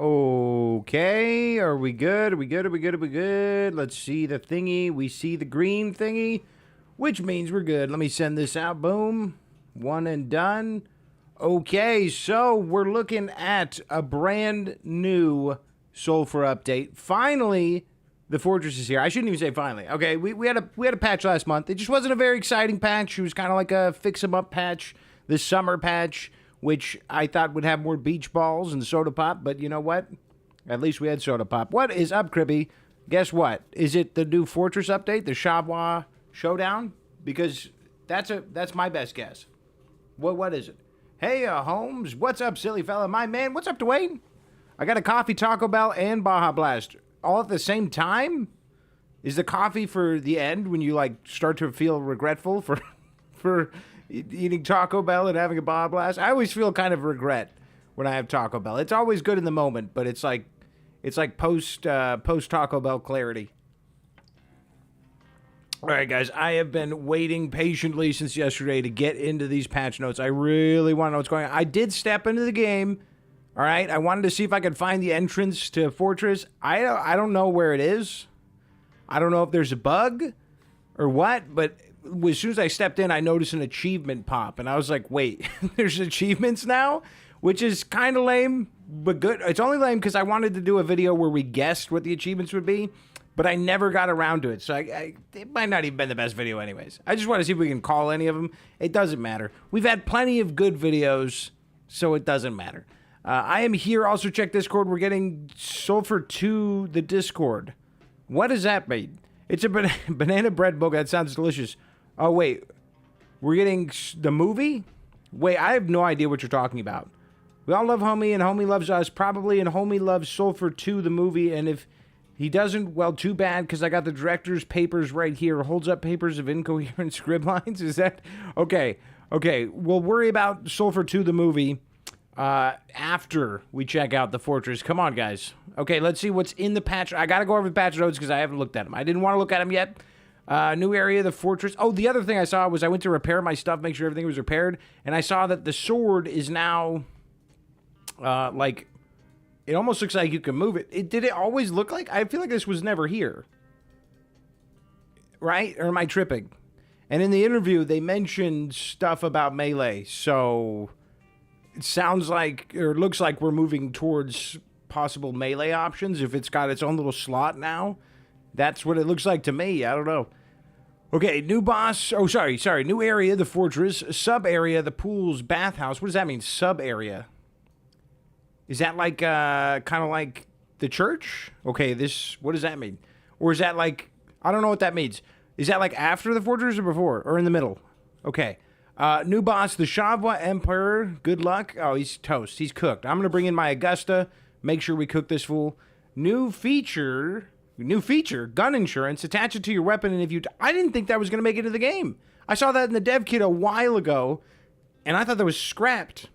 Okay, are we good? Are we good? Are we good? Are we good? Let's see the thingy. We see the green thingy, which means we're good. Let me send this out. Boom. One and done. Okay, so we're looking at a brand new Sulfur update. Finally, the Fortress is here. I shouldn't even say finally. Okay, we had a patch last month. It just wasn't a very exciting patch. It was kind of like a fix-em-up patch, this summer patch, which I thought would have more beach balls and soda pop, but you know what? At least we had soda pop. What is up, Crippy? Guess what? Is it the new Fortress update, the Shabwa Showdown? Because that's my best guess. What is it? Hey, Holmes, what's up, silly fella? My man, what's up, Dwayne? I got a coffee, Taco Bell, and Baja Blast all at the same time? Is the coffee for the end when you, like, start to feel regretful for eating Taco Bell and having a Baja Blast? I always feel kind of regret when I have Taco Bell. It's always good in the moment, but it's like post Taco Bell clarity. All right, guys, I have been waiting patiently since yesterday to get into these patch notes. I really want to know what's going on. I did step into the game. All right, I wanted to see if I could find the entrance to Fortress. I don't know where it is. I don't know if there's a bug or what, but as soon as I stepped in, I noticed an achievement pop, and I was like, wait, there's achievements now? Which is kind of lame, but good. It's only lame because I wanted to do a video where we guessed what the achievements would be, but I never got around to it, so it might not even been the best video anyways. I just want to see if we can call any of them. It doesn't matter. We've had plenty of good videos, so it doesn't matter. I am here. Also, check Discord. We're getting Sulfur to the Discord. What does that mean? It's a banana bread book. That sounds delicious. Oh, wait. We're getting the movie? Wait, I have no idea what you're talking about. We all love Homie, and Homie loves us, probably, and Homie loves Sulfur 2, the movie, and if he doesn't, well, too bad, because I got the director's papers right here. Holds up papers of incoherent script lines? Is that... Okay, we'll worry about Sulfur 2, the movie, after we check out the Fortress. Come on, guys. Okay, let's see what's in the patch. I gotta go over the patch notes, because I haven't looked at them. I didn't want to look at them yet. New area, the Fortress. Oh, the other thing I saw was I went to repair my stuff, make sure everything was repaired, and I saw that the sword is now... like, it almost looks like you can move it. Did it always look like? I feel like this was never here. Right? Or am I tripping? And in the interview, they mentioned stuff about melee. So, it sounds like, or it looks like we're moving towards possible melee options. If it's got its own little slot now. That's what it looks like to me. I don't know. Okay, new boss. Oh, sorry. New area, the Fortress. Sub-area, the pools, bathhouse. What does that mean? Sub-area. Is that like, kind of like the church? Okay, what does that mean? Or is that like, I don't know what that means. Is that like after the Fortress or before? Or in the middle? Okay. New boss, the Shabwa Emperor. Good luck. Oh, he's toast. He's cooked. I'm going to bring in my Augusta. Make sure we cook this fool. New feature, gun insurance. Attach it to your weapon, and if you... I didn't think that was going to make it into the game. I saw that in the dev kit a while ago, and I thought that was scrapped.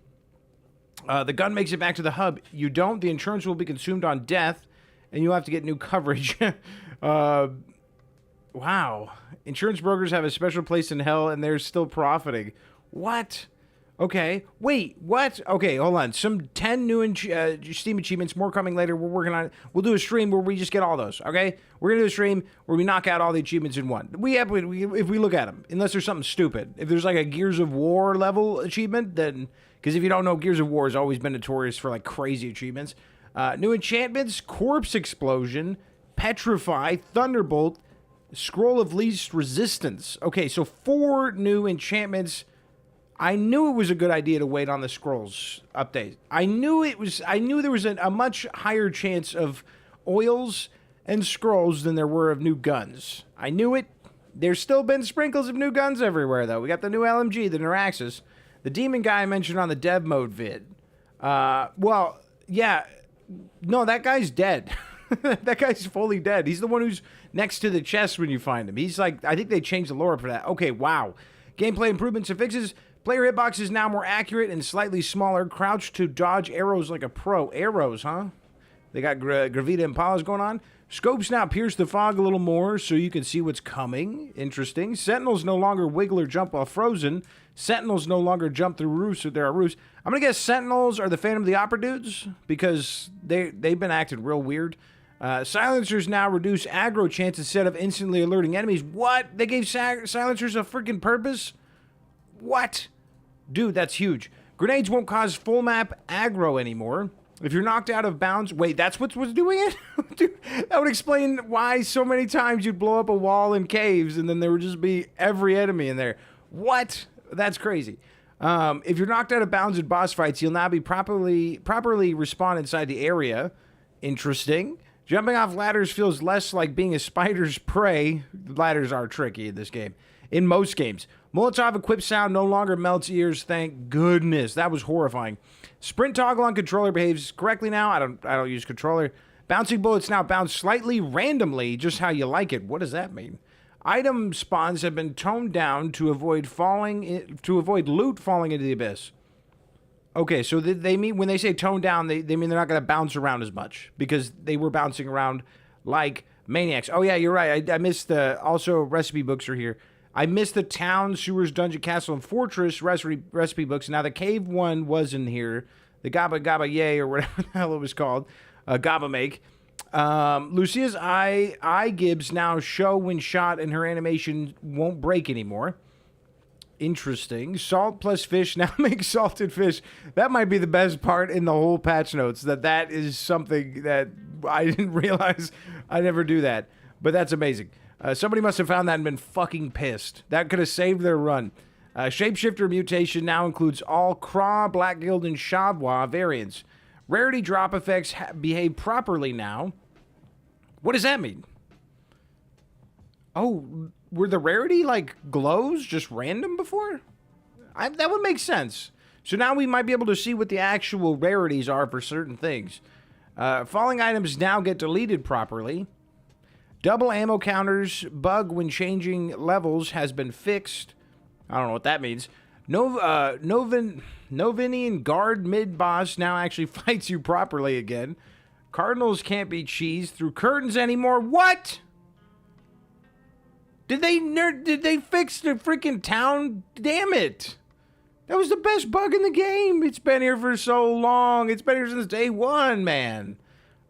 The gun makes it back to the hub. You don't, the insurance will be consumed on death, and you'll have to get new coverage. Wow. Insurance brokers have a special place in hell, and they're still profiting. What? Okay. Wait, what? Okay, hold on. Some 10 new Steam achievements, more coming later. We're working on it. We'll do a stream where we just get all those, okay? We're going to do a stream where we knock out all the achievements in one. If we look at them, unless there's something stupid. If there's like a Gears of War level achievement, then... Because if you don't know, Gears of War has always been notorious for, like, crazy achievements. New enchantments, Corpse Explosion, Petrify, Thunderbolt, Scroll of Least Resistance. Okay, so 4 new enchantments. I knew it was a good idea to wait on the Scrolls update. I knew there was a much higher chance of oils and scrolls than there were of new guns. I knew it. There's still been sprinkles of new guns everywhere, though. We got the new LMG, the Neuraxis. The demon guy I mentioned on the dev mode vid. Well, yeah. No, that guy's dead. That guy's fully dead. He's the one who's next to the chest when you find him. He's like, I think they changed the lore for that. Okay, wow. Gameplay improvements and fixes. Player hitbox is now more accurate and slightly smaller. Crouch to dodge arrows like a pro. Arrows, huh? They got Gravita Impalas going on. Scopes now pierce the fog a little more so you can see what's coming. Interesting. Sentinels no longer wiggle or jump while frozen. Sentinels no longer jump through roofs if there are roofs. I'm going to guess Sentinels are the Phantom of the Opera dudes because they've been acting real weird. Silencers now reduce aggro chance instead of instantly alerting enemies. What? They gave silencers a freaking purpose? What? Dude, that's huge. Grenades won't cause full map aggro anymore. If you're knocked out of bounds... Wait, that's what's doing it? Dude, that would explain why so many times you'd blow up a wall in caves and then there would just be every enemy in there. What? That's crazy. If you're knocked out of bounds in boss fights, you'll now be properly respawn inside the area. Interesting. Jumping off ladders feels less like being a spider's prey. Ladders are tricky in this game. In most games. Molotov equipped sound no longer melts ears, thank goodness. That was horrifying. Sprint toggle on controller behaves correctly now. I don't use controller. Bouncing bullets now bounce slightly randomly, just how you like it. What does that mean? Item spawns have been toned down to avoid loot falling into the abyss. Okay, so they mean when they say toned down, they mean they're not going to bounce around as much because they were bouncing around like maniacs. Oh yeah, you're right. I missed the also recipe books are here. I missed the town, sewers, dungeon, castle, and fortress recipe books. Now the cave one was in here. The Gaba Gaba Yay or whatever the hell it was called. Gaba Make. Lucia's eye gibs now show when shot and her animation won't break anymore. Interesting. Salt plus fish now makes salted fish. That might be the best part in the whole patch notes. That is something that I didn't realize. I never do that. But that's amazing. Somebody must have found that and been fucking pissed. That could have saved their run. Shapeshifter mutation now includes all Craw, Black Guild, and Shavwa variants. Rarity drop effects behave properly now. What does that mean? Oh, were the rarity, like, glows just random before? That would make sense. So now we might be able to see what the actual rarities are for certain things. Falling items now get deleted properly. Double ammo counters bug when changing levels has been fixed. I don't know what that means. Novinian guard mid-boss now actually fights you properly again. Cardinals can't be cheesed through curtains anymore. What? Did they fix the freaking town? Damn it. That was the best bug in the game. It's been here for so long. It's been here since day one, man.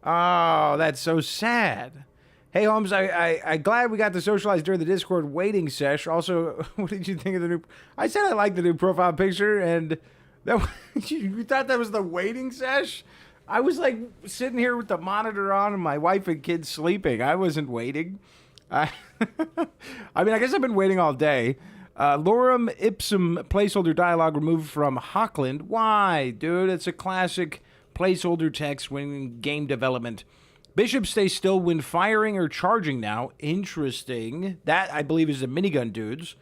Oh, that's so sad. Hey, Holmes, I'm glad we got to socialize during the Discord waiting sesh. Also, what did you think of the new... I said I liked the new profile picture, and that you thought that was the waiting sesh? I was, like, sitting here with the monitor on and my wife and kids sleeping. I wasn't waiting. I mean, I guess I've been waiting all day. Lorem ipsum placeholder dialogue removed from Hockland. Why, dude? It's a classic placeholder text when game development. Bishop stays still when firing or charging now. Interesting. That, I believe, is the minigun dudes.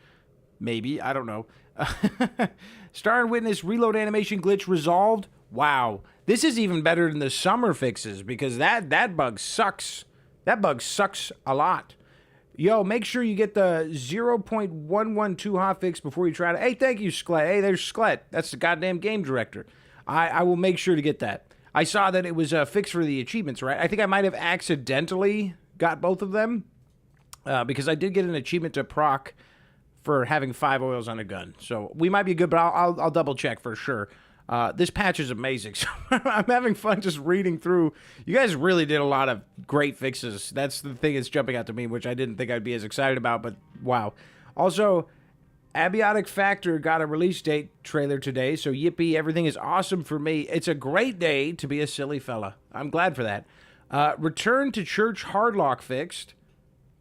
Maybe. I don't know. Star and Witness reload animation glitch resolved. Wow. This is even better than the summer fixes because that bug sucks. That bug sucks a lot. Yo, make sure you get the 0.112 hotfix before you try to... Hey, thank you, Sklet. Hey, there's Sklet. That's the goddamn game director. I will make sure to get that. I saw that it was fixed for the achievements, right? I think I might have accidentally got both of them because I did get an achievement to proc for having 5 oils on a gun. So we might be good, but I'll double check for sure. This patch is amazing. So I'm having fun just reading through. You guys really did a lot of great fixes. That's the thing that's jumping out to me, which I didn't think I'd be as excited about, but wow. Also, Abiotic Factor got a release date trailer today, so yippee, everything is awesome for me. It's a great day to be a silly fella. I'm glad for that. Return to Church Hardlock fixed.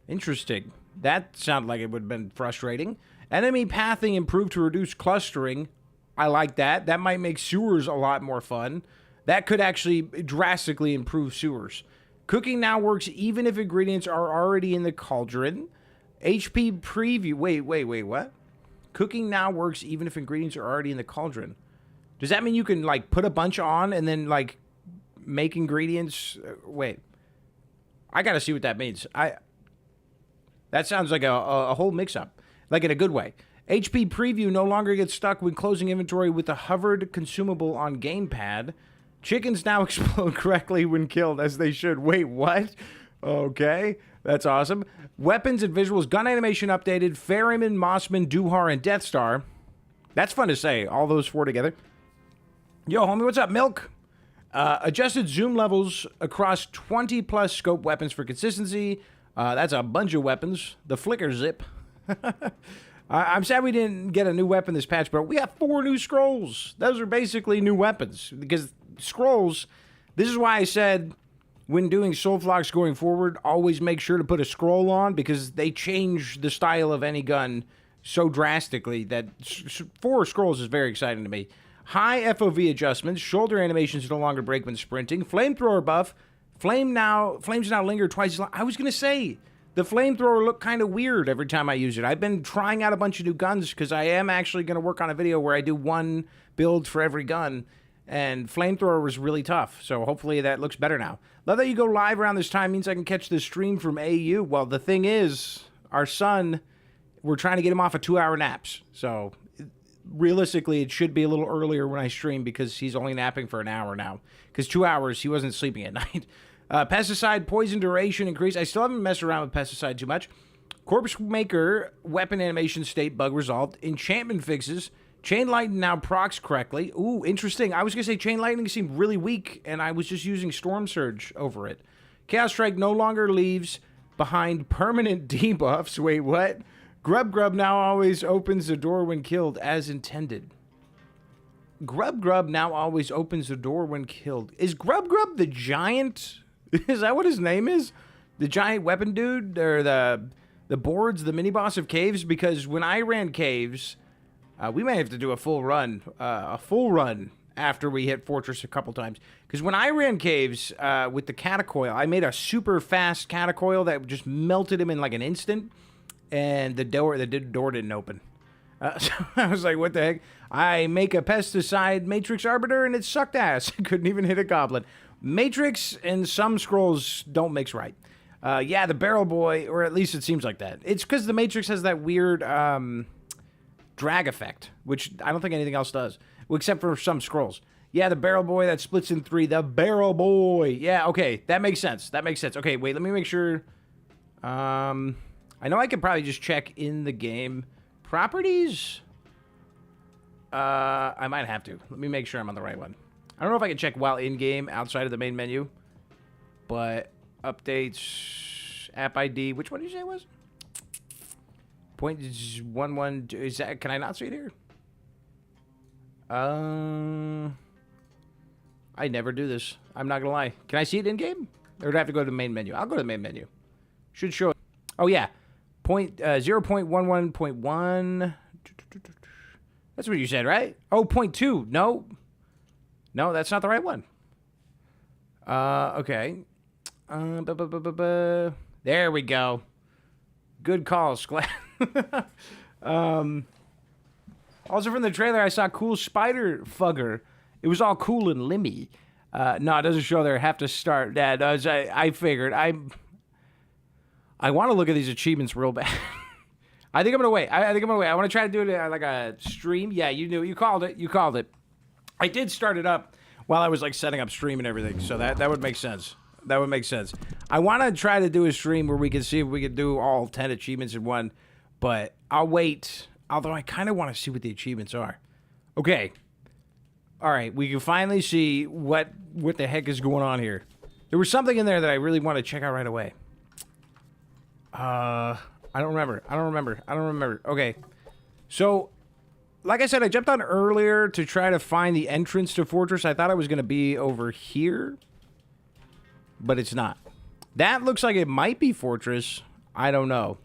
Interesting. That sounded like it would have been frustrating. Enemy pathing improved to reduce clustering. I like that. That might make sewers a lot more fun. That could actually drastically improve sewers. Cooking now works even if ingredients are already in the cauldron. HP preview. Wait, what? Cooking now works even if ingredients are already in the cauldron. Does that mean you can, like, put a bunch on and then, like, make ingredients? Wait. I gotta see what that means. That sounds like a whole mix-up. Like, in a good way. HP preview no longer gets stuck when closing inventory with a hovered consumable on gamepad. Chickens now explode correctly when killed, as they should. Wait, what? Okay, that's awesome. Weapons and visuals, gun animation updated. Ferryman, Mossman, Duhar, and Death Star. That's fun to say, all those 4 together. Yo, homie, what's up, Milk? Adjusted zoom levels across 20-plus scope weapons for consistency. That's a bunch of weapons. The flicker zip. I'm sad we didn't get a new weapon this patch, but we got 4 new scrolls. Those are basically new weapons. Because scrolls, this is why I said when doing soul flocks going forward, always make sure to put a scroll on, because they change the style of any gun so drastically that 4 scrolls is very exciting to me. High FOV adjustments, shoulder animations no longer break when sprinting, flamethrower buff, flames now linger twice as long. I was going to say, the flamethrower looked kind of weird every time I use it. I've been trying out a bunch of new guns because I am actually going to work on a video where I do 1 build for every gun, and flamethrower was really tough, so hopefully that looks better now. Love that you go live around this time, means I can catch the stream from AU. Well, the thing is, our son, we're trying to get him off of 2-hour naps, so realistically, it should be a little earlier when I stream because he's only napping for an hour now. Because 2 hours, he wasn't sleeping at night. Pesticide, poison duration increase. I still haven't messed around with pesticide too much. Corpse Maker, weapon animation state bug resolved. Enchantment fixes. Chain Lightning now procs correctly. Ooh, interesting. I was going to say Chain Lightning seemed really weak, and I was just using Storm Surge over it. Chaos Strike no longer leaves behind permanent debuffs. Wait, what? Grub now always opens the door when killed, as intended. Grub now always opens the door when killed. Is Grub the giant? Is that what his name is? The giant weapon dude? Or the boards, the mini-boss of caves? Because when I ran caves, we may have to do a full run after we hit Fortress a couple times. Because when I ran caves with the catacoil, I made a super fast catacoil that just melted him in like an instant. And the door didn't open. So I was like, what the heck? I make a pesticide matrix arbiter and it sucked ass. I couldn't even hit a goblin. Matrix and some scrolls don't mix right. Yeah, the barrel boy, or at least it seems like that. It's because the matrix has that weird drag effect, which I don't think anything else does, except for some scrolls. Yeah, the barrel boy that splits in 3. The barrel boy. Yeah, okay. That makes sense. Okay, wait, let me make sure. I know I could probably just check in the game. Properties? I might have to. Let me make sure I'm on the right one. I don't know if I can check while in-game outside of the main menu. But updates, app ID. Which one did you say it was? 0.112. Is that, can I not see it here? I never do this. I'm not going to lie. Can I see it in-game? Or do I have to go to the main menu? I'll go to the main menu. Should show it. Oh, yeah. 0.11.1. That's what you said, right? Oh, 0.2. No, that's not the right one. Okay. There we go. Good call, Sklat. Also from the trailer, I saw cool spider fugger. It was all cool and limmy. No, it doesn't show there. Have to start. Yeah, no, I figured. I want to look at these achievements real bad. I think I'm going to wait. I want to try to do it like a stream. Yeah, you knew. You called it. I did start it up while I was like setting up stream and everything. So that would make sense. I want to try to do a stream where we can see if we can do all 10 achievements in one. But I'll wait. Although I kind of want to see what the achievements are. Okay. All right. We can finally see what the heck is going on here. There was something in there that I really want to check out right away. I don't remember. Okay. So, like I said, I jumped on earlier to try to find the entrance to Fortress. I thought it was going to be over here. But it's not. That looks like it might be Fortress. I don't know.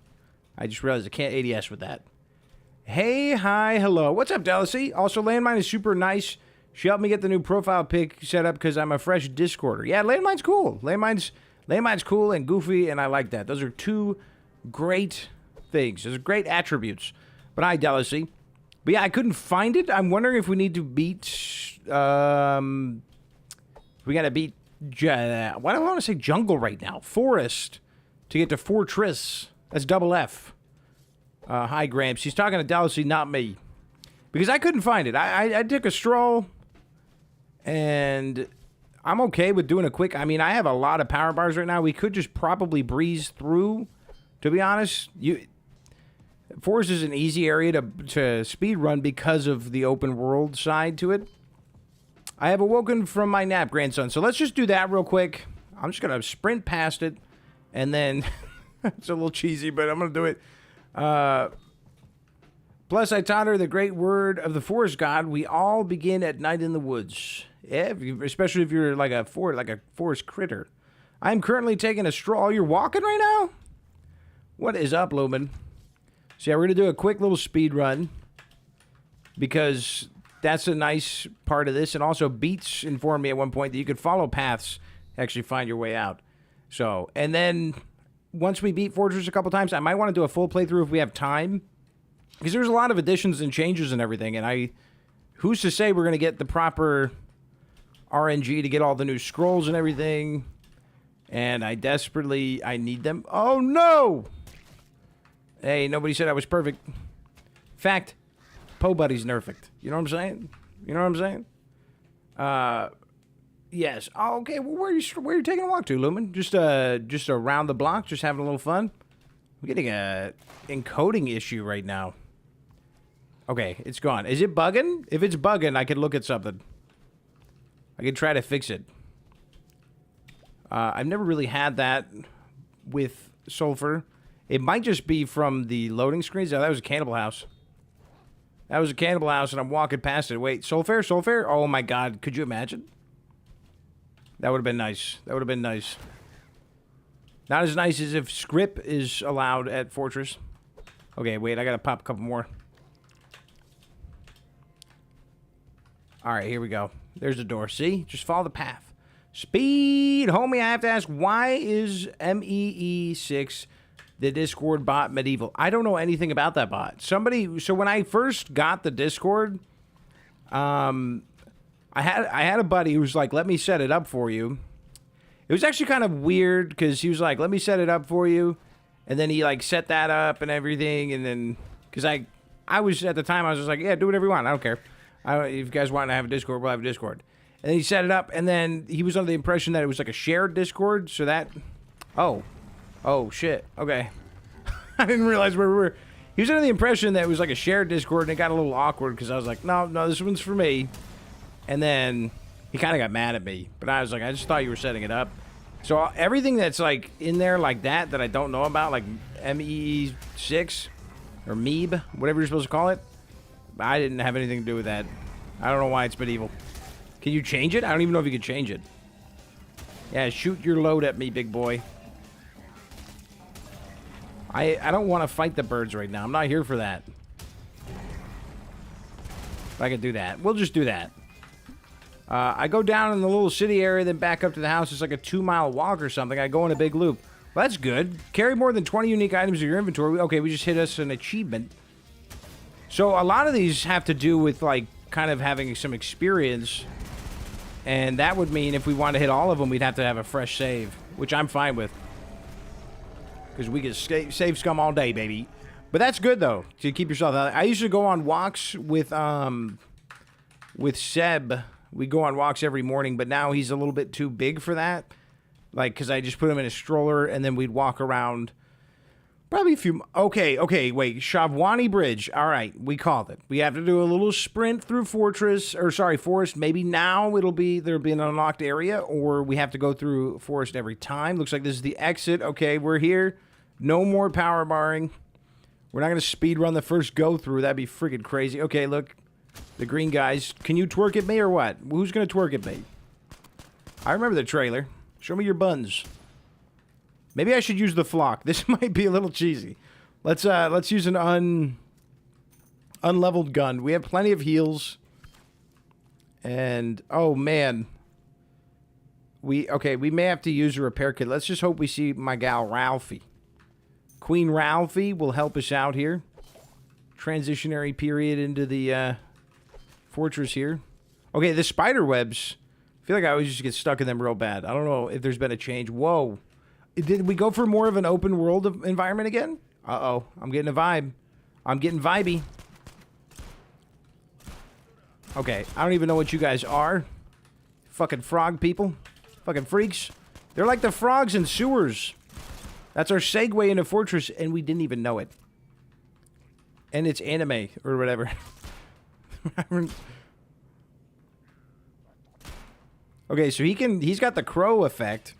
I just realized I can't ADS with that. Hey, hi, hello. What's up, Delacy? Also, Landmine is super nice. She helped me get the new profile pic set up because I'm a fresh Discorder. Yeah, Landmine's cool. Landmine's cool and goofy, and I like that. Those are 2 great things. Those are great attributes. But hi, Delacy. But yeah, I couldn't find it. I'm wondering if we need to beat... we gotta beat... why do I want to say jungle right now? Forest to get to Fortress. That's double F. Hi, Gramps. She's talking to Delacy, not me. Because I couldn't find it. I took a stroll, and I'm okay with doing a quick... I mean, I have a lot of power bars right now. We could just probably breeze through, to be honest. Forest is an easy area to speed run because of the open world side to it. I have awoken from my nap, grandson. So let's just do that real quick. I'm just going to sprint past it. And then, it's a little cheesy, but I'm going to do it. Plus, I taught her the great word of the forest god. We all begin at night in the woods. Yeah, especially if you're like a forest critter. I'm currently taking a stroll. You're walking right now? What is up, Lumen? So yeah, we're going to do a quick little speed run. Because that's a nice part of this. And also, Beats informed me at one point that you could follow paths to actually find your way out. So, and then once we beat Fortress a couple times, I might want to do a full playthrough if we have time. Because there's a lot of additions and changes and everything. And who's to say we're going to get the proper RNG to get all the new scrolls and everything. And I need them. Oh, no! Hey, nobody said I was perfect. Fact, Po Buddy's nerfed. You know what I'm saying? You know what I'm saying? Yes. Oh, okay. Well, where are you taking a walk to, Lumen? Just around the block, just having a little fun? I'm getting a encoding issue right now. Okay, it's gone. Is it bugging? If it's bugging, I could look at something. I could try to fix it. I've never really had that with Sulfur. It might just be from the loading screens. Oh, that was a cannibal house. That was a cannibal house, and I'm walking past it. Wait, Sulfur? Sulfur? Oh, my God. Could you imagine? That would have been nice. That would have been nice. Not as nice as if script is allowed at Fortress. Okay, wait. I got to pop a couple more. All right, here we go. There's the door. See? Just follow the path. Speed, homie. I have to ask, why is MEE6 the Discord bot medieval? I don't know anything about that bot. So when I first got the Discord, I had a buddy who was like, let me set it up for you. It was actually kind of weird because he was like, let me set it up for you. And then he like set that up and everything. And then, because I was at the time, I was just like, yeah, do whatever you want. I don't care. If you guys want to have a Discord, we'll have a Discord. And then he set it up, and then he was under the impression that it was like a shared Discord, so that... Oh, shit. Okay. I didn't realize where we were. He was under the impression that it was like a shared Discord, and it got a little awkward, because I was like, no, this one's for me. And then he kind of got mad at me, but I was like, I just thought you were setting it up. So everything that's like in there like that I don't know about, like MEE6, or MEEB, whatever you're supposed to call it, I didn't have anything to do with that. I don't know why it's medieval. Can you change it? I don't even know if you can change it. Yeah, shoot your load at me, big boy. I don't want to fight the birds right now. I'm not here for that. If I could do that. We'll just do that. I go down in the little city area, then back up to the house. It's like a 2-mile walk or something. I go in a big loop. Well, that's good. Carry more than 20 unique items in your inventory. Okay, we just hit us an achievement. So a lot of these have to do with, like, kind of having some experience. And that would mean if we want to hit all of them, we'd have to have a fresh save, which I'm fine with. Because we can save scum all day, baby. But that's good, though, to keep yourself out. I used to go on walks with Seb. We go on walks every morning, but now he's a little bit too big for that. Like, because I just put him in a stroller, and then we'd walk around. Probably a few... Okay, wait. Shavwani Bridge. All right, we called it. We have to do a little sprint through forest. Maybe now there'll be an unlocked area, or we have to go through forest every time. Looks like this is the exit. Okay, we're here. No more power barring. We're not going to speed run the first go through. That'd be freaking crazy. Okay, look. The green guys. Can you twerk at me or what? Who's going to twerk at me? I remember the trailer. Show me your buns. Maybe I should use the flock. This might be a little cheesy. Let's use an unleveled gun. We have plenty of heals. And oh man. We may have to use a repair kit. Let's just hope we see my gal Ralphie. Queen Ralphie will help us out here. Transitionary period into the fortress here. Okay, the spider webs. I feel like I always just get stuck in them real bad. I don't know if there's been a change. Whoa. Did we go for more of an open world environment again? Uh-oh. I'm getting a vibe. I'm getting vibey. Okay. I don't even know what you guys are. Fucking frog people. Fucking freaks. They're like the frogs in sewers. That's our segue into Fortress, and we didn't even know it. And it's anime or whatever. Okay, so he's got the crow effect.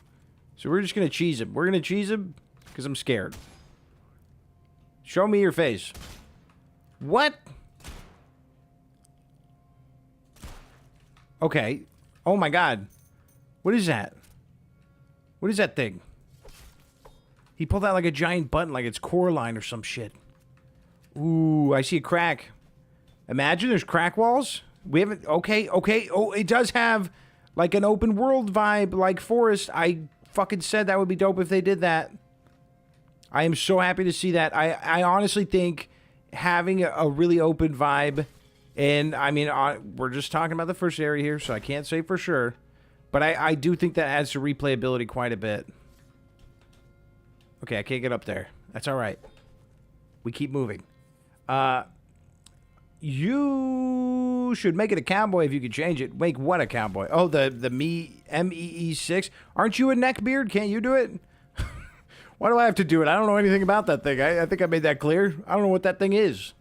So we're just gonna cheese him. We're gonna cheese him because I'm scared. Show me your face. What? Okay. Oh my god. What is that? What is that thing? He pulled out like a giant button, like it's Coraline or some shit. Ooh, I see a crack. Imagine there's crack walls. We haven't... Okay. Oh, it does have like an open world vibe, like Forest. I fucking said that would be dope if they did that. I am so happy to see that. I honestly think having a really open vibe, and I mean, we're just talking about the first area here, so I can't say for sure. But I do think that adds to replayability quite a bit. Okay, I can't get up there. That's all right. We keep moving. You should make it a cowboy if you could change it. Make what a cowboy? Oh, the MEE6. Aren't you a neckbeard? Can't you do it? Why do I have to do it? I don't know anything about that thing. I think I made that clear. I don't know what that thing is.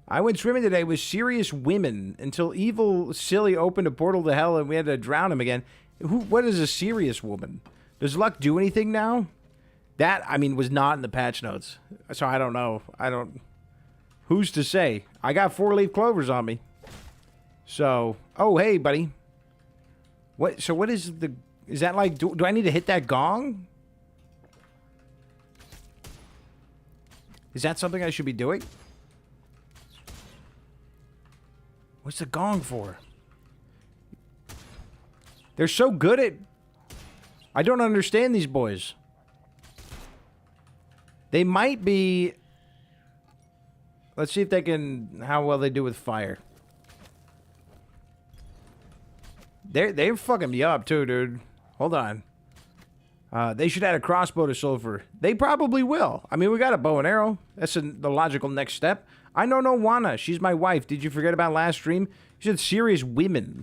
I went swimming today with serious women until evil Silly opened a portal to hell and we had to drown him again. What is a serious woman? Does Luck do anything now? That, I mean, was not in the patch notes. So I don't know. Who's to say? I got 4-leaf clovers on me. So, oh, hey, buddy. What? So what is the... Is that like... Do I need to hit that gong? Is that something I should be doing? What's the gong for? They're so good at... I don't understand these boys. They might be... Let's see if they can... How well they do with fire. They're fucking me up too, dude. Hold on. They should add a crossbow to Sulfur. They probably will. I mean, we got a bow and arrow. That's the logical next step. I know no Wana. She's my wife. Did you forget about last stream? You said serious women.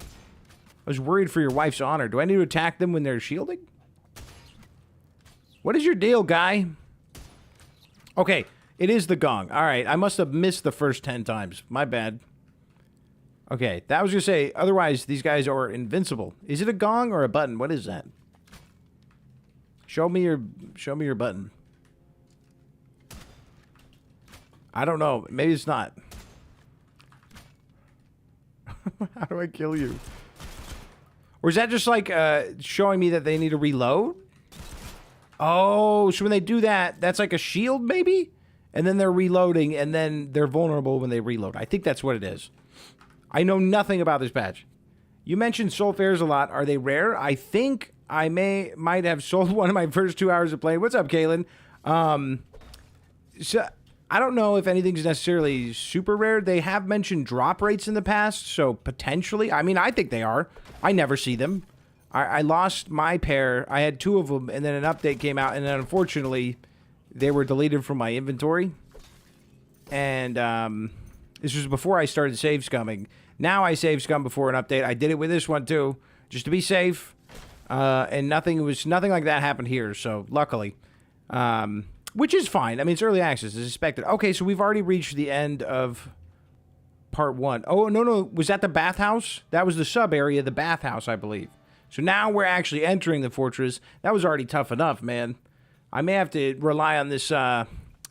I was worried for your wife's honor. Do I need to attack them when they're shielding? What is your deal, guy? Okay, it is the gong. All right, I must have missed the first 10 times. My bad. Okay, that was gonna say, otherwise these guys are invincible. Is it a gong or a button? What is that? Show me your button. I don't know. Maybe it's not. How do I kill you? Or is that just like showing me that they need to reload? Oh, so when they do that, that's like a shield maybe? And then they're reloading and then they're vulnerable when they reload. I think that's what it is. I know nothing about this patch. You mentioned SULFURs a lot. Are they rare? I think I might have sold one of my first 2 hours of playing. What's up, Kaylin? So I don't know if anything's necessarily super rare. They have mentioned drop rates in the past, so potentially. I mean, I think they are. I never see them. I lost my pair. I had 2 of them, and then an update came out, and then unfortunately, they were deleted from my inventory. And this was before I started save scumming. Now I save scum before an update. I did it with this one too, just to be safe. And nothing like that happened here. So luckily, which is fine. I mean, it's early access, as expected. Okay, so we've already reached the end of part 1. Oh no, was that the bathhouse? That was the sub area, the bathhouse, I believe. So now we're actually entering the fortress. That was already tough enough, man. I may have to rely on this the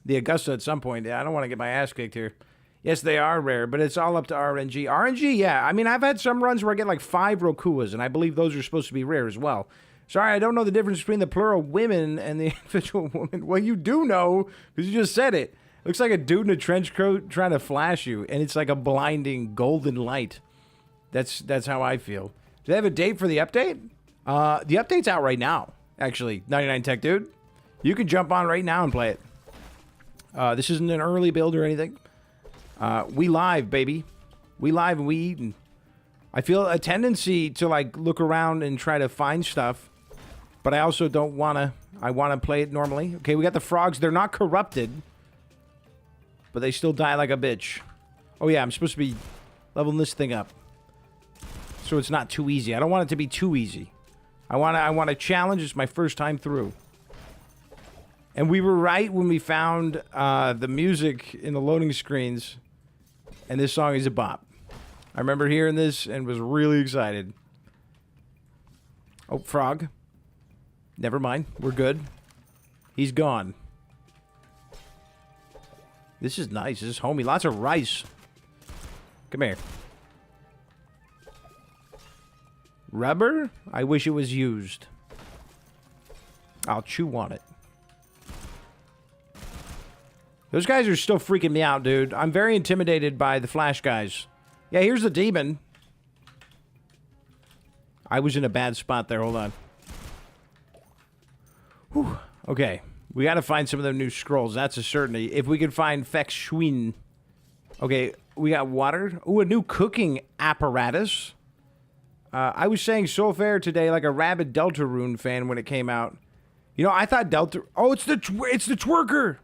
Augusta at some point. I don't want to get my ass kicked here. Yes, they are rare, but it's all up to RNG. RNG, yeah. I mean, I've had some runs where I get like 5 Rokuas, and I believe those are supposed to be rare as well. Sorry, I don't know the difference between the plural women and the individual woman. Well, you do know, because you just said it. Looks like a dude in a trench coat trying to flash you, and it's like a blinding golden light. That's how I feel. Do they have a date for the update? The update's out right now, actually. 99 Tech Dude. You can jump on right now and play it. This isn't an early build or anything. We live, baby. We live and we eat. And I feel a tendency to like look around and try to find stuff, but I also don't want to. I want to play it normally. Okay, we got the frogs. They're not corrupted, but they still die like a bitch. Oh yeah, I'm supposed to be leveling this thing up, so it's not too easy. I don't want it to be too easy. I want a challenge. It's my first time through. And we were right when we found the music in the loading screens. And this song is a bop. I remember hearing this and was really excited. Oh, frog. Never mind. We're good. He's gone. This is nice. This is homey. Lots of rice. Come here. Rubber? I wish it was used. I'll chew on it. Those guys are still freaking me out, dude. I'm very intimidated by the flash guys. Yeah, here's the demon. I was in a bad spot there. Hold on. Whew. Okay. We got to find some of the new scrolls. That's a certainty. If we could find Fex Schwinn. Okay, we got water. Ooh, a new cooking apparatus. I was saying SULFUR today like a rabid Deltarune fan when it came out. You know, I thought Delta... Oh, it's the twerker.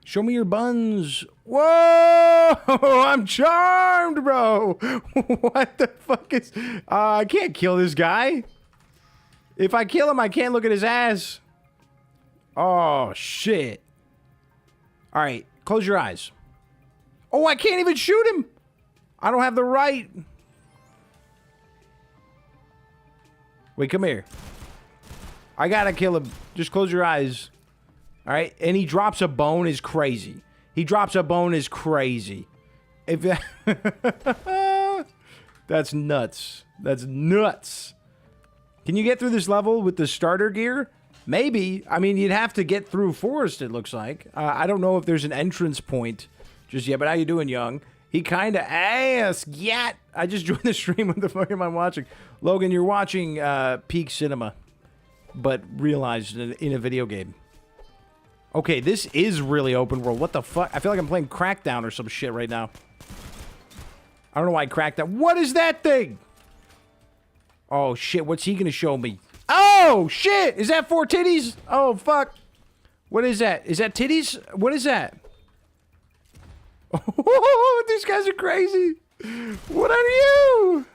Show me your buns. Whoa! I'm charmed, bro. What the fuck is... I can't kill this guy. If I kill him, I can't look at his ass. Oh, shit. All right, close your eyes. Oh, I can't even shoot him. I don't have the right. Wait, come here. I gotta kill him. Just close your eyes. All right, and he drops a bone is crazy. He drops a bone is crazy. If that's nuts. That's nuts. Can you get through this level with the starter gear? Maybe. I mean, you'd have to get through forest, it looks like. I don't know if there's an entrance point just yet, but how you doing, young? He kind of asked, yet. I just joined the stream. What the fuck am I watching? Logan, you're watching peak cinema, but realized in a video game. Okay, this is really open world. What the fuck? I feel like I'm playing Crackdown or some shit right now. I don't know why Crackdown. What is that thing? Oh, shit. What's he going to show me? Oh, shit. Is that 4 titties? Oh, fuck. What is that? Is that titties? What is that? Oh, these guys are crazy. What are you?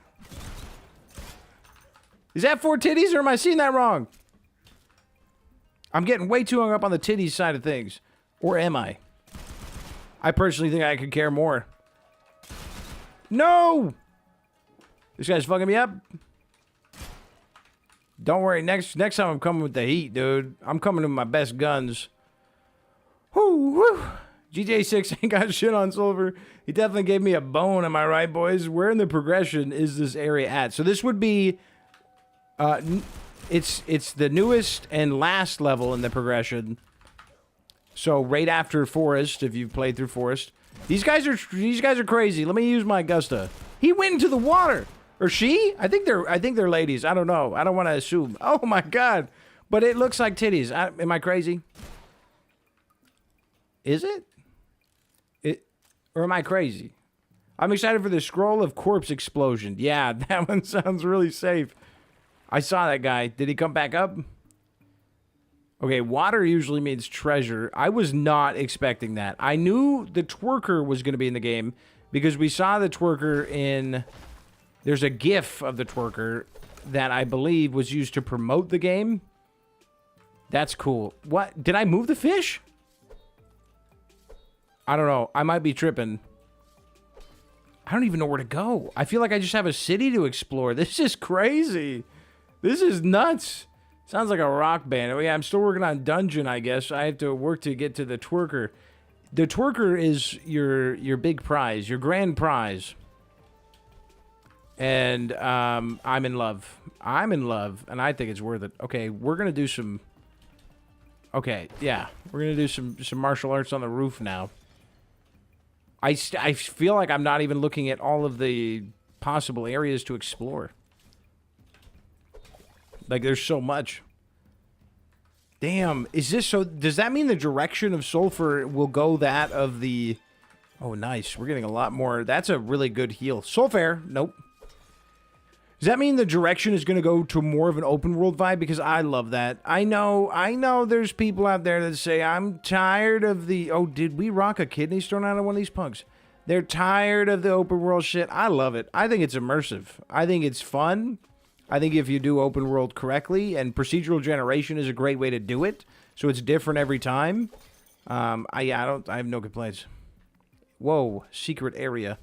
Is that 4 titties or am I seeing that wrong? I'm getting way too hung up on the titties side of things. Or am I? I personally think I could care more. No! This guy's fucking me up. Don't worry, next time I'm coming with the heat, dude. I'm coming with my best guns. Whoo, whoo. GTA 6 ain't got shit on SULFUR. He definitely gave me a bone, am I right, boys? Where in the progression is this area at? So this would be... It's the newest and last level in the progression. So right after Forest, if you've played through Forest. These guys are crazy. Let me use my Augusta. He went into the water. Or she? I think they're ladies. I don't know. I don't want to assume. Oh my god. But it looks like titties. Am I crazy? Is it? Or am I crazy? I'm excited for the Scroll of Corpse Explosion. Yeah, that one sounds really safe. I saw that guy. Did he come back up? Okay, water usually means treasure. I was not expecting that. I knew the twerker was going to be in the game because we saw the twerker in... There's a GIF of the twerker that I believe was used to promote the game. That's cool. What? Did I move the fish? I don't know. I might be tripping. I don't even know where to go. I feel like I just have a city to explore. This is crazy. This is nuts. Sounds like a rock band. Oh, yeah, I'm still working on dungeon, I guess. I have to work to get to the twerker. The twerker is your big prize, your grand prize. And I'm in love. I'm in love, and I think it's worth it. Okay, we're going to do some... Okay, yeah. We're going to do some martial arts on the roof now. I feel like I'm not even looking at all of the possible areas to explore. Like, there's so much. Damn, is this so... Does that mean the direction of SULFUR will go that of the... Oh, nice. We're getting a lot more. That's a really good heal. SULFUR, nope. Does that mean the direction is going to go to more of an open world vibe? Because I love that. I know there's people out there that say, I'm tired of the... Oh, did we rock a kidney stone out of one of these punks? They're tired of the open world shit. I love it. I think it's immersive. I think it's fun. I think if you do open world correctly, and procedural generation is a great way to do it, so it's different every time. I have no complaints. Whoa, secret area.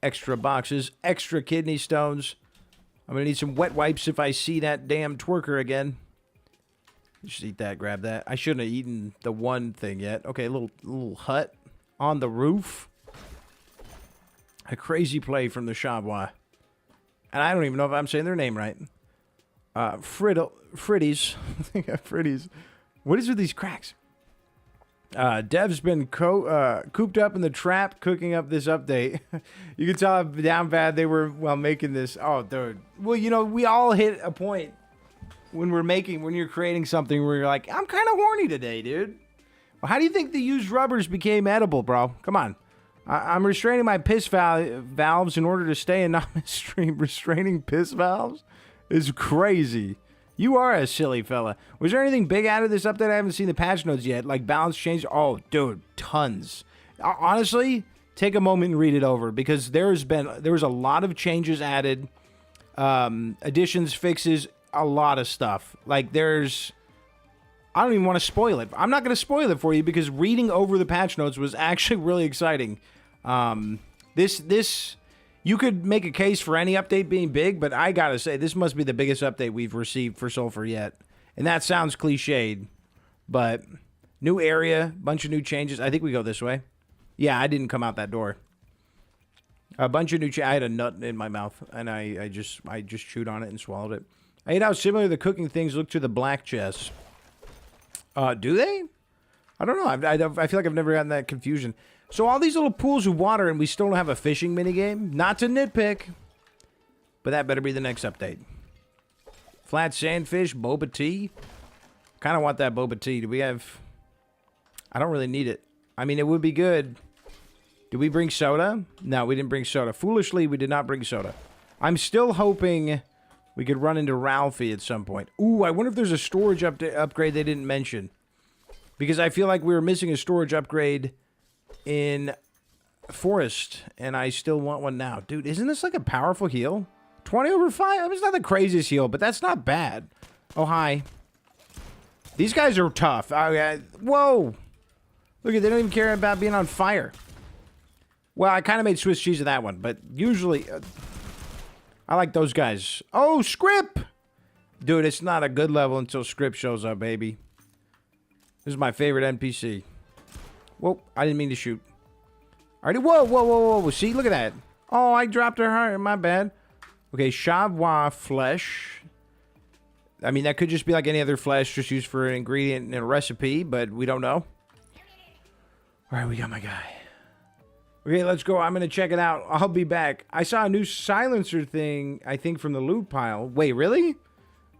Extra boxes, extra kidney stones. I'm gonna need some wet wipes if I see that damn twerker again. Just eat that, grab that. I shouldn't have eaten the one thing yet. Okay, a little hut on the roof. A crazy play from the Chavwa. And I don't even know if I'm saying their name right. Fritties. I think Fritties. What is with these cracks? Dev's been cooped up in the trap cooking up this update. You can tell how down bad they were while making this. Oh, dude. Well, you know, we all hit a point when you're creating something where you're like, I'm kind of horny today, dude. Well, how do you think the used rubbers became edible, bro? Come on. I'm restraining my piss valves in order to stay in non-stream. Restraining piss valves is crazy. You are a silly fella. Was there anything big out of this update? I haven't seen the patch notes yet. Like balance change? Oh, dude, tons. Honestly, take a moment and read it over because there was a lot of changes added, additions, fixes, a lot of stuff. Like I don't even want to spoil it. I'm not going to spoil it for you because reading over the patch notes was actually really exciting. This you could make a case for any update being big, but I gotta say this must be the biggest update we've received for Sulfur yet. And that sounds cliched, but new area, bunch of new changes. I think we go this way. Yeah, I didn't come out that door. A bunch of new I had a nut in my mouth, and I just chewed on it and swallowed it. I hate how similar the cooking things look to the black chests. Do they? I don't know. I feel like I've never gotten that confusion. So all these little pools of water, and we still don't have a fishing minigame? Not to nitpick, but that better be the next update. Flat sandfish, boba tea. Kind of want that boba tea. Do we have... I don't really need it. I mean, it would be good. Did we bring soda? No, we didn't bring soda. Foolishly, we did not bring soda. I'm still hoping we could run into Ralphie at some point. Ooh, I wonder if there's a storage upgrade they didn't mention. Because I feel like we were missing a storage upgrade in Forest, and I still want one now. Dude, isn't this like a powerful heal? 20 over 5? I mean, it's not the craziest heal, but that's not bad. Oh, hi. These guys are tough. Whoa. Look, they don't even care about being on fire. Well, I kind of made Swiss cheese of that one, but usually... I like those guys. Oh, Script! Dude, it's not a good level until Script shows up, baby. This is my favorite NPC. Whoa, I didn't mean to shoot. Alrighty, whoa. See, look at that. Oh, I dropped her heart. My bad. Okay, Chavwa flesh. I mean, that could just be like any other flesh just used for an ingredient in a recipe, but we don't know. Alright, we got my guy. Okay, let's go. I'm going to check it out. I'll be back. I saw a new silencer thing, I think, from the loot pile. Wait, really?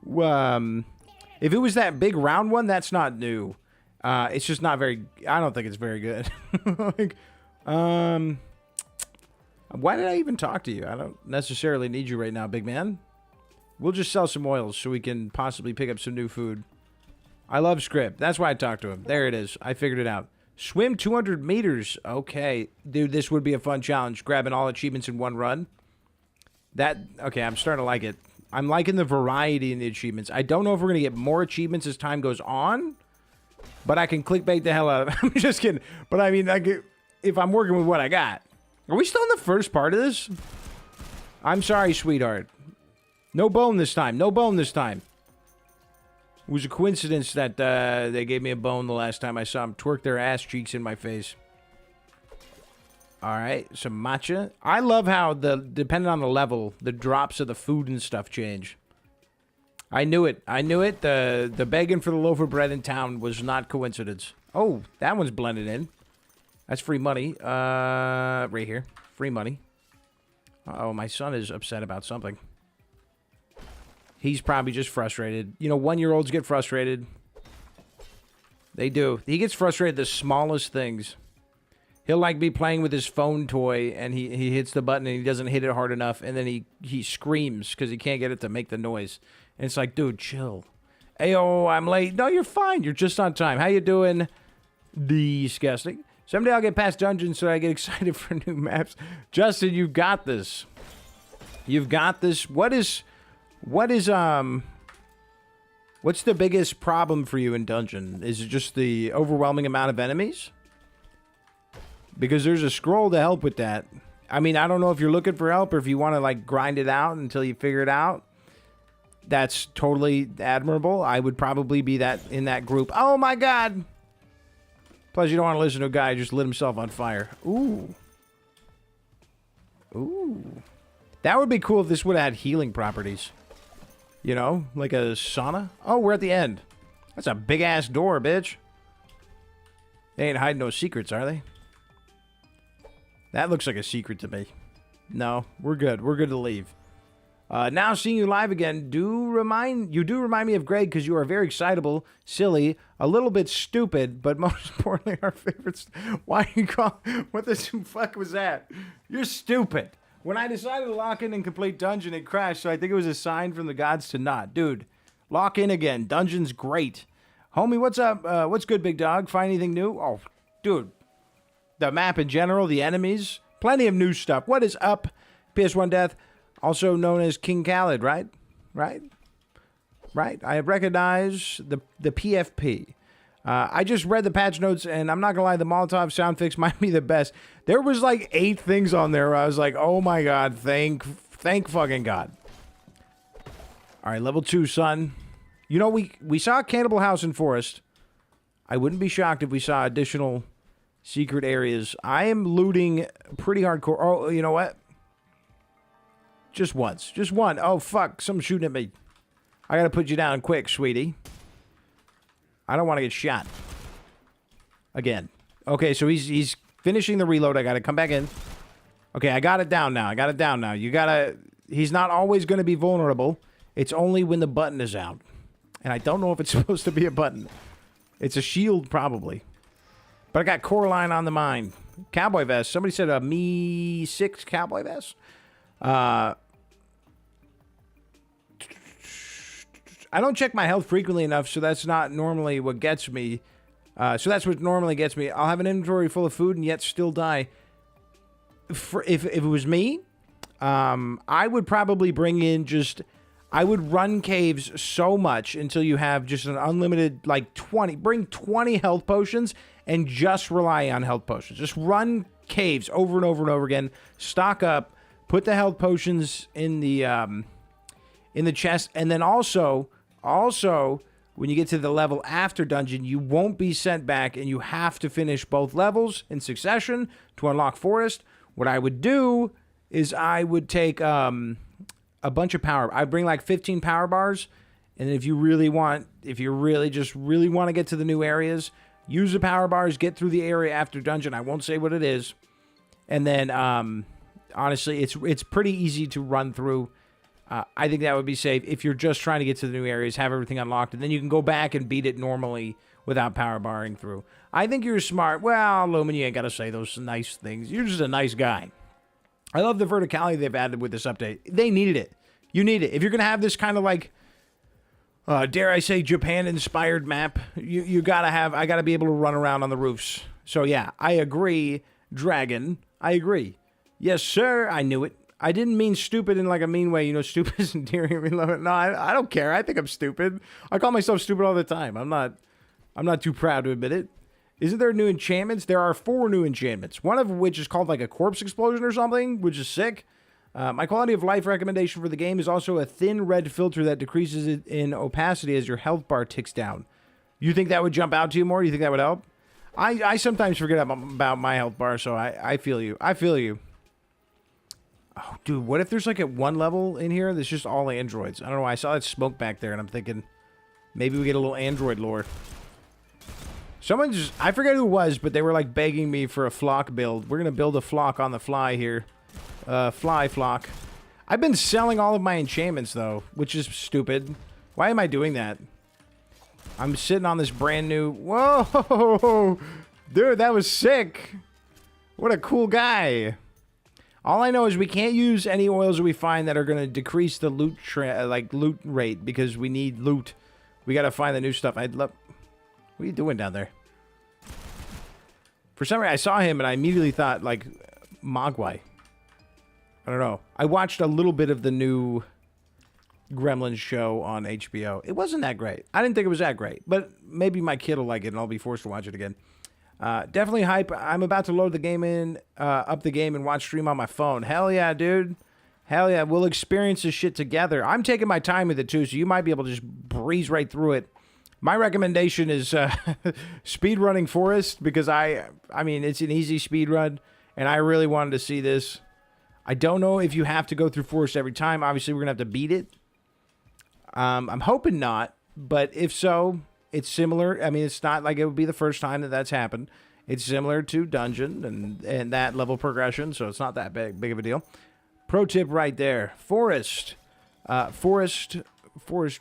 If it was that big round one, that's not new. It's just not very... I don't think it's very good. Like, why did I even talk to you? I don't necessarily need you right now, big man. We'll just sell some oils so we can possibly pick up some new food. I love Script. That's why I talked to him. There it is. I figured it out. Swim 200 meters. Okay. Dude, this would be a fun challenge. Grabbing all achievements in one run. Okay, I'm starting to like it. I'm liking the variety in the achievements. I don't know if we're going to get more achievements as time goes on, but I can clickbait the hell out of it. I'm just kidding. But I mean, if I'm working with what I got. Are we still in the first part of this? I'm sorry, sweetheart. No bone this time. No bone this time. It was a coincidence that they gave me a bone the last time I saw them twerk their ass cheeks in my face. All right, some matcha. I love how depending on the level, the drops of the food and stuff change. I knew it. I knew it. The begging for the loaf of bread in town was not coincidence. Oh, that one's blended in. That's free money. Right here. Free money. Uh-oh, my son is upset about something. He's probably just frustrated. You know, 1-year-olds get frustrated. They do. He gets frustrated at the smallest things. He'll like be playing with his phone toy and he hits the button and he doesn't hit it hard enough and then he screams because he can't get it to make the noise. And it's like, dude, chill. Ayo, I'm late. No, you're fine. You're just on time. How you doing? Disgusting. Someday I'll get past dungeons so I get excited for new maps. Justin, you've got this. You've got this. What is What is, what's the biggest problem for you in dungeon? Is it just the overwhelming amount of enemies? Because there's a scroll to help with that. I mean, I don't know if you're looking for help or if you want to, like, grind it out until you figure it out. That's totally admirable. I would probably be in that group. Oh, my God! Plus, you don't want to listen to a guy who just lit himself on fire. Ooh. Ooh. That would be cool if this would have had healing properties. You know? Like a sauna? Oh, we're at the end. That's a big-ass door, bitch. They ain't hiding no secrets, are they? That looks like a secret to me. No, we're good. We're good to leave. Now seeing you live again, you do remind me of Greg because you are very excitable, silly, a little bit stupid, but most importantly, our favorites. Why you call? What the fuck was that? You're stupid. When I decided to lock in and complete dungeon, it crashed, so I think it was a sign from the gods to not. Dude, lock in again. Dungeon's great. Homie, what's up? What's good, big dog? Find anything new? Oh, dude. The map in general, the enemies, plenty of new stuff. What is up? PS1 Death, also known as King Khaled, right? Right? I recognize the PFP. I just read the patch notes, and I'm not gonna lie, the Molotov sound fix might be the best. There was like 8 things on there where I was like, oh my God, thank fucking God. All right, level 2, son. You know, we saw Cannibal House and Forest. I wouldn't be shocked if we saw additional secret areas. I am looting pretty hardcore. Oh, you know what? Just once. Just one. Oh, fuck. Someone's shooting at me. I gotta put you down quick, sweetie. I don't want to get shot. Again. Okay, so he's finishing the reload. I gotta come back in. Okay, I got it down now. You gotta... He's not always gonna be vulnerable. It's only when the button is out. And I don't know if it's supposed to be a button. It's a shield, probably. But I got Coraline on the mind. Cowboy vest. Somebody said a Me 6 cowboy vest. I don't check my health frequently enough, so that's not normally what gets me. So that's what normally gets me. I'll have an inventory full of food and yet still die. If it was me, I would probably bring in just... I would run caves so much until you have just an unlimited, like, 20. Bring 20 health potions and just rely on health potions. Just run caves over and over and over again. Stock up. Put the health potions in the chest. And then also, when you get to the level after dungeon, you won't be sent back, and you have to finish both levels in succession to unlock Forest. What I would do is I would take... a bunch of power. I bring like 15 power bars, and if you really want to get to the new areas, use the power bars, get through the area after dungeon. I won't say what it is. And then, honestly, it's pretty easy to run through. I think that would be safe if you're just trying to get to the new areas, have everything unlocked, and then you can go back and beat it normally without power barring through. I think you're smart. Well, Lumen, you ain't got to say those nice things. You're just a nice guy. I love the verticality they've added with this update. They needed it. You need it. If you're going to have this kind of like, dare I say, Japan-inspired map, you got to have, I got to be able to run around on the roofs. So yeah, I agree, Dragon. I agree. Yes, sir. I knew it. I didn't mean stupid in like a mean way. You know, stupid is endearing. No, I don't care. I think I'm stupid. I call myself stupid all the time. I'm not too proud to admit it. Isn't there new enchantments? There are 4 new enchantments, one of which is called like a corpse explosion or something, which is sick. My quality of life recommendation for the game is also a thin red filter that decreases it in opacity as your health bar ticks down. You think that would jump out to you more? Do you think that would help? I sometimes forget about my health bar, so I feel you. I feel you. Oh, dude, what if there's like at one level in here that's just all androids? I don't know. I saw that smoke back there, and I'm thinking maybe we get a little android lore. Someone just, I forget who it was, but they were like begging me for a flock build. We're going to build a flock on the fly here. Fly flock. I've been selling all of my enchantments though, which is stupid. Why am I doing that? I'm sitting on this brand new, whoa, dude, that was sick. What a cool guy. All I know is we can't use any oils that we find that are going to decrease the loot rate because we need loot. We got to find the new stuff. I'd love... What are you doing down there? For some reason, I saw him and I immediately thought, like, Mogwai. I don't know. I watched a little bit of the new Gremlins show on HBO. It wasn't that great. I didn't think it was that great, but maybe my kid will like it and I'll be forced to watch it again. Definitely hype. I'm about to load the game up the game and watch stream on my phone. Hell yeah, dude. Hell yeah. We'll experience this shit together. I'm taking my time with it too, so you might be able to just breeze right through it. My recommendation is speedrunning Forest because I mean, it's an easy speedrun and I really wanted to see this. I don't know if you have to go through Forest every time. Obviously, we're going to have to beat it. I'm hoping not, but if so, it's similar. I mean, it's not like it would be the first time that that's happened. It's similar to Dungeon and that level progression, so it's not that big of a deal. Pro tip right there. Forest. Forest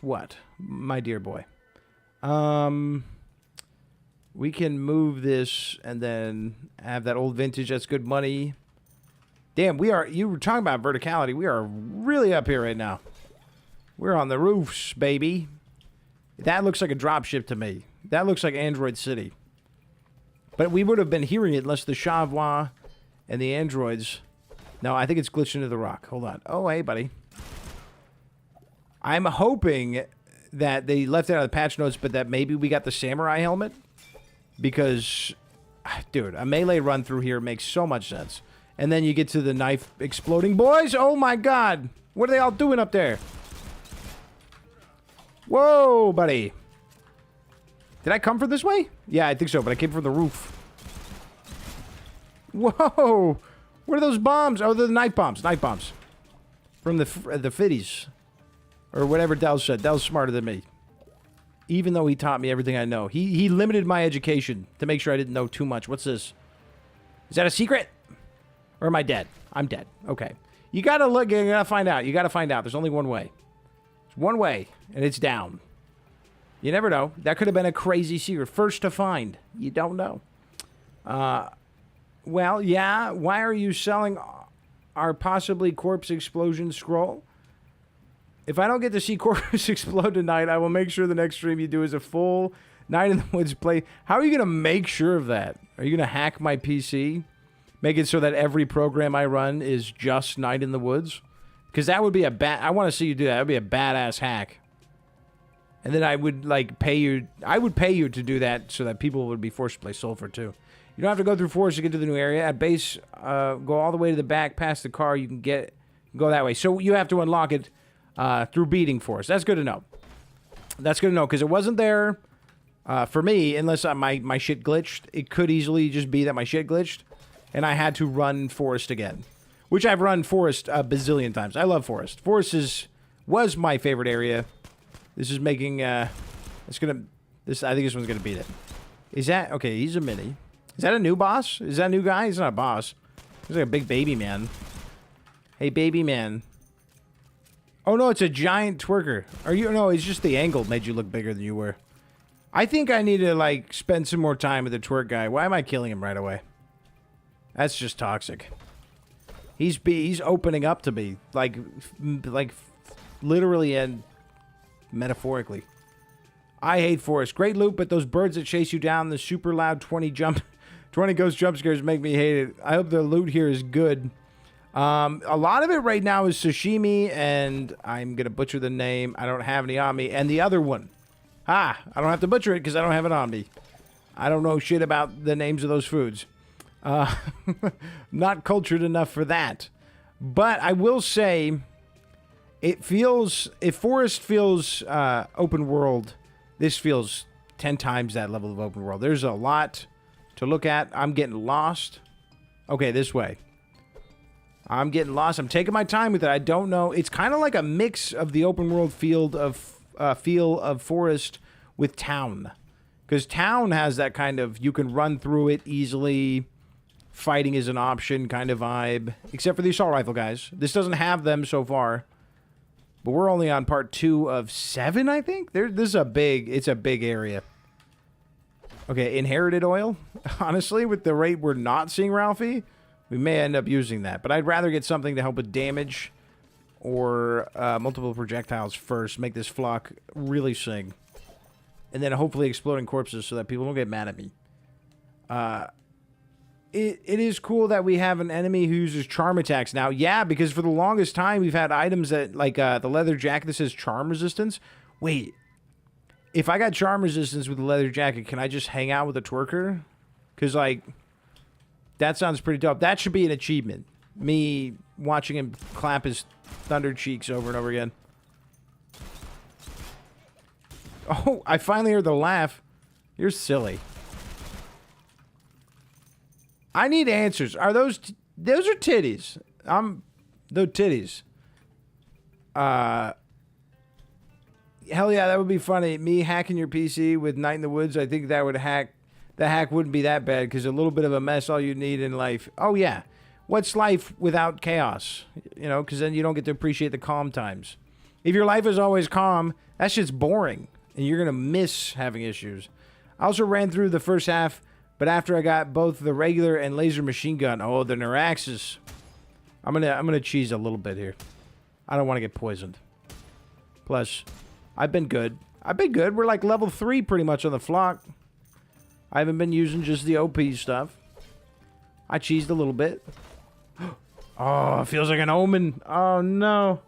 what? My dear boy. We can move this and then have that old vintage. That's good money. Damn, you were talking about verticality. We are really up here right now. We're on the roofs, baby. That looks like a dropship to me. That looks like Android City. But we would have been hearing it unless the Chavois and the androids... No, I think it's glitched into the rock. Hold on. Oh, hey, buddy. I'm hoping that they left it out of the patch notes, but that maybe we got the samurai helmet. Because, dude, a melee run through here makes so much sense. And then you get to the knife exploding boys. Oh, my God. What are they all doing up there? Whoa, buddy. Did I come from this way? Yeah, I think so, but I came from the roof. Whoa. What are those bombs? Oh, they're the night bombs. Night bombs. From the fitties. Or whatever Dell said. Dell's smarter than me. Even though he taught me everything I know. He limited my education to make sure I didn't know too much. What's this? Is that a secret? Or am I dead? I'm dead. Okay. You gotta look. You gotta find out. You gotta find out. There's only one way. There's one way. And it's down. You never know. That could have been a crazy secret. First to find. You don't know. Well, yeah. Why are you selling our possibly corpse explosion scroll? If I don't get to see corpse explode tonight, I will make sure the next stream you do is a full Night in the Woods play. How are you going to make sure of that? Are you going to hack my PC? Make it so that every program I run is just Night in the Woods? Because that would be I want to see you do that. That would be a badass hack. And then I would, like, pay you... I would pay you to do that so that people would be forced to play Sulfur, too. You don't have to go through Forest to get to the new area. At base, go all the way to the back, past the car. You can go that way. So you have to unlock it through beating Forest. That's good to know. That's good to know, because it wasn't there for me, unless my shit glitched. It could easily just be that my shit glitched, and I had to run Forest again. Which I've run Forest a bazillion times. I love Forest. Forest was my favorite area. This is making, I think this one's gonna beat it. Is that, okay, he's a mini. Is that a new boss? Is that a new guy? He's not a boss. He's like a big baby man. Hey, baby man. Oh, no, it's a giant twerker. No, it's just the angle made you look bigger than you were. I think I need to, like, spend some more time with the twerk guy. Why am I killing him right away? That's just toxic. He's opening up to me. Like literally and metaphorically. I hate Forest. Great loot, but those birds that chase you down, the super loud 20 ghost jump scares make me hate it. I hope the loot here is good. A lot of it right now is sashimi, and I'm going to butcher the name. I don't have any on me. And the other one. I don't have to butcher it because I don't have it on me. I don't know shit about the names of those foods. Not cultured enough for that. But I will say, if Forest feels open world, this feels 10 times that level of open world. There's a lot to look at. I'm getting lost. Okay, this way. I'm getting lost. I'm taking my time with it. I don't know. It's kind of like a mix of the open world feel of Forest with Town. Because Town has that kind of, you can run through it easily, fighting is an option kind of vibe. Except for the assault rifle guys. This doesn't have them so far. But we're only on part 2 of 7, I think? It's a big area. Okay, inherited oil. Honestly, with the rate we're not seeing Ralphie, we may end up using that. But I'd rather get something to help with damage or multiple projectiles first. Make this flock really sing. And then hopefully exploding corpses so that people don't get mad at me. it is cool that we have an enemy who uses charm attacks now. Yeah, because for the longest time we've had items that, like the leather jacket that says charm resistance. Wait, if I got charm resistance with the leather jacket, can I just hang out with a twerker? Because, like, that sounds pretty dope. That should be an achievement. Me watching him clap his thunder cheeks over and over again. Oh, I finally heard the laugh. You're silly. I need answers. Are those are titties? Those titties. Hell yeah, that would be funny. Me hacking your PC with Night in the Woods. I think that would hack. The hack wouldn't be that bad because a little bit of a mess, all you need in life. Oh yeah, what's life without chaos? You know, because then you don't get to appreciate the calm times. If your life is always calm, that shit's boring, and you're gonna miss having issues. I also ran through the first half. But after I got both the regular and laser machine gun, oh, the Neuraxes. I'm gonna cheese a little bit here. I don't want to get poisoned. Plus, I've been good. We're like level 3 pretty much on the flock. I haven't been using just the OP stuff. I cheesed a little bit. Oh, it feels like an omen. Oh, no.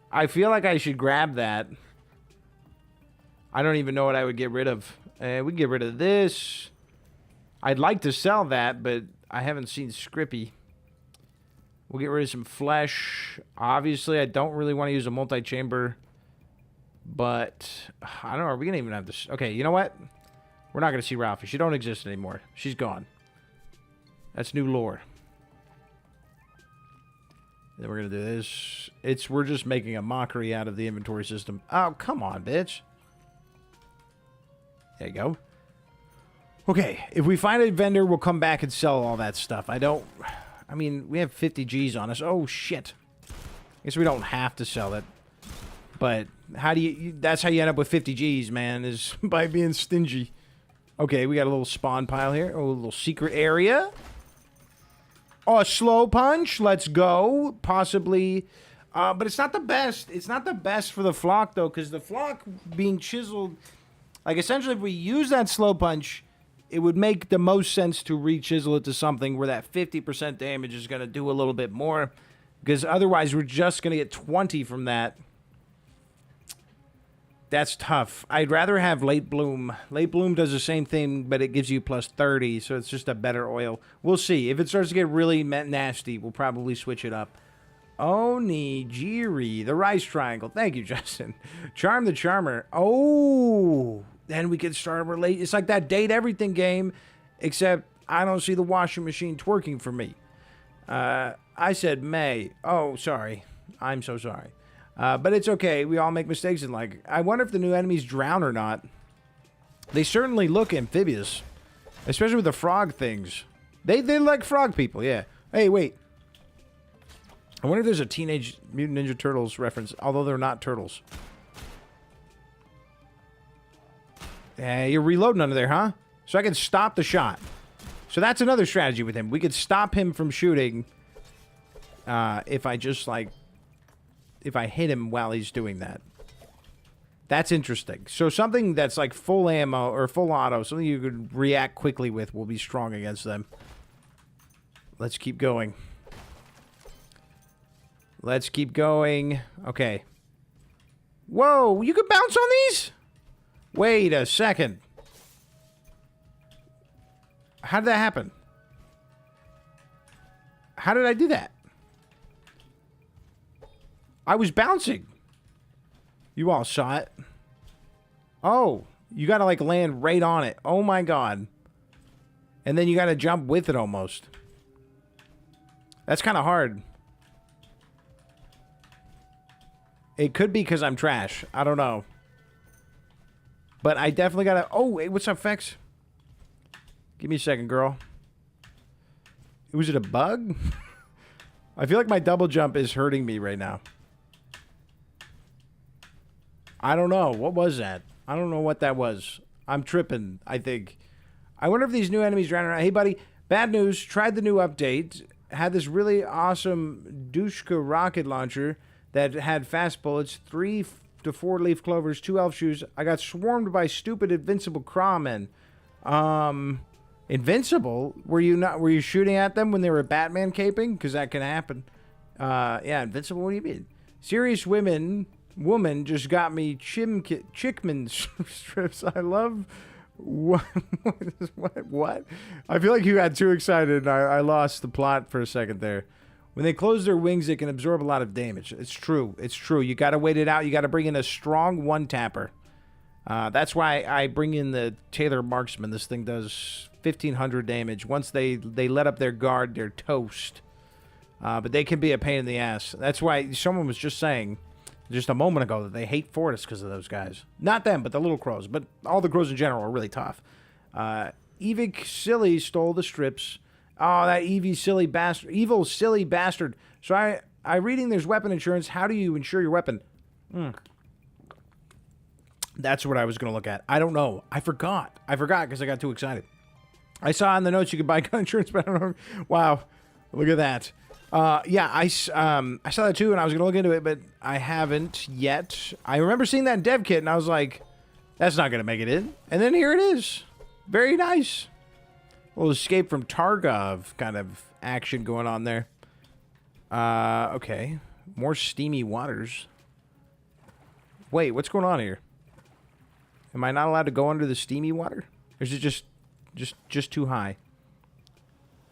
I feel like I should grab that. I don't even know what I would get rid of. We can get rid of this. I'd like to sell that, but I haven't seen Scrippy. We'll get rid of some flesh. Obviously, I don't really want to use a multi-chamber. But, I don't know. Are we going to even have this? Okay, you know what? We're not going to see Ralphie. She don't exist anymore. She's gone. That's new lore. Then we're going to do this. We're just making a mockery out of the inventory system. Oh, come on, bitch. There you go. Okay, if we find a vendor, we'll come back and sell all that stuff. I mean, we have 50 G's on us. Oh, shit. I guess we don't have to sell it. But how do that's how you end up with 50 G's, man, is by being stingy. Okay, we got a little spawn pile here. Oh, a little secret area. Oh, a slow punch. Let's go. Possibly. But it's not the best. It's not the best for the flock, though, because the flock being chiseled... Like, essentially, if we use that slow punch, it would make the most sense to re-chisel it to something where that 50% damage is going to do a little bit more. Because otherwise, we're just going to get 20 from that. That's tough. I'd rather have Late Bloom. Late Bloom does the same thing, but it gives you plus 30, so it's just a better oil. We'll see. If it starts to get really nasty, we'll probably switch it up. Onigiri, the rice triangle. Thank you, Justin. Charm the Charmer. Oh, then we can start relate. It's like that date everything game, except I don't see the washing machine twerking for me. I said May. Oh, sorry. I'm so sorry. But it's okay. We all make mistakes in life. I wonder if the new enemies drown or not. They certainly look amphibious, especially with the frog things. They like frog people, yeah. Hey, wait. I wonder if there's a Teenage Mutant Ninja Turtles reference, although they're not turtles. You're reloading under there, huh? So I can stop the shot. So that's another strategy with him. We could stop him from shooting if I just, like... If I hit him while he's doing that. That's interesting. So something that's like full ammo or full auto, something you could react quickly with will be strong against them. Let's keep going. Let's keep going. Okay. Whoa, you can bounce on these? Wait a second. How did that happen? How did I do that? I was bouncing. You all saw it. Oh, you gotta like land right on it. Oh my god. And then you gotta jump with it almost. That's kind of hard. It could be because I'm trash. I don't know. But I definitely gotta... Oh, wait, what's up, Fex? Give me a second, girl. Was it a bug? I feel like my double jump is hurting me right now. I don't know. What was that? I don't know what that was. I'm tripping, I think. I wonder if these new enemies ran around. Hey, buddy. Bad news. Tried the new update. Had this really awesome Dushka rocket launcher that had fast bullets, 3 to 4 leaf clovers, 2 elf shoes. I got swarmed by stupid invincible crawmen. Invincible? Were you shooting at them when they were Batman caping? Because that can happen. Yeah, invincible. What do you mean? Serious woman just got me chickman strips. I love what? What? I feel like you got too excited. I lost the plot for a second there. When they close their wings, they can absorb a lot of damage. It's true. It's true. You got to wait it out. You got to bring in a strong one-tapper. That's why I bring in the Taylor Marksman. This thing does 1,500 damage. Once they let up their guard, they're toast. But they can be a pain in the ass. That's why someone was just saying, just a moment ago, that they hate Fortis because of those guys. Not them, but the little crows. But all the crows in general are really tough. Evic Silly stole the strips. Oh, that evil silly bastard. So I reading there's weapon insurance. How do you insure your weapon? That's what I was going to look at. I don't know. I forgot because I got too excited. I saw in the notes you could buy gun insurance, but I don't know. Wow. Look at that. Yeah, I saw that too, and I was going to look into it, but I haven't yet. I remember seeing that dev kit, and I was like, that's not going to make it in. And then here it is. Very nice. A little escape from Targov kind of action going on there. Okay. More steamy waters. Wait, what's going on here? Am I not allowed to go under the steamy water? Or is it just too high?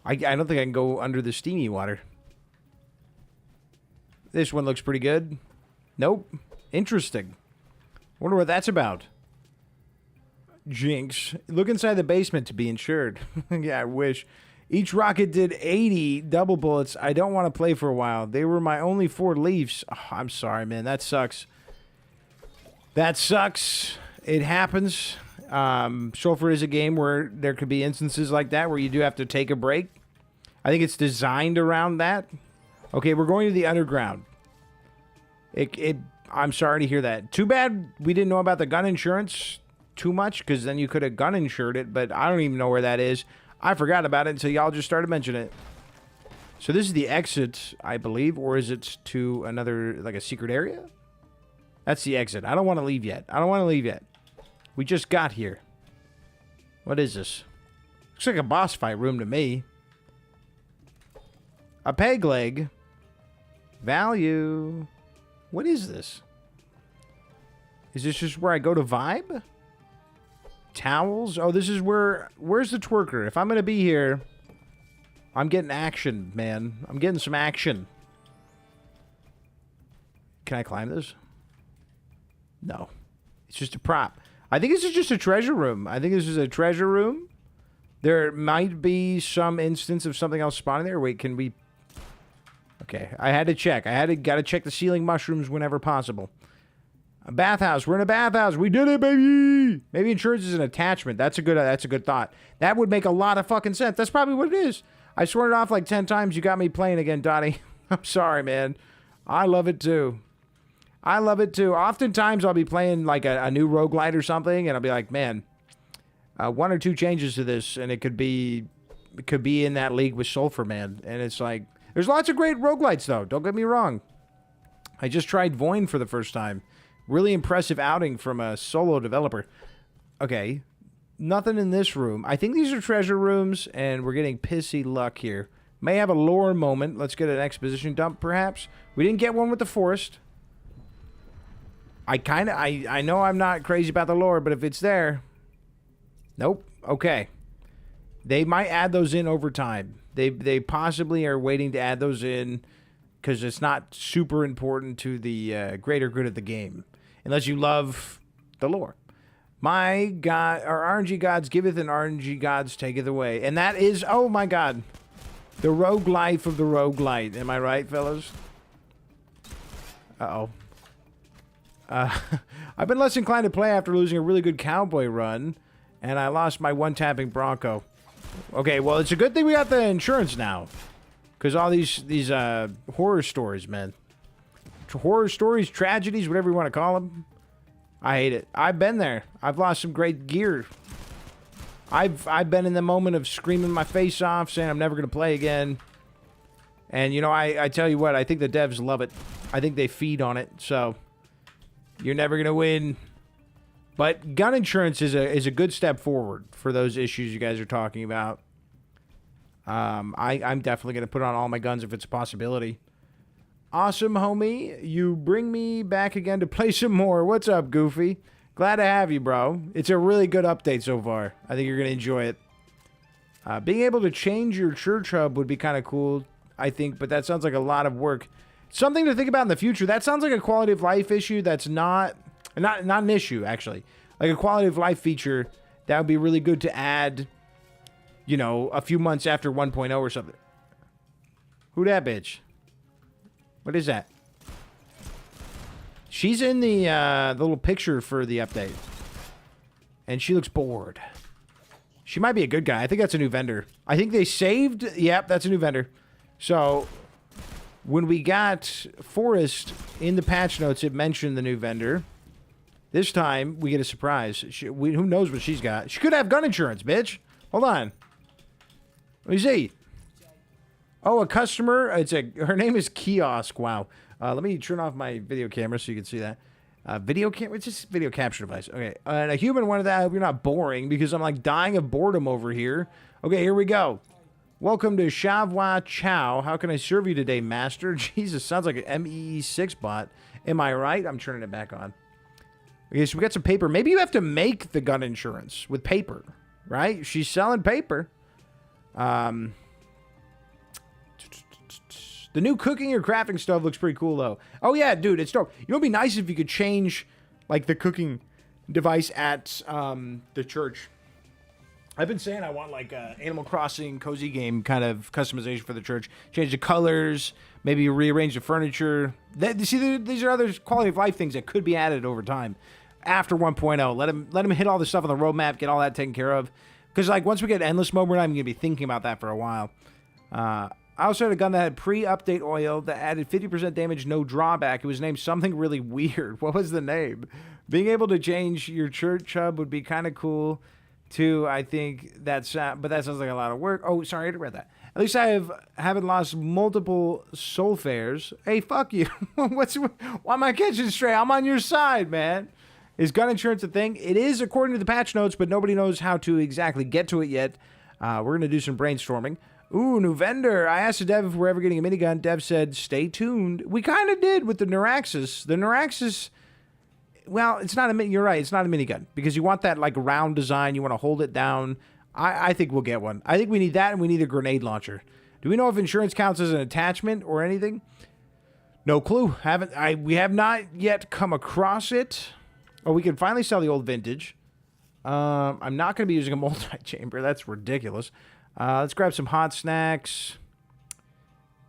I don't think I can go under the steamy water. This one looks pretty good. Nope. Interesting. Wonder what that's about. Jinx. Look inside the basement to be insured. Yeah, I wish. Each rocket did 80 double bullets. I don't want to play for a while. They were my only 4 leaves. Oh, I'm sorry, man. That sucks. That sucks. It happens. Sulfur is a game where there could be instances like that where you do have to take a break. I think it's designed around that. Okay, we're going to the underground. I'm sorry to hear that. Too bad we didn't know about the gun insurance too much, because then you could have gun insured it, but I don't even know where that is. I forgot about it until y'all just started mentioning it. So this is the exit, I believe, or is it to another, like a secret area? That's the exit. I don't want to leave yet. We just got here. What is this? Looks like a boss fight room to me. A peg leg. Value. What is this? Is this just where I go to vibe? Towels? Oh, this is where's the twerker? If I'm going to be here, I'm getting action, man. I'm getting some action. Can I climb this? No. It's just a prop. I think this is just a treasure room. There might be some instance of something else spawning there. Wait, can we... Okay, I had to check. Gotta check the ceiling mushrooms whenever possible. A bathhouse. We're in a bathhouse. We did it, baby. Maybe insurance is an attachment. That's a good thought. That would make a lot of fucking sense. That's probably what it is. I swore it off like 10 times. You got me playing again, Dottie. I'm sorry, man. I love it too. Oftentimes I'll be playing like a new roguelite or something, and I'll be like, man, 1 or 2 changes to this, and it could be in that league with Sulfur, man. And it's like, there's lots of great roguelites though. Don't get me wrong. I just tried Void for the first time. Really impressive outing from a solo developer. Okay, nothing in this room. I think these are treasure rooms, and we're getting pissy luck here. May have a lore moment. Let's get an exposition dump, perhaps. We didn't get one with the forest. I know I'm not crazy about the lore, but if it's there... Nope. Okay. They might add those in over time. They possibly are waiting to add those in because it's not super important to the greater good of the game. Unless you love the lore. My God, our RNG gods giveth and RNG gods taketh away. And that is, oh my God, the rogue life of the roguelite. Am I right, fellas? Uh-oh. I've been less inclined to play after losing a really good cowboy run, and I lost my one-tapping Bronco. Okay, well, it's a good thing we got the insurance now, because all these horror stories, man. Horror stories, tragedies, whatever you want to call them. I hate it. I've been there. I've lost some great gear. I've been in the moment of screaming my face off, saying I'm never going to play again. And, you know, I tell you what, I think the devs love it. I think they feed on it, so... You're never going to win. But gun insurance is a good step forward for those issues you guys are talking about. I'm definitely going to put on all my guns if it's a possibility. Awesome, homie. You bring me back again to play some more. What's up, Goofy? Glad to have you, bro. It's a really good update so far. I think you're going to enjoy it. Being able to change your church hub would be kind of cool, I think, but that sounds like a lot of work. Something to think about in the future. That sounds like a quality of life issue that's not an issue, actually. Like a quality of life feature that would be really good to add, you know, a few months after 1.0 or something. Who that bitch? What is that? She's in the little picture for the update. And she looks bored. She might be a good guy. I think that's a new vendor. I think they saved... Yep, that's a new vendor. So, when we got Forrest in the patch notes, it mentioned the new vendor. This time, we get a surprise. Who knows what she's got? She could have gun insurance, bitch. Hold on. Let me see. Oh, a customer. Her name is Kiosk. Wow. Let me turn off my video camera so you can see that. Video camera? It's just video capture device. Okay. And a human wanted that. I hope you're not boring because I'm like dying of boredom over here. Okay, here we go. Welcome to Shavwa Chow. How can I serve you today, master? Jesus, sounds like an MEE6 bot. Am I right? I'm turning it back on. Okay, so we got some paper. Maybe you have to make the gun insurance with paper, right? She's selling paper. The new cooking or crafting stove looks pretty cool, though. Oh, yeah, dude, it's dope. You know, it'd be nice if you could change, like, the cooking device at the church. I've been saying I want, like, Animal Crossing cozy game kind of customization for the church. Change the colors, maybe rearrange the furniture. See, these are other quality of life things that could be added over time. After 1.0, let them hit all the stuff on the roadmap, get all that taken care of. Because, like, once we get endless mode, we're not even going to be thinking about that for a while. I also had a gun that had pre-update oil that added 50% damage, no drawback. It was named something really weird. What was the name? Being able to change your church hub would be kind of cool, too. I think that's... but that sounds like a lot of work. Oh, sorry, I read that. At least I haven't lost multiple SULFURs. Hey, fuck you. Why am I catching straight? I'm on your side, man. Is gun insurance a thing? It is according to the patch notes, but nobody knows how to exactly get to it yet. We're going to do some brainstorming. Ooh, new vendor. I asked the dev if we're ever getting a minigun. Dev said, stay tuned. We kind of did with the Neuraxis. The Neuraxis, well, it's not a you're right, it's not a minigun. Because you want that, like, round design. You want to hold it down. I think we'll get one. I think we need that, and we need a grenade launcher. Do we know if insurance counts as an attachment or anything? No clue. We have not yet come across it. Oh, we can finally sell the old vintage. I'm not going to be using a multi-chamber. That's ridiculous. Let's grab some hot snacks.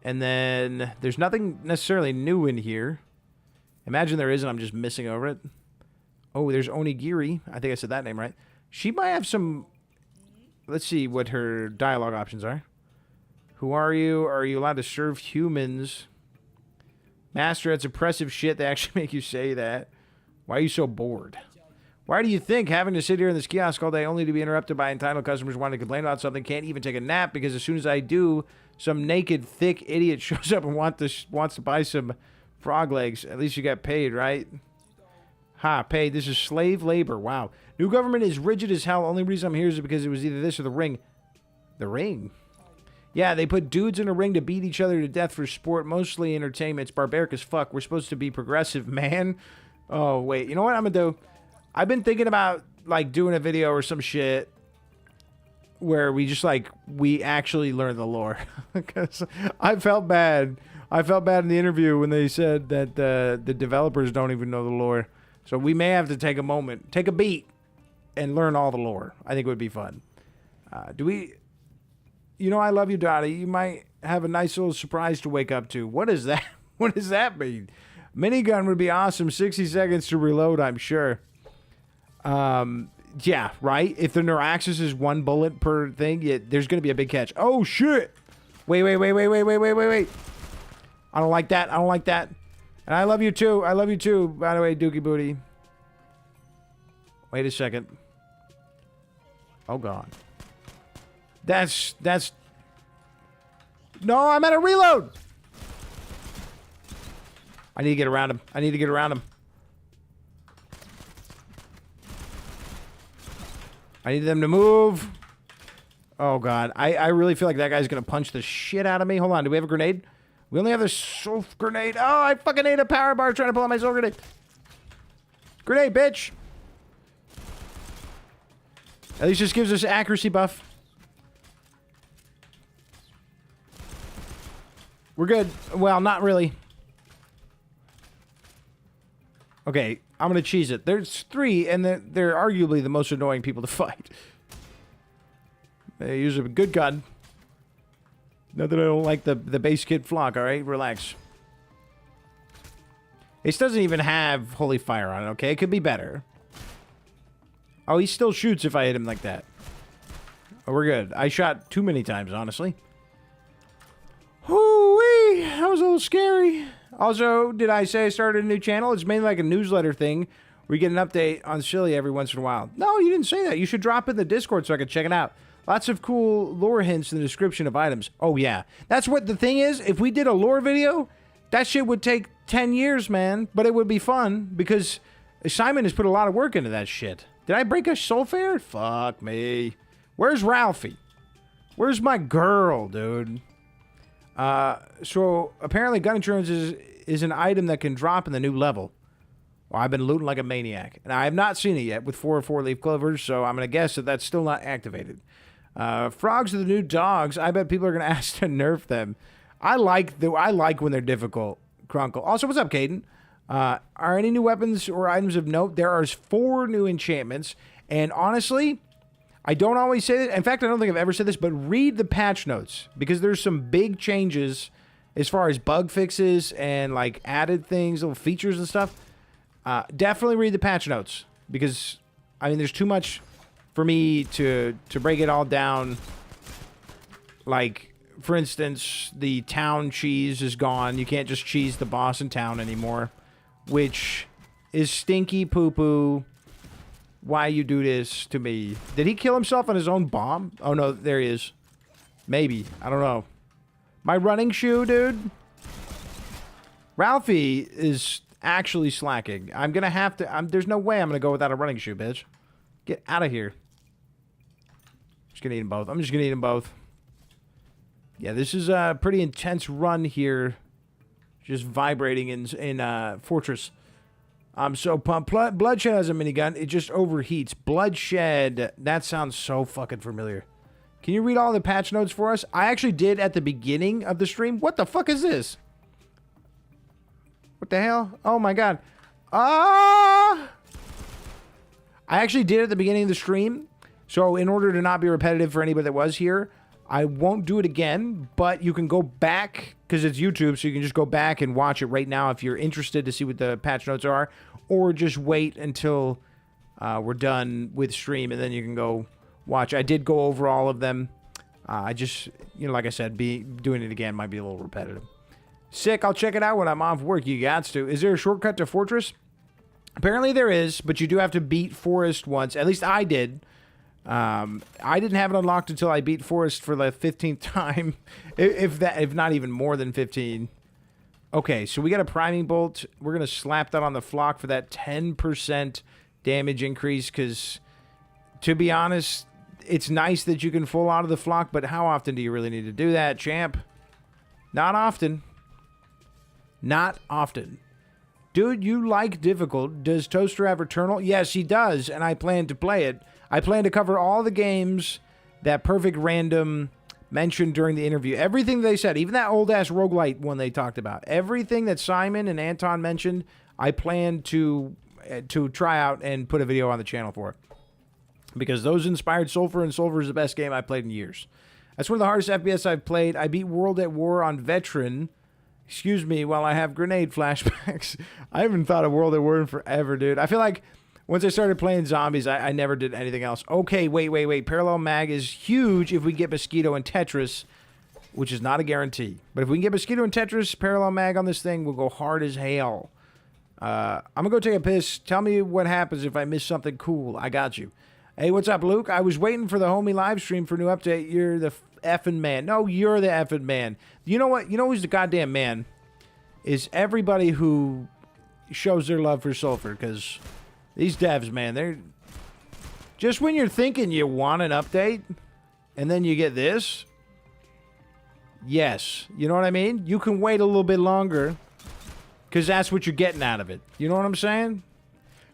And then there's nothing necessarily new in here. Imagine there is, and I'm just missing over it. Oh, there's Onigiri. I think I said that name right. She might have some... Let's see what her dialogue options are. Who are you? Are you allowed to serve humans? Master, that's oppressive shit. They actually make you say that. Why are you so bored? Why do you think having to sit here in this kiosk all day only to be interrupted by entitled customers wanting to complain about something, can't even take a nap because as soon as I do, some naked, thick idiot shows up and wants to buy some frog legs. At least you got paid, right? Ha, paid. This is slave labor. Wow. New government is rigid as hell. Only reason I'm here is because it was either this or the ring. The ring? Yeah, they put dudes in a ring to beat each other to death for sport, mostly entertainment. It's barbaric as fuck. We're supposed to be progressive, man. Oh, wait. You know what I'm going to do? I've been thinking about, like, doing a video or some shit where we just, like, we actually learn the lore. Because I felt bad. I felt bad in the interview when they said that the developers don't even know the lore. So we may have to take a moment, take a beat, and learn all the lore. I think it would be fun. Do we... You know, I love you, Dottie. You might have a nice little surprise to wake up to. What is that? What does that mean? Minigun would be awesome. 60 seconds to reload, I'm sure. Yeah, right? If the Neuraxis is one bullet per thing, there's going to be a big catch. Oh, shit! Wait. I don't like that. And I love you, too. By the way, Dookie Booty. Wait a second. Oh, God. That's... No, I'm at a reload! I need to get around him. I need them to move. Oh, God. I really feel like that guy's going to punch the shit out of me. Hold on. Do we have a grenade? We only have a sulfur grenade. Oh, I fucking ate a power bar trying to pull out my sulfur grenade. Grenade, bitch. At least this gives us accuracy buff. We're good. Well, not really. Okay, I'm going to cheese it. There's 3, and they're arguably the most annoying people to fight. They use a good gun. Not that I don't like the base kit flock, alright? Relax. This doesn't even have holy fire on it, okay? It could be better. Oh, he still shoots if I hit him like that. Oh, we're good. I shot too many times, honestly. Hoo-wee! That was a little scary. Also, did I say I started a new channel? It's mainly like a newsletter thing where you get an update on Silly every once in a while. No, you didn't say that. You should drop it in the Discord so I can check it out. Lots of cool lore hints in the description of items. Oh, yeah. That's what the thing is. If we did a lore video, that shit would take 10 years, man. But it would be fun because Simon has put a lot of work into that shit. Did I break a sulfur? Fuck me. Where's Ralphie? Where's my girl, dude? So apparently gun insurance is an item that can drop in the new level. Well, I've been looting like a maniac. And I have not seen it yet with 4 4-leaf clovers, so I'm going to guess that that's still not activated. Frogs are the new dogs. I bet people are going to ask to nerf them. I like when they're difficult, Crunkle. Also, what's up, Caden? Are any new weapons or items of note? There are 4 new enchantments. And honestly, I don't always say that. In fact, I don't think I've ever said this, but read the patch notes. Because there's some big changes as far as bug fixes and like added things, little features and stuff. Definitely read the patch notes. Because, I mean, there's too much for me to break it all down. Like, for instance, the town cheese is gone. You can't just cheese the boss in town anymore. Which is stinky poo-poo. Why you do this to me? Did he kill himself on his own bomb? Oh, no, there he is. Maybe. I don't know. My running shoe, dude? Ralphie is actually slacking. I'm going to have to... there's no way I'm going to go without a running shoe, bitch. Get out of here. Just going to eat them both. I'm just going to eat them both. Yeah, this is a pretty intense run here. Just vibrating in Fortress. I'm so pumped. Bloodshed has a minigun. It just overheats. Bloodshed. That sounds so fucking familiar. Can you read all the patch notes for us? I actually did at the beginning of the stream. What the fuck is this? What the hell? Oh my god. Ah! I actually did at the beginning of the stream. So in order to not be repetitive for anybody that was here, I won't do it again, but you can go back, because it's YouTube, so you can just go back and watch it right now if you're interested to see what the patch notes are, or just wait until we're done with stream, and then you can go watch. I did go over all of them. I just, like I said, doing it again might be a little repetitive. Sick, I'll check it out when I'm off work. You got to. Is there a shortcut to Fortress? Apparently there is, but you do have to beat Forest once. At least I did. I didn't have it unlocked until I beat Forest for the 15th time, if not even more than 15. Okay, so we got a priming bolt. We're gonna slap that on the flock for that 10% damage increase. Because, to be honest, it's nice that you can full out of the flock, but how often do you really need to do that, champ? Not often. Not often. Dude, you like difficult. Does Toaster have Returnal? Yes, he does, and I plan to play it. I plan to cover all the games that Perfect Random mentioned during the interview. Everything they said, even that old-ass Roguelite one they talked about. Everything that Simon and Anton mentioned, I plan to try out and put a video on the channel for. Because those inspired Sulfur, and Sulfur is the best game I've played in years. That's one of the hardest FPS I've played. I beat World at War on Veteran. Excuse me, while I have grenade flashbacks. I haven't thought of World at War in forever, dude. I feel like once I started playing zombies, I never did anything else. Okay, wait. Parallel mag is huge if we get Mosquito and Tetris, which is not a guarantee. But if we can get Mosquito and Tetris, parallel mag on this thing will go hard as hell. I'm going to go take a piss. Tell me what happens if I miss something cool. I got you. Hey, what's up, Luke? I was waiting for the homie live stream for a new update. You're the effing man. No, you're the effing man. You know what? You know who's the goddamn man? Is everybody who shows their love for Sulfur, because these devs, man, Just when you're thinking you want an update, and then you get this. Yes. You know what I mean? You can wait a little bit longer, because that's what you're getting out of it. You know what I'm saying?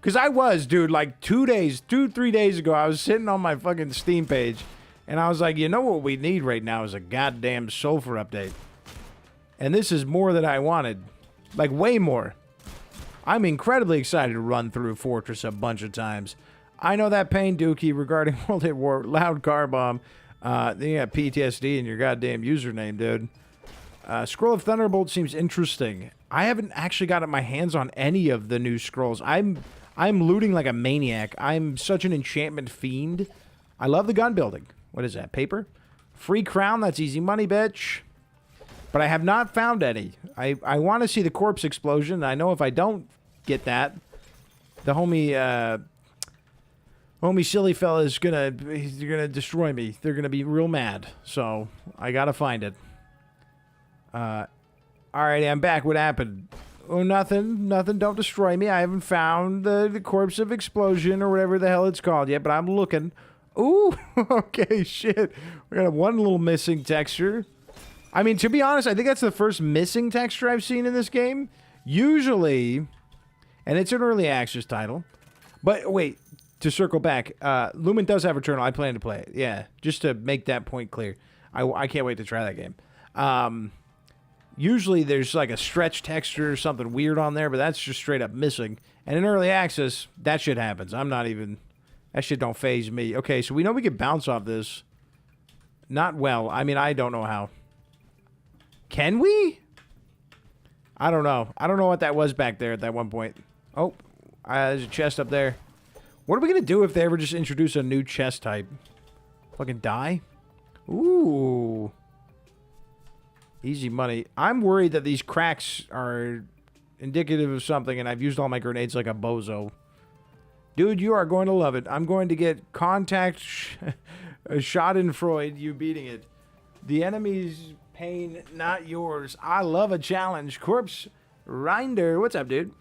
Because I was, dude, like 3 days ago, I was sitting on my fucking Steam page, and I was like, you know what we need right now is a goddamn Sulfur update. And this is more than I wanted. Like, way more. I'm incredibly excited to run through Fortress a bunch of times. I know that pain, Dookie, regarding World at War, loud car bomb. Then you got PTSD in your goddamn username, dude. Scroll of Thunderbolt seems interesting. I haven't actually gotten my hands on any of the new scrolls. I'm looting like a maniac. I'm such an enchantment fiend. I love the gun building. What is that, paper? Free crown, that's easy money, bitch. But I have not found any. I want to see the corpse explosion. I know if I don't get that, the homie silly fella is gonna destroy me. They're gonna be real mad. So I gotta find it. Alrighty, I'm back. What happened? Oh, nothing. Don't destroy me. I haven't found the corpse of explosion or whatever the hell it's called yet, but I'm looking. Ooh, okay, shit. We got one little missing texture. I mean, to be honest, I think that's the first missing texture I've seen in this game. Usually, and it's an early access title. But wait, to circle back, Lumen does have Returnal. I plan to play it. Yeah, just to make that point clear. I can't wait to try that game. Usually there's like a stretch texture or something weird on there, but that's just straight up missing. And in early access, that shit happens. That shit don't faze me. Okay, so we know we can bounce off this. Not well. I mean, I don't know how. Can we? I don't know. I don't know what that was back there at that one point. Oh, there's a chest up there. What are we going to do if they ever just introduce a new chest type? Fucking die? Ooh. Easy money. I'm worried that these cracks are indicative of something, and I've used all my grenades like a bozo. Dude, you are going to love it. I'm going to get contact Schadenfreude, you beating it. The enemy's pain, not yours. I love a challenge. Corpse Grinder. What's up, dude?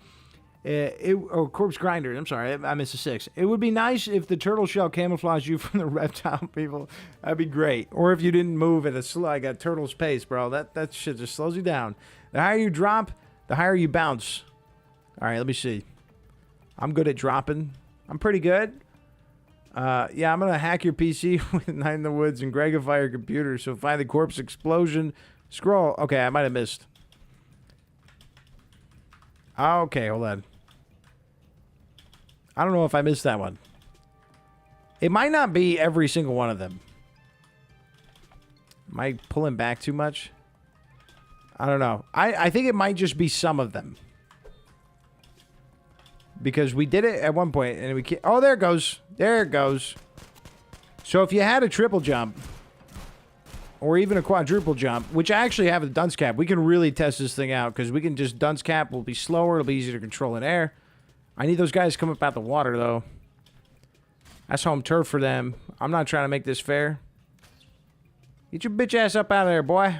Corpse Grinder. I'm sorry, I missed a 6. It would be nice if the turtle shell camouflaged you from the reptile people. That'd be great. Or if you didn't move at a turtle's pace, bro. That shit just slows you down. The higher you drop, the higher you bounce. All right, let me see. I'm good at dropping. I'm pretty good. Yeah, I'm gonna hack your PC with Night in the Woods and Gregify your computer. So find the corpse explosion. Scroll. Okay, I might have missed. Okay, hold on. I don't know if I missed that one. It might not be every single one of them. Am I pulling back too much? I don't know. I think it might just be some of them. Because we did it at one point and we can't... Oh, there it goes. There it goes. So if you had a triple jump, or even a quadruple jump, which I actually have a dunce cap, we can really test this thing out, because we can just dunce cap, will be slower, it'll be easier to control in air. I need those guys to come up out the water, though. That's home turf for them. I'm not trying to make this fair. Get your bitch ass up out of there, boy.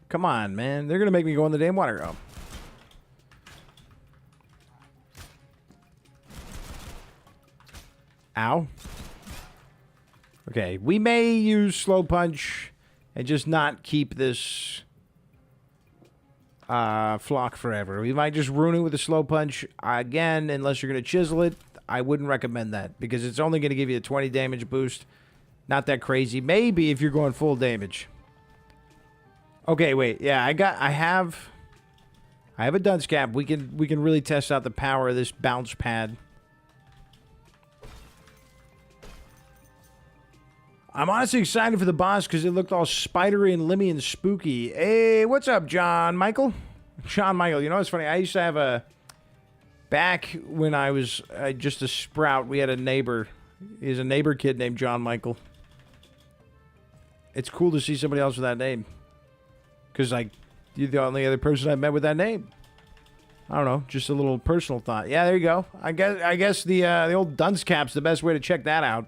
Come on, man. They're going to make me go in the damn water. Oh. Ow. Okay, we may use slow punch and just not keep this flock forever. We might just ruin it with a slow punch. Again, unless you're going to chisel it, I wouldn't recommend that, because it's only going to give you a 20 damage boost. Not that crazy. Maybe if you're going full damage. Okay, wait. Yeah, I have a dunce cap. We can really test out the power of this bounce pad. I'm honestly excited for the boss because it looked all spidery and limmy and spooky. Hey, what's up, John Michael? John Michael, you know what's funny? I used to have a... Back when I was just a sprout, we had a neighbor. He's a neighbor kid named John Michael. It's cool to see somebody else with that name. Because, like, you're the only other person I've met with that name. I don't know, just a little personal thought. Yeah, there you go. I guess the old dunce cap's the best way to check that out.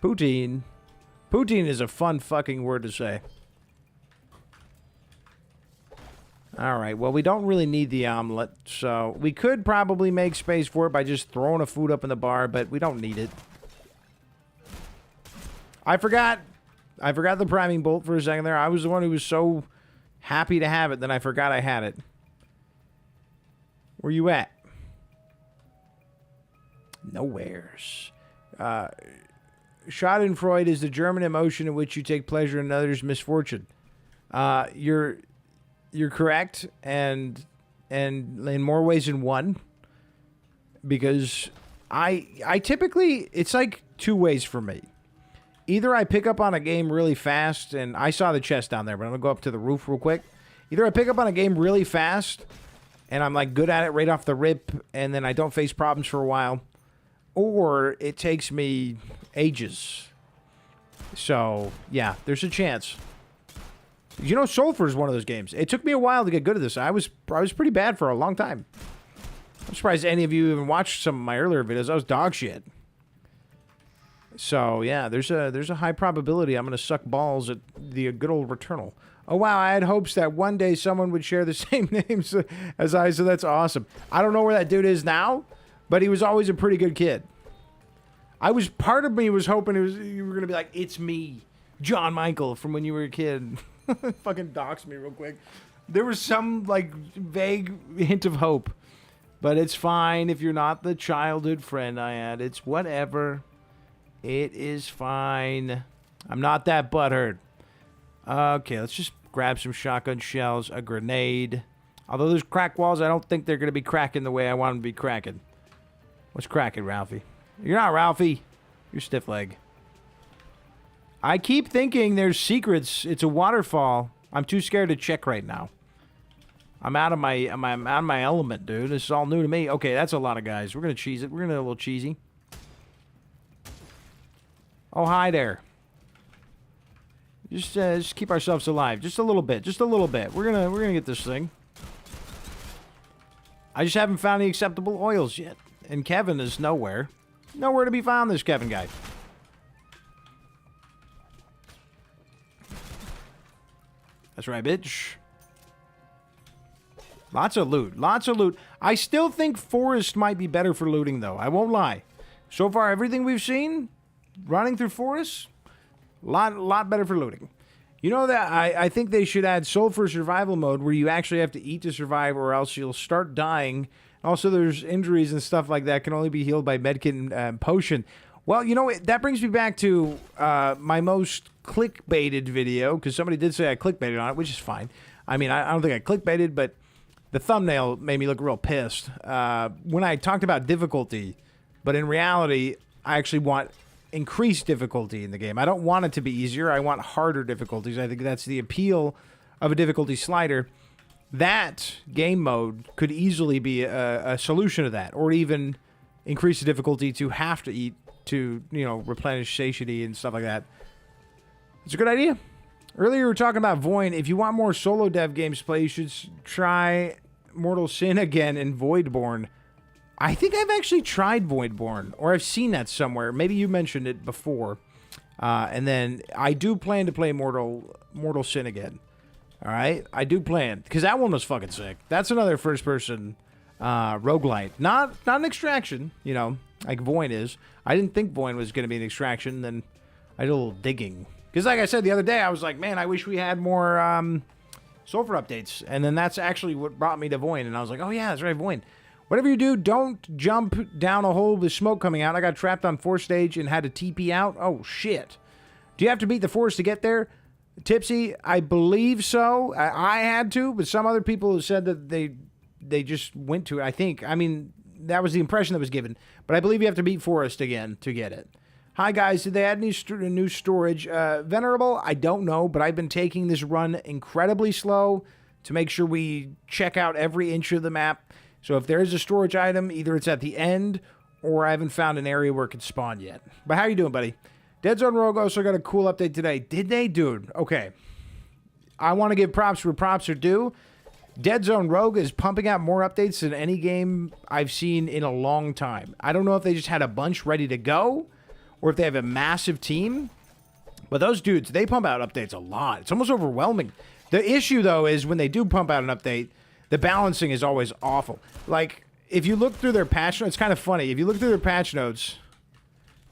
Poutine. Poutine is a fun fucking word to say. All right, well, we don't really need the omelet, so we could probably make space for it by just throwing a food up in the bar, but we don't need it. I forgot the priming bolt for a second there. I was the one who was so happy to have it, then I forgot I had it. Where you at? Nowheres. Schadenfreude is the German emotion in which you take pleasure in others' misfortune. You're correct, and in more ways than one. Because I typically, it's like two ways for me. Either I pick up on a game really fast, and I saw the chest down there, but I'm going to go up to the roof real quick. Either I pick up on a game really fast, and I'm like good at it right off the rip, and then I don't face problems for a while. Or it takes me ages. So, yeah, there's a chance. You know, SULFUR is one of those games. It took me a while to get good at this. I was pretty bad for a long time. I'm surprised any of you even watched some of my earlier videos. I was dog shit. So, yeah, there's a high probability I'm going to suck balls at the good old Returnal. Oh, wow, I had hopes that one day someone would share the same names as I, so that's awesome. I don't know where that dude is now, but he was always a pretty good kid. Part of me was hoping you were going to be like, it's me, John Michael, from when you were a kid. Fucking dox me real quick. There was some, like, vague hint of hope. But it's fine if you're not the childhood friend I had. It's whatever. It is fine. I'm not that butthurt. Okay, let's just grab some shotgun shells, a grenade. Although there's crack walls, I don't think they're going to be cracking the way I want them to be cracking. What's cracking, Ralphie? You're not Ralphie. You're stiff leg. I keep thinking there's secrets. It's a waterfall. I'm too scared to check right now. I'm out of my element, dude. This is all new to me. Okay, that's a lot of guys. We're gonna cheese it. We're gonna do a little cheesy. Oh, hi there. Just keep ourselves alive. Just a little bit. Just a little bit. We're gonna get this thing. I just haven't found any acceptable oils yet. And Kevin is nowhere. Nowhere to be found, this Kevin guy. That's right, bitch. Lots of loot. Lots of loot. I still think forest might be better for looting, though. I won't lie. So far, everything we've seen, running through forests, lot better for looting. You know that I think they should add sulfur survival mode where you actually have to eat to survive or else you'll start dying. Also, there's injuries and stuff like that can only be healed by medkit and potion. Well, you know, that brings me back to my most clickbaited video, because somebody did say I clickbaited on it, which is fine. I mean, I don't think I clickbaited, but the thumbnail made me look real pissed. When I talked about difficulty, but in reality, I actually want increased difficulty in the game. I don't want it to be easier. I want harder difficulties. I think that's the appeal of a difficulty slider. That game mode could easily be a solution to that, or even increase the difficulty to have to eat to, you know, replenish satiety and stuff like that. It's a good idea. Earlier we were talking about Void. If you want more solo dev games to play, you should try Mortal Sin again and Voidborn. I think I've actually tried Voidborn, or I've seen that somewhere. Maybe you mentioned it before. And then I do plan to play Mortal Sin again. All right? I do plan, because that one was fucking sick. That's another first-person roguelite. Not an extraction, you know, like Void is. I didn't think Void was going to be an extraction, then I did a little digging. Because like I said the other day, I was like, man, I wish we had more sulfur updates. And then that's actually what brought me to Void. And I was like, oh yeah, that's right, Void. Whatever you do, don't jump down a hole with smoke coming out. I got trapped on 4th stage and had to TP out. Oh, shit. Do you have to beat the forest to get there? Tipsy, I believe so. I had to, but some other people said that they just went to it, I think. I mean, that was the impression that was given. But I believe you have to beat forest again to get it. Hi, guys. Did they add any new storage? Venerable, I don't know, but I've been taking this run incredibly slow to make sure we check out every inch of the map. So if there is a storage item, either it's at the end or I haven't found an area where it can spawn yet. But how you doing, buddy? Dead Zone Rogue also got a cool update today. Did they, dude? Okay. I want to give props where props are due. Dead Zone Rogue is pumping out more updates than any game I've seen in a long time. I don't know if they just had a bunch ready to go or if they have a massive team. But those dudes, they pump out updates a lot. It's almost overwhelming. The issue, though, is when they do pump out an update, the balancing is always awful. Like, if you look through their patch notes, it's kind of funny. If you look through their patch notes,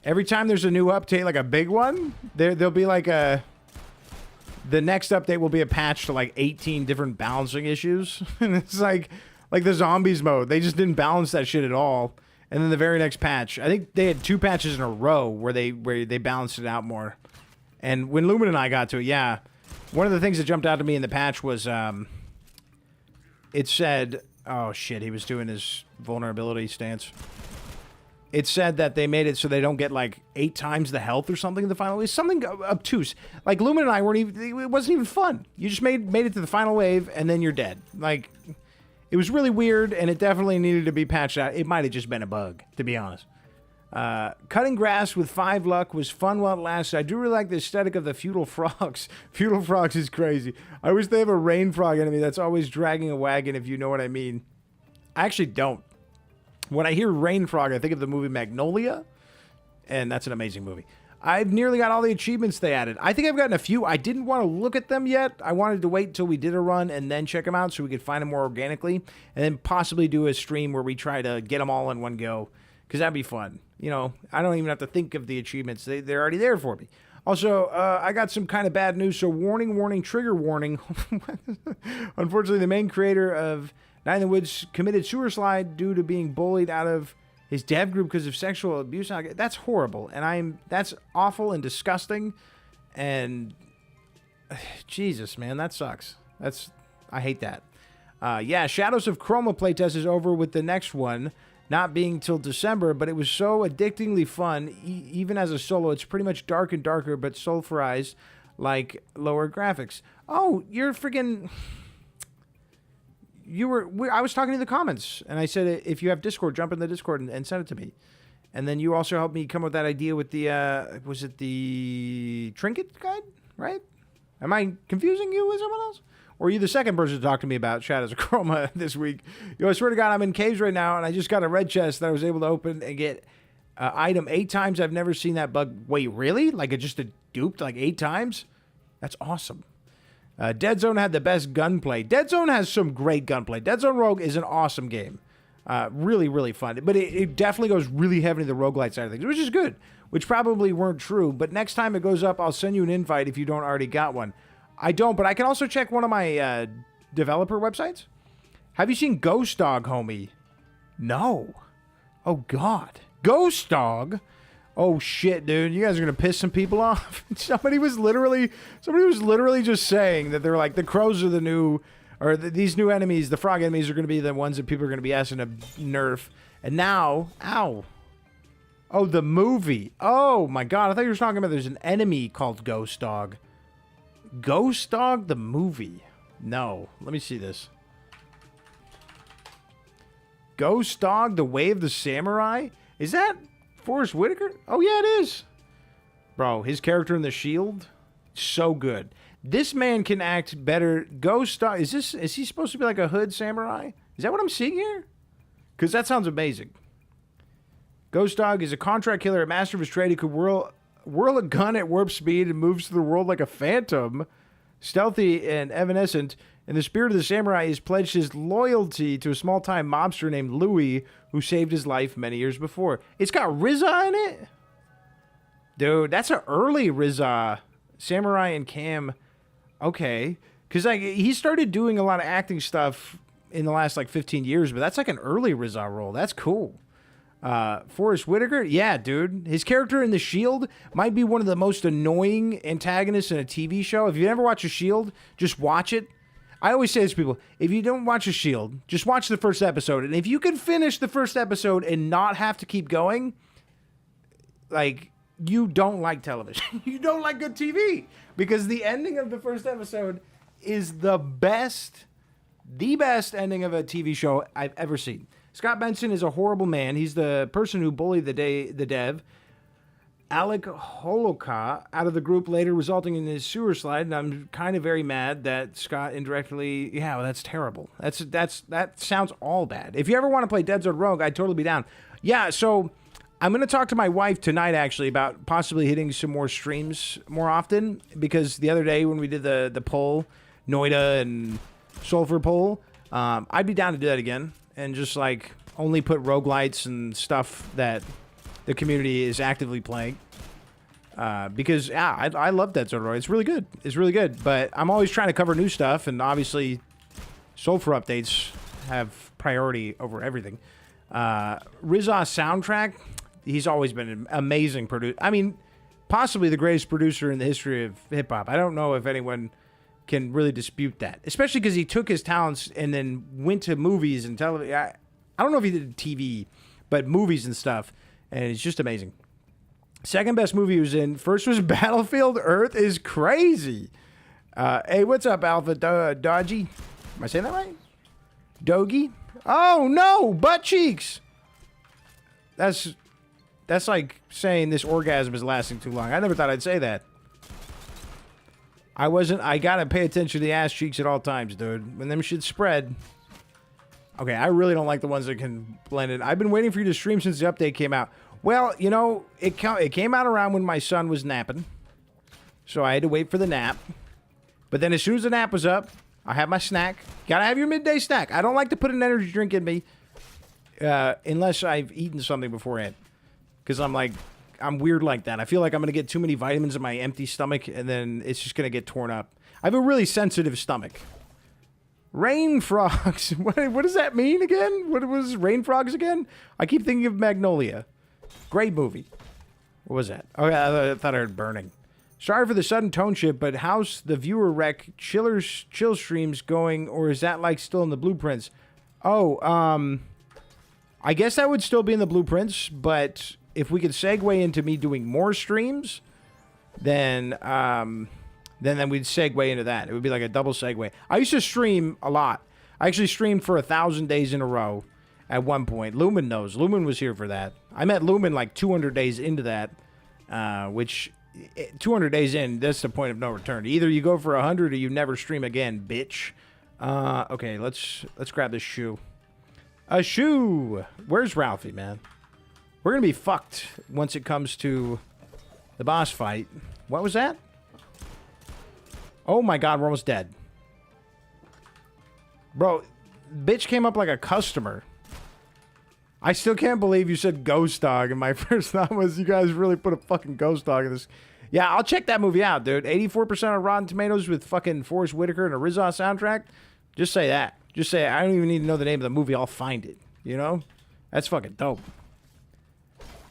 every time there's a new update, like a big one, there'll be like a... The next update will be a patch to like 18 different balancing issues. And it's like the zombies mode. They just didn't balance that shit at all. And then the very next patch, I think they had 2 patches in a row where they balanced it out more. And when Lumen and I got to it, yeah, one of the things that jumped out to me in the patch was it said, oh shit, he was doing his vulnerability stance. It said that they made it so they don't get like 8 times the health or something in the final wave. Something obtuse. Like Lumen and I weren't even. It wasn't even fun. You just made it to the final wave and then you're dead. Like, it was really weird and it definitely needed to be patched out. It might have just been a bug, to be honest. Cutting grass with 5 luck was fun while it lasted. I do really like the aesthetic of the feudal frogs. Feudal frogs is crazy. I wish they have a rain frog enemy that's always dragging a wagon, if you know what I mean. I actually don't. When I hear Rain Frog, I think of the movie Magnolia, and that's an amazing movie. I've nearly got all the achievements they added. I think I've gotten a few. I didn't want to look at them yet. I wanted to wait until we did a run and then check them out so we could find them more organically, and then possibly do a stream where we try to get them all in one go, because that'd be fun. You know, I don't even have to think of the achievements. They're already there for me. Also, I got some kind of bad news, so warning, trigger warning. Unfortunately, the main creator of Night in the Woods committed suicide due to being bullied out of his dev group because of sexual abuse. That's horrible, and that's awful and disgusting, and Jesus, man, that sucks. I hate that. Yeah, Shadows of Chroma playtest is over with the next one not being till December, but it was so addictingly fun, even as a solo. It's pretty much dark and darker, but sulfurized, like lower graphics. Oh, you're freaking... I was talking to the comments, and I said, if you have Discord, jump in the Discord and send it to me. And then you also helped me come up with that idea with the, was it the Trinket Guide, right? Am I confusing you with someone else? Or are you the second person to talk to me about Shadows of Chroma this week? Yo, I swear to God, I'm in caves right now, and I just got a red chest that I was able to open and get item 8 times. I've never seen that bug. Wait, really? Like, it just duped like 8 times? That's awesome. Dead Zone had the best gunplay. Dead Zone has some great gunplay. Dead Zone Rogue is an awesome game. Really, really fun. But it definitely goes really heavy into the roguelite side of things, which is good, which probably weren't true. But next time it goes up, I'll send you an invite if you don't already got one. I don't, but I can also check one of my developer websites. Have you seen Ghost Dog, homie? No. Oh, God. Ghost Dog? Oh shit, dude! You guys are gonna piss some people off. Somebody was literally just saying that they're like, the crows are the new, or these new enemies, the frog enemies are gonna be the ones that people are gonna be asking to nerf. And now, ow! Oh, the movie. Oh my God! I thought you were talking about there's an enemy called Ghost Dog. Ghost Dog, the movie. No, let me see this. Ghost Dog, the Way of the Samurai. Is that Forrest Whitaker? Oh, yeah, it is. Bro, his character in The Shield, so good. This man can act better. Ghost Dog, is he supposed to be like a hood samurai? Is that what I'm seeing here? Because that sounds amazing. Ghost Dog is a contract killer, a master of his trade. He could whirl a gun at warp speed and moves through the world like a phantom. Stealthy and evanescent. In the spirit of the samurai, he's pledged his loyalty to a small-time mobster named Louis, who saved his life many years before. It's got RZA in it? Dude, that's an early RZA. Samurai and Cam. Okay. Because he started doing a lot of acting stuff in the last, 15 years, but that's like an early RZA role. That's cool. Forrest Whitaker? Yeah, dude. His character in The Shield might be one of the most annoying antagonists in a TV show. If you ever watch The Shield, just watch it. I always say this to people, if you don't watch The Shield, just watch the first episode. And if you can finish the first episode and not have to keep going, you don't like television. You don't like good TV. Because the ending of the first episode is the best ending of a TV show I've ever seen. Scott Benson is a horrible man. He's the person who bullied the dev, Alec Holoka, out of the group, later resulting in his sewer slide. And I'm kind of very mad that Scott indirectly... Yeah, well, that's terrible. That sounds all bad. If you ever want to play Dead Zone Rogue, I'd totally be down. Yeah, so I'm going to talk to my wife tonight, actually, about possibly hitting some more streams more often. Because the other day when we did the poll Noida and Sulfur pull. I'd be down to do that again and just like only put roguelites and stuff that the community is actively playing. Because yeah, I love Dead Zone. It's really good. It's really good. But I'm always trying to cover new stuff, and obviously Sulfur updates have priority over everything. Rizzo's soundtrack, he's always been an amazing producer. I mean, possibly the greatest producer in the history of hip-hop. I don't know if anyone can really dispute that, especially because he took his talents and then went to movies and television. I don't know if he did TV, but movies and stuff, and it's just amazing. Second best movie he was in, first was Battlefield Earth is crazy. Hey, what's up, Alpha Dodgy? Am I saying that right? Dogie? Oh, no, butt cheeks. That's like saying this orgasm is lasting too long. I never thought I'd say that. I gotta pay attention to the ass cheeks at all times, dude. When them shit spread. Okay, I really don't like the ones that can blend it. I've been waiting for you to stream since the update came out. Well, you know, it came out around when my son was napping. So I had to wait for the nap. But then as soon as the nap was up, I had my snack. Gotta have your midday snack. I don't like to put an energy drink in me unless I've eaten something beforehand. Because I'm weird like that. I feel like I'm going to get too many vitamins in my empty stomach, and then it's just going to get torn up. I have a really sensitive stomach. Rain frogs. What does that mean again? What was rain frogs again? I keep thinking of Magnolia. Great movie. What was that? Oh, yeah, I thought I heard burning. Sorry for the sudden tone shift, but how's the viewer rec chill streams going, or is that like still in the blueprints? Oh, I guess that would still be in the blueprints, but if we could segue into me doing more streams, then we'd segue into that. It would be like a double segue. I used to stream a lot. I actually streamed for 1,000 days in a row at one point. Lumen knows. Lumen was here for that. I met Lumen like 200 days into that, which 200 days in, that's the point of no return. Either you go for 100 or you never stream again, bitch. Okay, let's grab this shoe. A shoe! Where's Ralphie, man? We're gonna be fucked once it comes to the boss fight. What was that? Oh my god, we're almost dead. Bro, bitch came up like a customer. I still can't believe you said Ghost Dog, and my first thought was you guys really put a fucking Ghost Dog in this. Yeah, I'll check that movie out, dude. 84% of Rotten Tomatoes with fucking Forrest Whitaker and a Rizzo soundtrack. Just say that. Just say it. I don't even need to know the name of the movie. I'll find it. You know? That's fucking dope.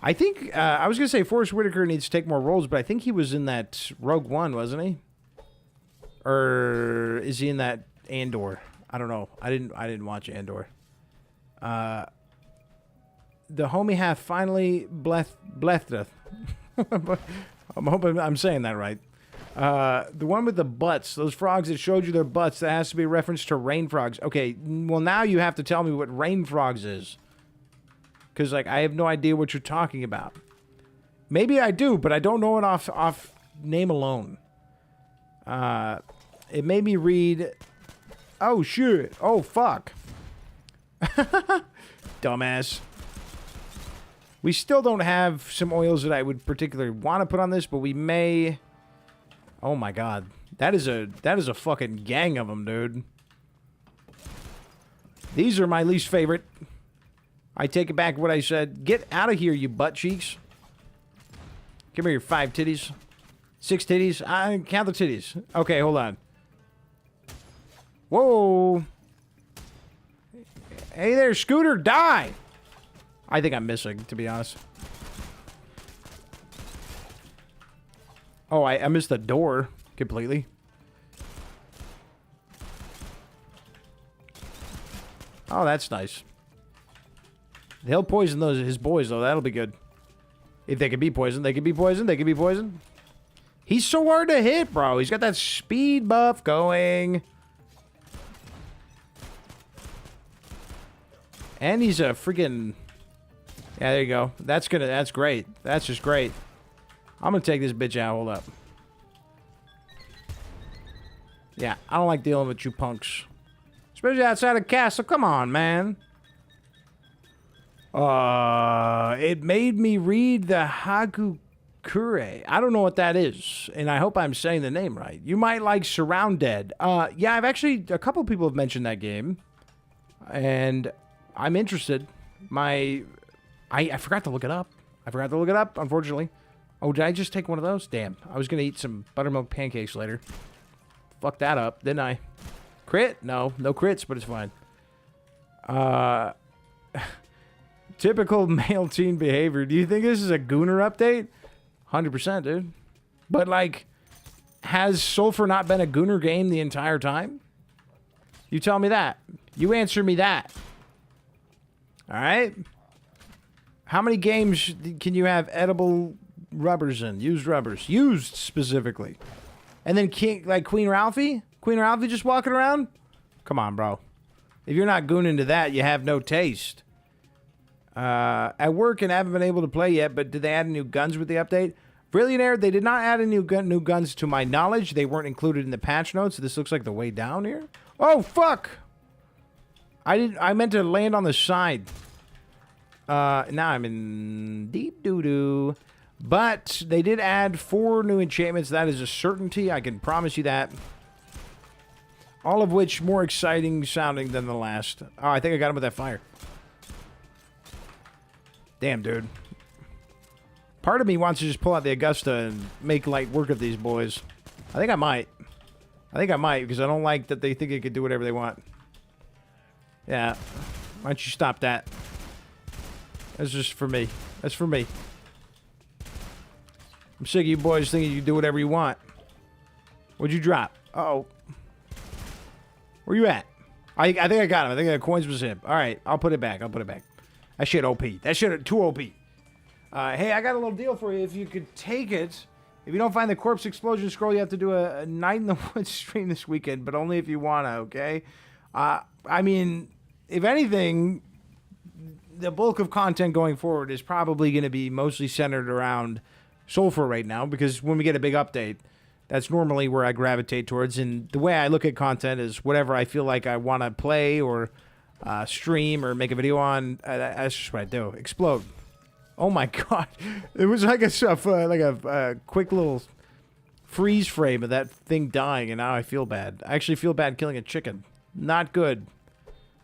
I think, I was going to say Forrest Whitaker needs to take more roles, but I think he was in that Rogue One, wasn't he? Or is he in that Andor? I don't know. I didn't watch Andor. The homie hath finally blessed. I'm hoping I'm saying that right. The one with the butts, those frogs that showed you their butts, that has to be a reference to rain frogs. Okay, well now you have to tell me what rain frogs is. Because, like, I have no idea what you're talking about. Maybe I do, but I don't know it off name alone. It made me read... Oh, shit. Oh, fuck. Dumbass. We still don't have some oils that I would particularly want to put on this, but we may... Oh, my God. That is a fucking gang of them, dude. These are my least favorite. I take it back what I said. Get out of here, you butt cheeks. Give me your 5 titties. 6 titties. I count the titties. Okay, hold on. Whoa. Hey there, Scooter, die. I think I'm missing, to be honest. Oh, I missed the door completely. Oh, that's nice. He'll poison his boys, though. That'll be good. If they can be poisoned, they can be poisoned. They can be poisoned. He's so hard to hit, bro. He's got that speed buff going. And he's a freaking... Yeah, there you go. That's great. That's just great. I'm gonna take this bitch out. Hold up. Yeah, I don't like dealing with you punks. Especially outside of castle. Come on, man. It made me read the Haku Kure. I don't know what that is, and I hope I'm saying the name right. You might like Surrounded. Yeah, I've actually, a couple people have mentioned that game, and I'm interested. I forgot to look it up. Unfortunately. Oh, did I just take one of those? Damn. I was going to eat some buttermilk pancakes later. Fucked that up, didn't I? Crit? No crits, but it's fine. Typical male teen behavior. Do you think this is a Gooner update? 100%, dude. But, like, has Sulfur not been a Gooner game the entire time? You tell me that. You answer me that. All right? How many games can you have edible rubbers in? Used rubbers. Used, specifically. And then Queen Ralphie? Queen Ralphie just walking around? Come on, bro. If you're not gooning to that, you have no taste. At work and haven't been able to play yet, but did they add new guns with the update? Billionaire, they did not add a new guns to my knowledge. They weren't included in the patch notes. This looks like the way down here. Oh, fuck! I meant to land on the side. Now I'm in deep doo-doo. But they did add 4 new enchantments. That is a certainty. I can promise you that. All of which more exciting sounding than the last. Oh, I think I got him with that fire. Damn, dude. Part of me wants to just pull out the Augusta and make light work of these boys. I think I might. Because I don't like that they think they could do whatever they want. Yeah. Why don't you stop that? That's just for me. That's for me. I'm sick of you boys thinking you can do whatever you want. What'd you drop? Uh-oh. Where you at? I think I got him. I think the coins was him. All right, I'll put it back. That shit OP. That shit too OP. Hey, I got a little deal for you. If you could take it, if you don't find the corpse explosion scroll, you have to do a Night in the Woods stream this weekend, but only if you want to, okay? I mean, if anything, the bulk of content going forward is probably going to be mostly centered around Sulfur right now, because when we get a big update, that's normally where I gravitate towards. And the way I look at content is whatever I feel like I want to play or stream or make a video on. That's just what I do. Explode. Oh my god! It was like a quick little freeze frame of that thing dying, and now I feel bad. I actually feel bad killing a chicken. Not good.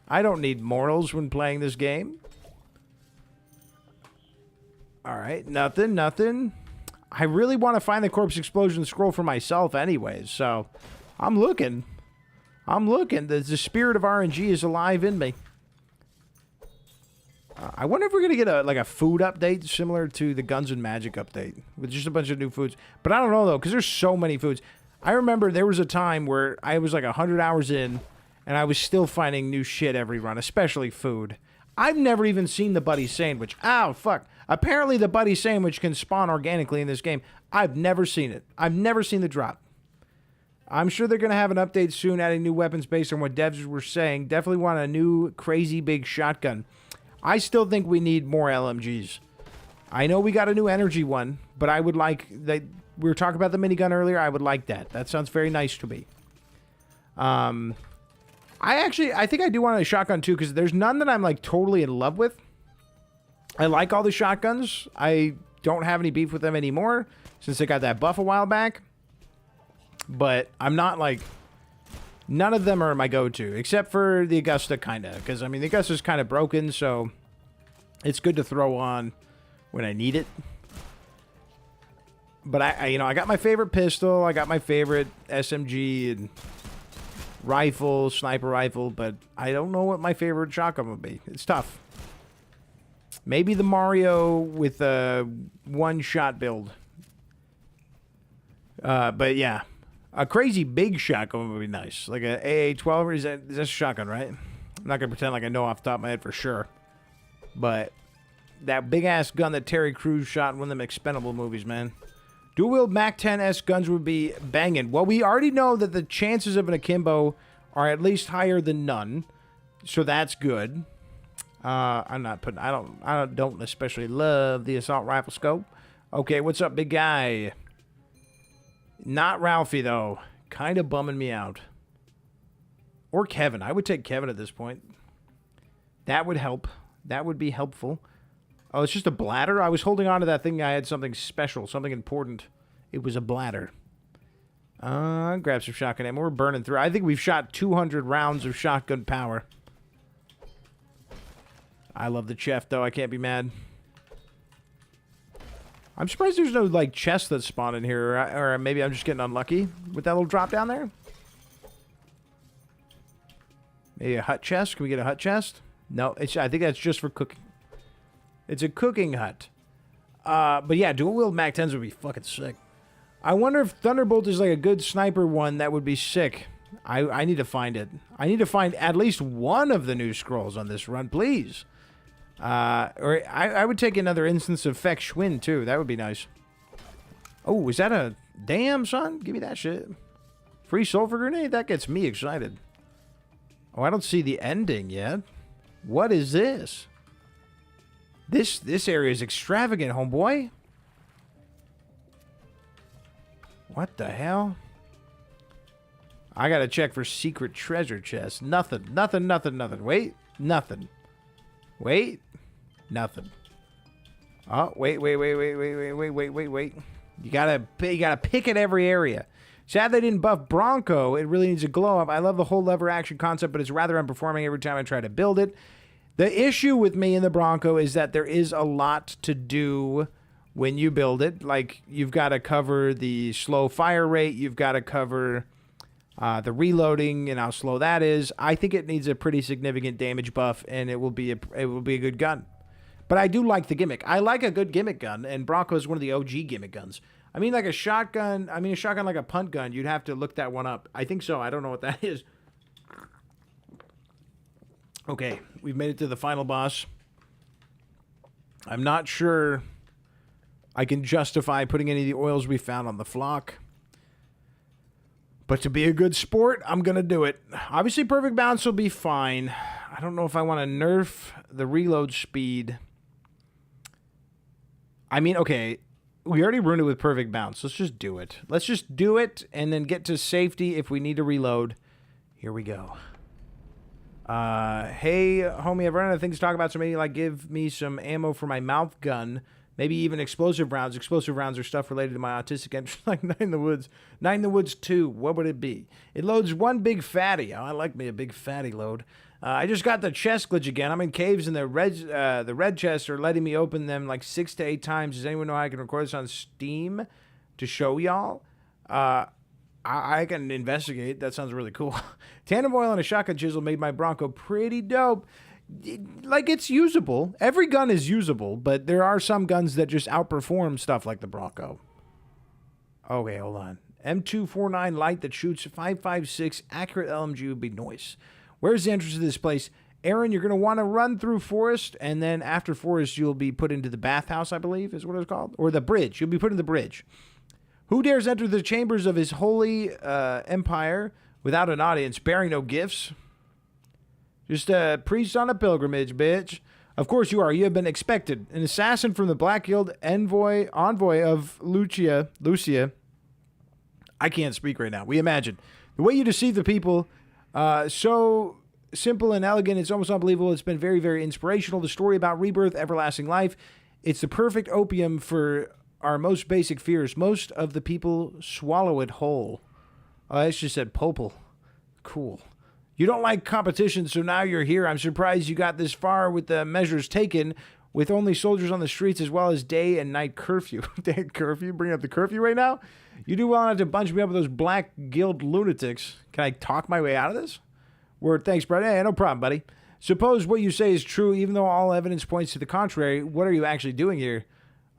I don't need mortals when playing this game. All right, nothing. I really want to find the corpse explosion scroll for myself anyways, so I'm looking. The spirit of RNG is alive in me. I wonder if we're going to get a food update similar to the Guns and Magic update with just a bunch of new foods. But I don't know, though, because there's so many foods. I remember there was a time where I was like 100 hours in, and I was still finding new shit every run, especially food. I've never even seen the Buddy Sandwich. Ow, fuck. Apparently the Buddy Sandwich can spawn organically in this game. I've never seen it. I've never seen the drop. I'm sure they're going to have an update soon, adding new weapons based on what devs were saying. Definitely want a new crazy big shotgun. I still think we need more LMGs. I know we got a new energy one, but I would like... We were talking about the minigun earlier. I would like that. That sounds very nice to me. I think I do want a shotgun too, because there's none that I'm like totally in love with. I like all the shotguns. I don't have any beef with them anymore since they got that buff a while back. But I'm not like... None of them are my go-to, except for the Augusta, kind of. Because, I mean, the Augusta's kind of broken, so it's good to throw on when I need it. But, I got my favorite pistol. I got my favorite SMG and rifle, sniper rifle. But I don't know what my favorite shotgun would be. It's tough. Maybe the Mario with a one-shot build. But, yeah. A crazy big shotgun would be nice. Like a AA-12, is that a shotgun, right? I'm not going to pretend like I know off the top of my head for sure. But that big-ass gun that Terry Crews shot in one of them Expendable movies, man. Dual-wield MAC-10S guns would be banging. Well, we already know that the chances of an akimbo are at least higher than none. So that's good. I don't especially love the assault rifle scope. Okay, what's up, big guy? Not Ralphie, though. Kind of bumming me out. Or Kevin. I would take Kevin at this point. That would help. That would be helpful. Oh, it's just a bladder? I was holding on to that thing. I had something special, something important. It was a bladder. Grab some shotgun ammo. We're burning through. I think we've shot 200 rounds of shotgun power. I love the chef, though. I can't be mad. I'm surprised there's no, like, chest that's spawned in here. Or maybe I'm just getting unlucky with that little drop down there. Maybe a hut chest? Can we get a hut chest? No, I think that's just for cooking. It's a cooking hut. But yeah, dual-wield MAC-10s would be fucking sick. I wonder if Thunderbolt is like a good sniper one that would be sick. I need to find it. I need to find at least one of the new scrolls on this run, please. Or I would take another instance of Fek Schwinn, too. That would be nice. Oh, is that a... Damn, son. Give me that shit. Free sulfur grenade? That gets me excited. Oh, I don't see the ending yet. What is this? This area is extravagant, homeboy. What the hell? I gotta check for secret treasure chests. Nothing. Nothing. Wait. Nothing. Wait. Nothing. Oh, wait. You gotta pick at every area. Sad they didn't buff Bronco. It really needs a glow up. I love the whole lever action concept, but it's rather underperforming every time I try to build it. The issue with me in the Bronco is that there is a lot to do when you build it. Like, you've got to cover the slow fire rate. You've got to cover the reloading and how slow that is. I think it needs a pretty significant damage buff, and it will be a good gun. But I do like the gimmick. I like a good gimmick gun, and Bronco is one of the OG gimmick guns. I mean, like a shotgun. I mean, a shotgun like a punt gun. You'd have to look that one up. I think so. I don't know what that is. Okay, we've made it to the final boss. I'm not sure I can justify putting any of the oils we found on the flock. But to be a good sport, I'm going to do it. Obviously, perfect bounce will be fine. I don't know if I want to nerf the reload speed. I mean, okay, we already ruined it with perfect bounce. Let's just do it. Let's just do it and then get to safety if we need to reload. Here we go. Hey, homie, I've run out of things to talk about, so maybe, like, give me some ammo for my mouth gun. Maybe even explosive rounds. Explosive rounds are stuff related to my autistic interest, like Night in the Woods. Night in the Woods 2, what would it be? It loads one big fatty. Oh, I like me a big fatty load. I just got the chest glitch again. I'm in caves, and the red chests are letting me open them like 6 to 8 times. Does anyone know how I can record this on Steam to show y'all? I can investigate. That sounds really cool. Tandem oil and a shotgun chisel made my Bronco pretty dope. Like, it's usable. Every gun is usable, but there are some guns that just outperform stuff like the Bronco. Okay, hold on. M249 light that shoots 5.56 accurate LMG would be nice. Where's the entrance to this place? Aaron, you're going to want to run through forest, and then after forest, you'll be put into the bathhouse, I believe, is what it's called. Or the bridge. You'll be put in the bridge. Who dares enter the chambers of his holy empire without an audience, bearing no gifts? Just a priest on a pilgrimage, bitch. Of course you are. You have been expected. An assassin from the Black Guild, envoy of Lucia. I can't speak right now. We imagine. The way you deceive the people, so simple and elegant, it's almost unbelievable. It's been very, very inspirational. The story about rebirth, everlasting life. It's the perfect opium for our most basic fears. Most of the people swallow it whole. Oh, I just said popal. Cool. You don't like competition, so now you're here. I'm surprised you got this far with the measures taken, with only soldiers on the streets as well as day and night curfew. Day curfew? Bring up the curfew right now? You do well not to bunch me up with those Black Guild lunatics. Can I talk my way out of this? Word, thanks, brother. Hey, no problem, buddy. Suppose what you say is true, even though all evidence points to the contrary. What are you actually doing here?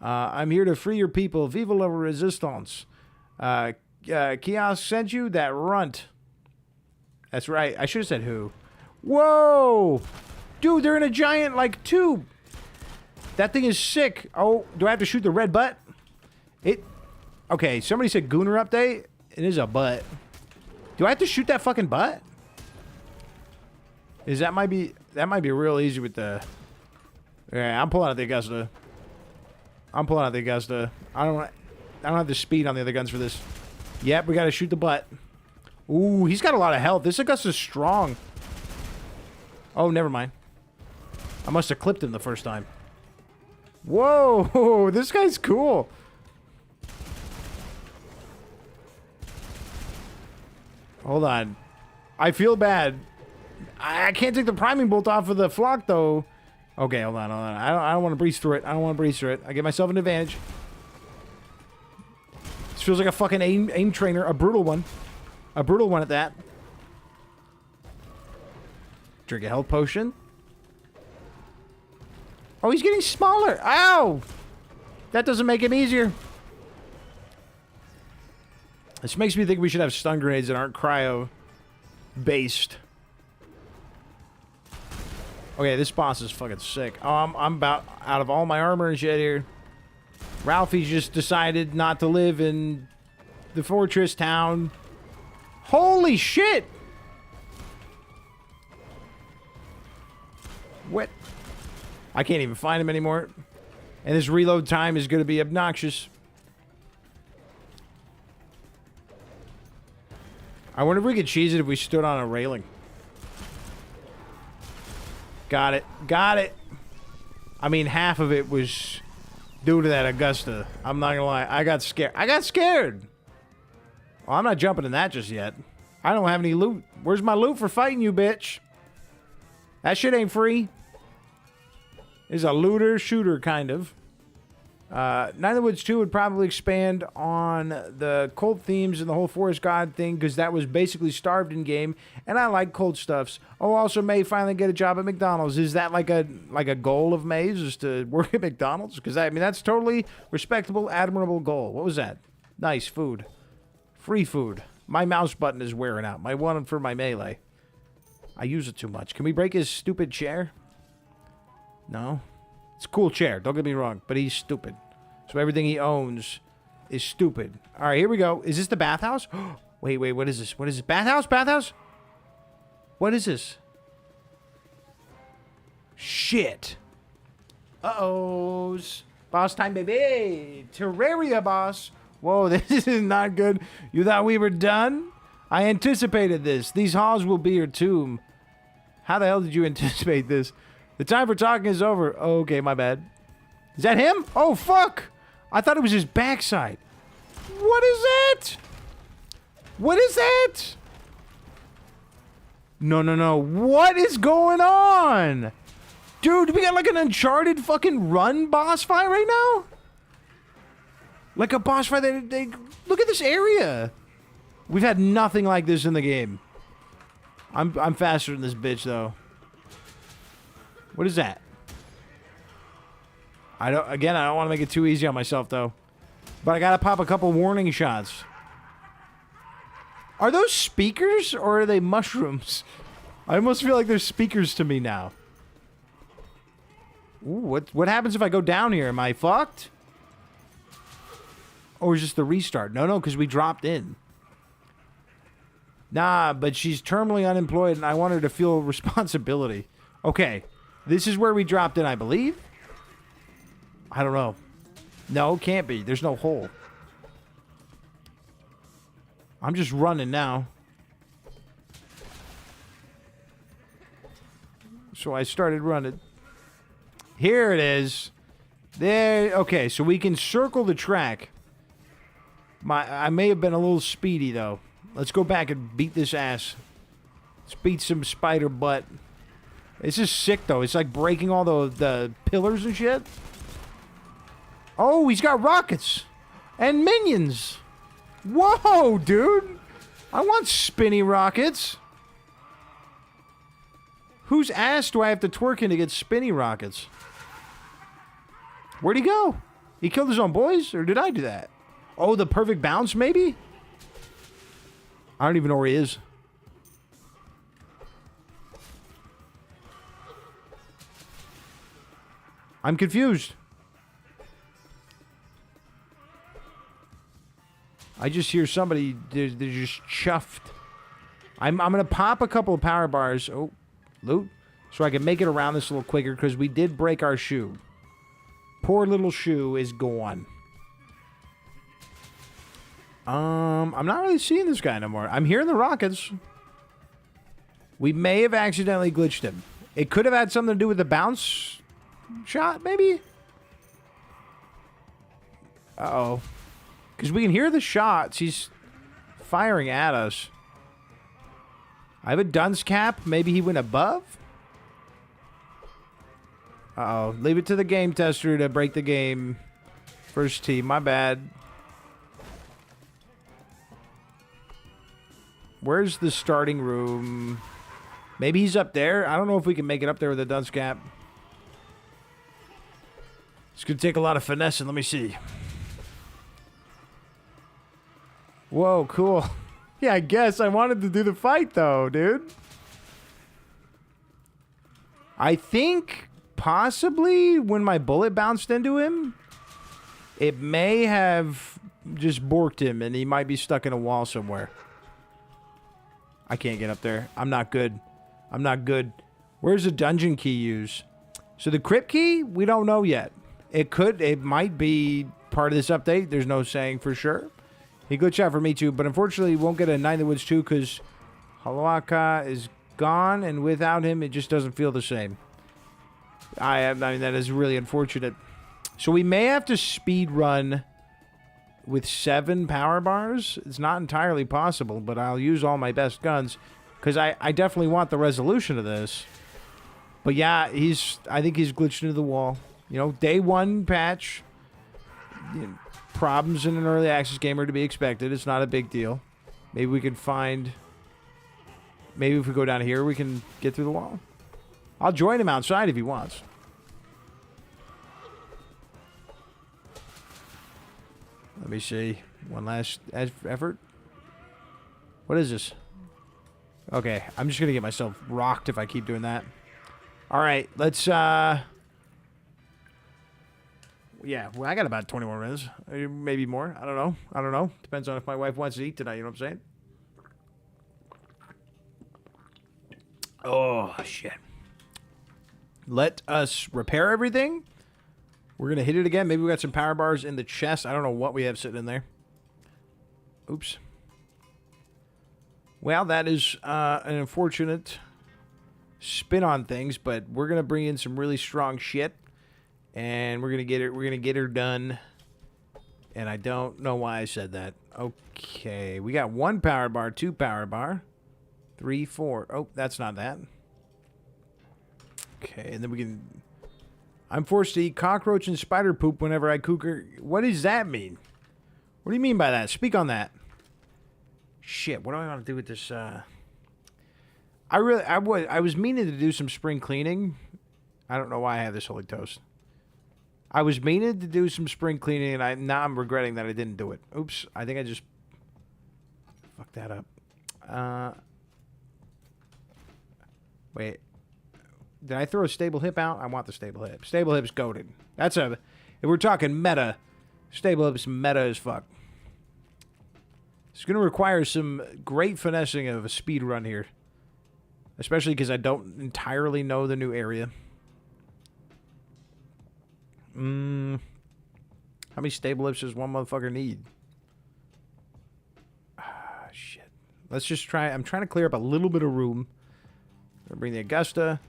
I'm here to free your people. Vive la resistance. Kiosk sent you that runt. That's right. I should have said who. Whoa! Dude, they're in a giant, like, tube. That thing is sick. Oh, do I have to shoot the red butt? Okay, somebody said Gooner update. It is a butt. Do I have to shoot that fucking butt? That might be real easy with the... Yeah, I'm pulling out the Augusta. I don't have the speed on the other guns for this. Yep, we gotta shoot the butt. Ooh, he's got a lot of health. This Augusta's strong. Oh, never mind. I must have clipped him the first time. Whoa, this guy's cool. Hold on. I feel bad. I can't take the priming bolt off of the flock, though. Okay, hold on. I don't want to breeze through it. I give myself an advantage. This feels like a fucking aim trainer. A brutal one. A brutal one at that. Drink a health potion. Oh, he's getting smaller. Ow! That doesn't make him easier. This makes me think we should have stun grenades that aren't cryo-based. Okay, this boss is fucking sick. Oh, I'm about out of all my armor and shit here. Ralphie's just decided not to live in the fortress town. Holy shit! What? I can't even find him anymore. And this reload time is going to be obnoxious. I wonder if we could cheese it if we stood on a railing. Got it. Got it. I mean, half of it was due to that Augusta. I'm not gonna lie. I got scared. Well, I'm not jumping in that just yet. I don't have any loot. Where's my loot for fighting you, bitch? That shit ain't free. It's a looter-shooter, kind of. Night in the Woods 2 would probably expand on the cult themes and the whole Forest God thing, because that was basically starved in game, and I like cult stuffs. Oh, also May finally get a job at McDonald's. Is that like a goal of May's, is to work at McDonald's? Because I mean, that's totally respectable, admirable goal. What was that? Nice food. Free food. My mouse button is wearing out. My one for my melee. I use it too much. Can we break his stupid chair? No. It's a cool chair, don't get me wrong, but he's stupid. So everything he owns is stupid. All right, here we go. Is this the bathhouse? Wait, what is this? What is this? Bathhouse? Bathhouse? What is this? Shit. Uh-ohs. Boss time, baby. Terraria, boss. Whoa, this is not good. You thought we were done? I anticipated this. These halls will be your tomb. How the hell did you anticipate this? The time for talking is over. Oh, okay, my bad. Is that him? Oh, fuck! I thought it was his backside. What is that? What is that? No. What is going on? Dude, we got like an Uncharted fucking run boss fight right now? Like a boss fight that they... Look at this area. We've had nothing like this in the game. I'm faster than this bitch, though. What is that? I don't want to make it too easy on myself, though. But I gotta pop a couple warning shots. Are those speakers, or are they mushrooms? I almost feel like they're speakers to me now. Ooh, what happens if I go down here? Am I fucked? Or is this the restart? No, because we dropped in. Nah, but she's terminally unemployed, and I want her to feel responsibility. Okay. This is where we dropped in, I believe. I don't know. No, can't be. There's no hole. I'm just running now. So I started running. Here it is. There. Okay, so we can circle the track. I may have been a little speedy, though. Let's go back and beat this ass. Let's beat some spider butt. This is sick, though. It's like breaking all the pillars and shit. Oh, he's got rockets. And minions. Whoa, dude. I want spinny rockets. Whose ass do I have to twerk in to get spinny rockets? Where'd he go? He killed his own boys? Or did I do that? Oh, the perfect bounce, maybe? I don't even know where he is. I'm confused. I just hear somebody, they're just chuffed. I'm going to pop a couple of power bars. Oh, loot. So I can make it around this a little quicker, because we did break our shoe. Poor little shoe is gone. I'm not really seeing this guy no more. I'm hearing the rockets. We may have accidentally glitched him. It could have had something to do with the bounce shot, maybe? Uh-oh. Because we can hear the shots. He's firing at us. I have a dunce cap. Maybe he went above? Uh-oh. Leave it to the game tester to break the game. First team. My bad. Where's the starting room? Maybe he's up there. I don't know if we can make it up there with a dunce cap. It's going to take a lot of finesse, and let me see. Whoa, cool. Yeah, I guess I wanted to do the fight, though, dude. I think possibly when my bullet bounced into him, it may have just borked him, and he might be stuck in a wall somewhere. I can't get up there. I'm not good. I'm not good. Where's the dungeon key used? So the crypt key, we don't know yet. It might be part of this update. There's no saying for sure. He glitched out for me too, but unfortunately won't get a Night in the Woods 2 because Halawaka is gone, and without him, it just doesn't feel the same. I mean, that is really unfortunate. So we may have to speed run with 7 power bars. It's not entirely possible, but I'll use all my best guns because I definitely want the resolution of this. But yeah, I think he's glitched into the wall. You know, day 1 patch. You know, problems in an early access game are to be expected. It's not a big deal. Maybe we can find... Maybe if we go down here, we can get through the wall. I'll join him outside if he wants. Let me see. One last effort. What is this? Okay, I'm just going to get myself rocked if I keep doing that. All right, let's... Yeah, well, I got about 20 more minutes. Maybe more. I don't know. I don't know. Depends on if my wife wants to eat tonight, you know what I'm saying? Oh, shit. Let us repair everything. We're going to hit it again. Maybe we got some power bars in the chest. I don't know what we have sitting in there. Oops. Well, that is an unfortunate spin on things, but we're going to bring in some really strong shit. And we're gonna get her done. And I don't know why I said that. Okay, we got 1 power bar, 2 power bar, 3, 4. Oh, that's not that. Okay, and then we can... I'm forced to eat cockroach and spider poop whenever I cooker. What does that mean? What do you mean by that? Speak on that. Shit, what do I want to do with this? I was meaning to do some spring cleaning. I don't know why I have this holy toast. I was meaning to do some spring cleaning, and now I'm regretting that I didn't do it. Oops, I think I just fucked that up. Wait. Did I throw a stable hip out? I want the stable hip. Stable hip's goated. If we're talking meta, stable hip's meta as fuck. It's going to require some great finessing of a speed run here. Especially because I don't entirely know the new area. How many stable hips does one motherfucker need? Ah, shit. Let's just try. I'm trying to clear up a little bit of room. I'm gonna bring the Augusta.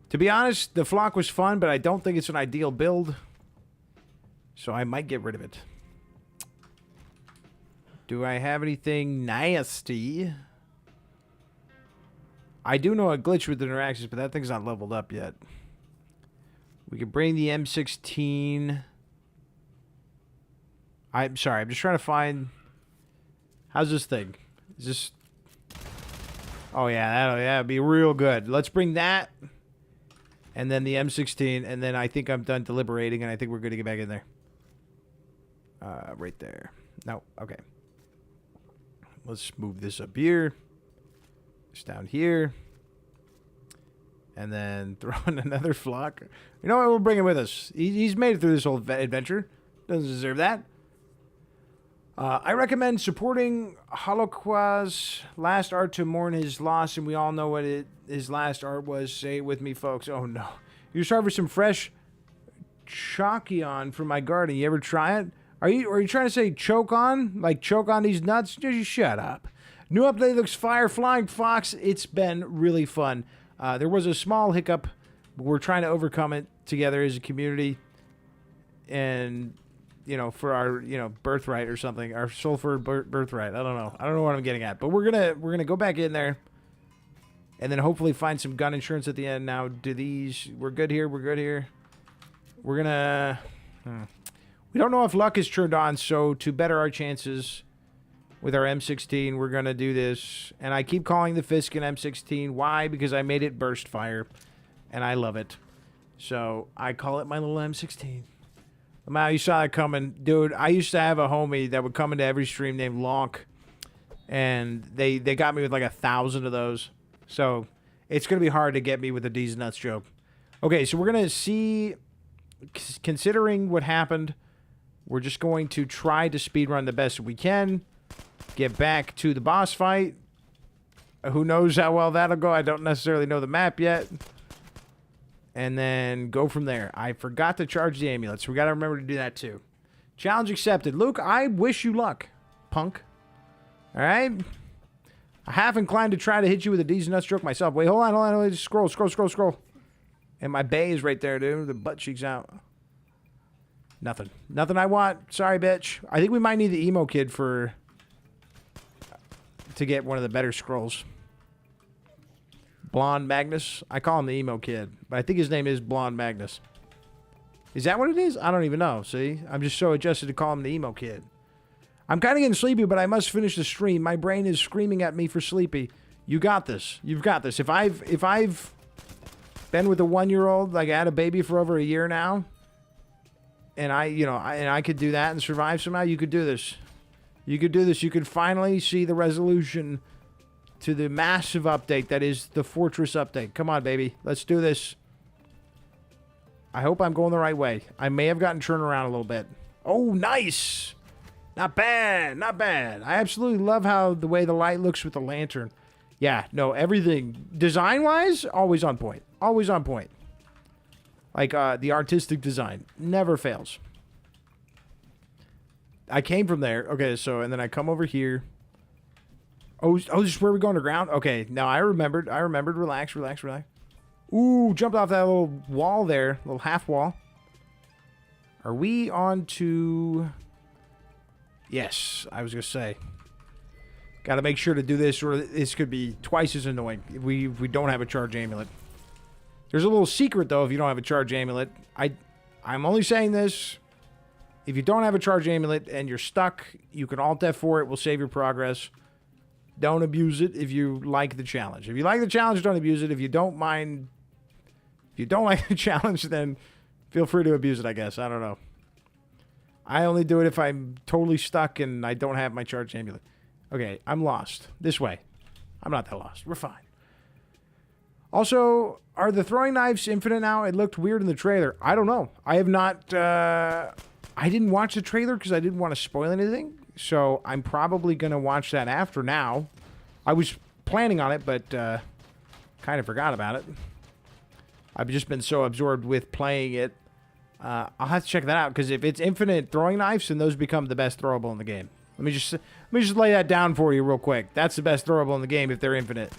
To be honest, the flock was fun, but I don't think it's an ideal build. So I might get rid of it. Do I have anything nasty? I do know a glitch with interactions, but that thing's not leveled up yet. We could bring the M16. I'm sorry, I'm just trying to find... How's this thing? Is this... Oh, yeah, that'd be real good. Let's bring that. And then the M16. And then I think I'm done deliberating, and I think we're good to get back in there. Right there. No, okay. Let's move this up here. It's down here. And then throw in another flock. You know what? We'll bring him with us. He's made it through this whole adventure. Doesn't deserve that. I recommend supporting Holokwa's last art to mourn his loss, and we all know what his last art was. Say it with me, folks. Oh, no. You started for some fresh Chokion from my garden. You ever try it? Are you trying to say choke on? Like choke on these nuts? Just shut up. New update looks fire. Flying Fox. It's been really fun. There was a small hiccup, but we're trying to overcome it together as a community. And you know, for our, you know, birthright or something, our sulfur birthright. I don't know what I'm getting at, but we're gonna go back in there, and then hopefully find some gun insurance at the end. Now, do these? We're good here. We're good here. We're gonna. We don't know if luck is turned on, so to better our chances with our M16, we're gonna do this. And I keep calling the Fiskin M16. Why? Because I made it burst fire, and I love it. So I call it my little M16. Wow, you saw that coming. Dude, I used to have a homie that would come into every stream named Lonk. And they got me with like 1,000 of those. So it's going to be hard to get me with a D's Nuts joke. Okay, so we're going to see, considering what happened, we're just going to try to speedrun the best we can. Get back to the boss fight. Who knows how well that'll go. I don't necessarily know the map yet. And then go from there. I forgot to charge the amulet, so we got to remember to do that too. Challenge accepted. Luke, I wish you luck, punk. All right? I'm half inclined to try to hit you with a D's Nut stroke myself. Wait, hold on. Just scroll. And my bay is right there, dude. The butt cheek's out. Nothing I want. Sorry, bitch. I think we might need the emo kid to get one of the better scrolls. Blonde Magnus. I call him the emo kid, but I think his name is Blonde Magnus. Is that what it is? I don't even know. See? I'm just so adjusted to call him the emo kid. I'm kind of getting sleepy, but I must finish the stream. My brain is screaming at me for sleepy. You got this. You've got this. If I've been with a 1-year-old, like I had a baby for over a year now, and I could do that and survive somehow, you could do this. You could do this. You could finally see the resolution to the massive update that is the Fortress update. Come on, baby. Let's do this. I hope I'm going the right way. I may have gotten turned around a little bit. Oh, nice. Not bad. Not bad. I absolutely love how the way the light looks with the lantern. Yeah, no, everything. Design-wise, always on point. Always on point. Like, the artistic design. Never fails. I came from there. Okay, so, and then I come over here. Oh, this is where we're going to ground? Okay, now I remembered. Relax. Ooh, jumped off that little wall there. Little half wall. Are we on to... Yes, I was going to say. Got to make sure to do this, or this could be twice as annoying if we don't have a charge amulet. There's a little secret, though, if you don't have a charge amulet. I'm only saying this. If you don't have a charge amulet and you're stuck, you can Alt F4. It will save your progress. Don't abuse it if you like the challenge. If you like the challenge, don't abuse it. If you don't mind... If you don't like the challenge, then feel free to abuse it, I guess. I don't know. I only do it if I'm totally stuck and I don't have my charge amulet. Okay, I'm lost. This way. I'm not that lost. We're fine. Also, are the throwing knives infinite now? It looked weird in the trailer. I don't know. I have not... I didn't watch the trailer because I didn't want to spoil anything. So I'm probably going to watch that after now. I was planning on it, but kind of forgot about it. I've just been so absorbed with playing it. I'll have to check that out, because if it's infinite throwing knives, then those become the best throwable in the game. Let me just lay that down for you real quick. That's the best throwable in the game if they're infinite.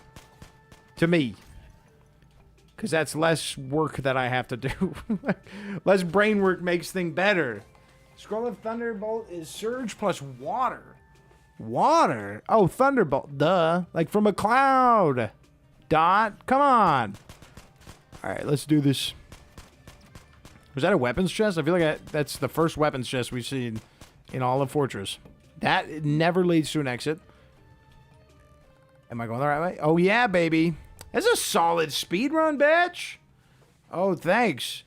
To me. Because that's less work that I have to do. Less brain work makes things better. Scroll of Thunderbolt is Surge plus water. Water? Oh, Thunderbolt. Duh. Like from a cloud. Dot. Come on. Alright, let's do this. Was that a weapons chest? I feel like that's the first weapons chest we've seen in all of Fortress. That never leads to an exit. Am I going the right way? Oh, yeah, baby. That's a solid speedrun, bitch. Oh, thanks.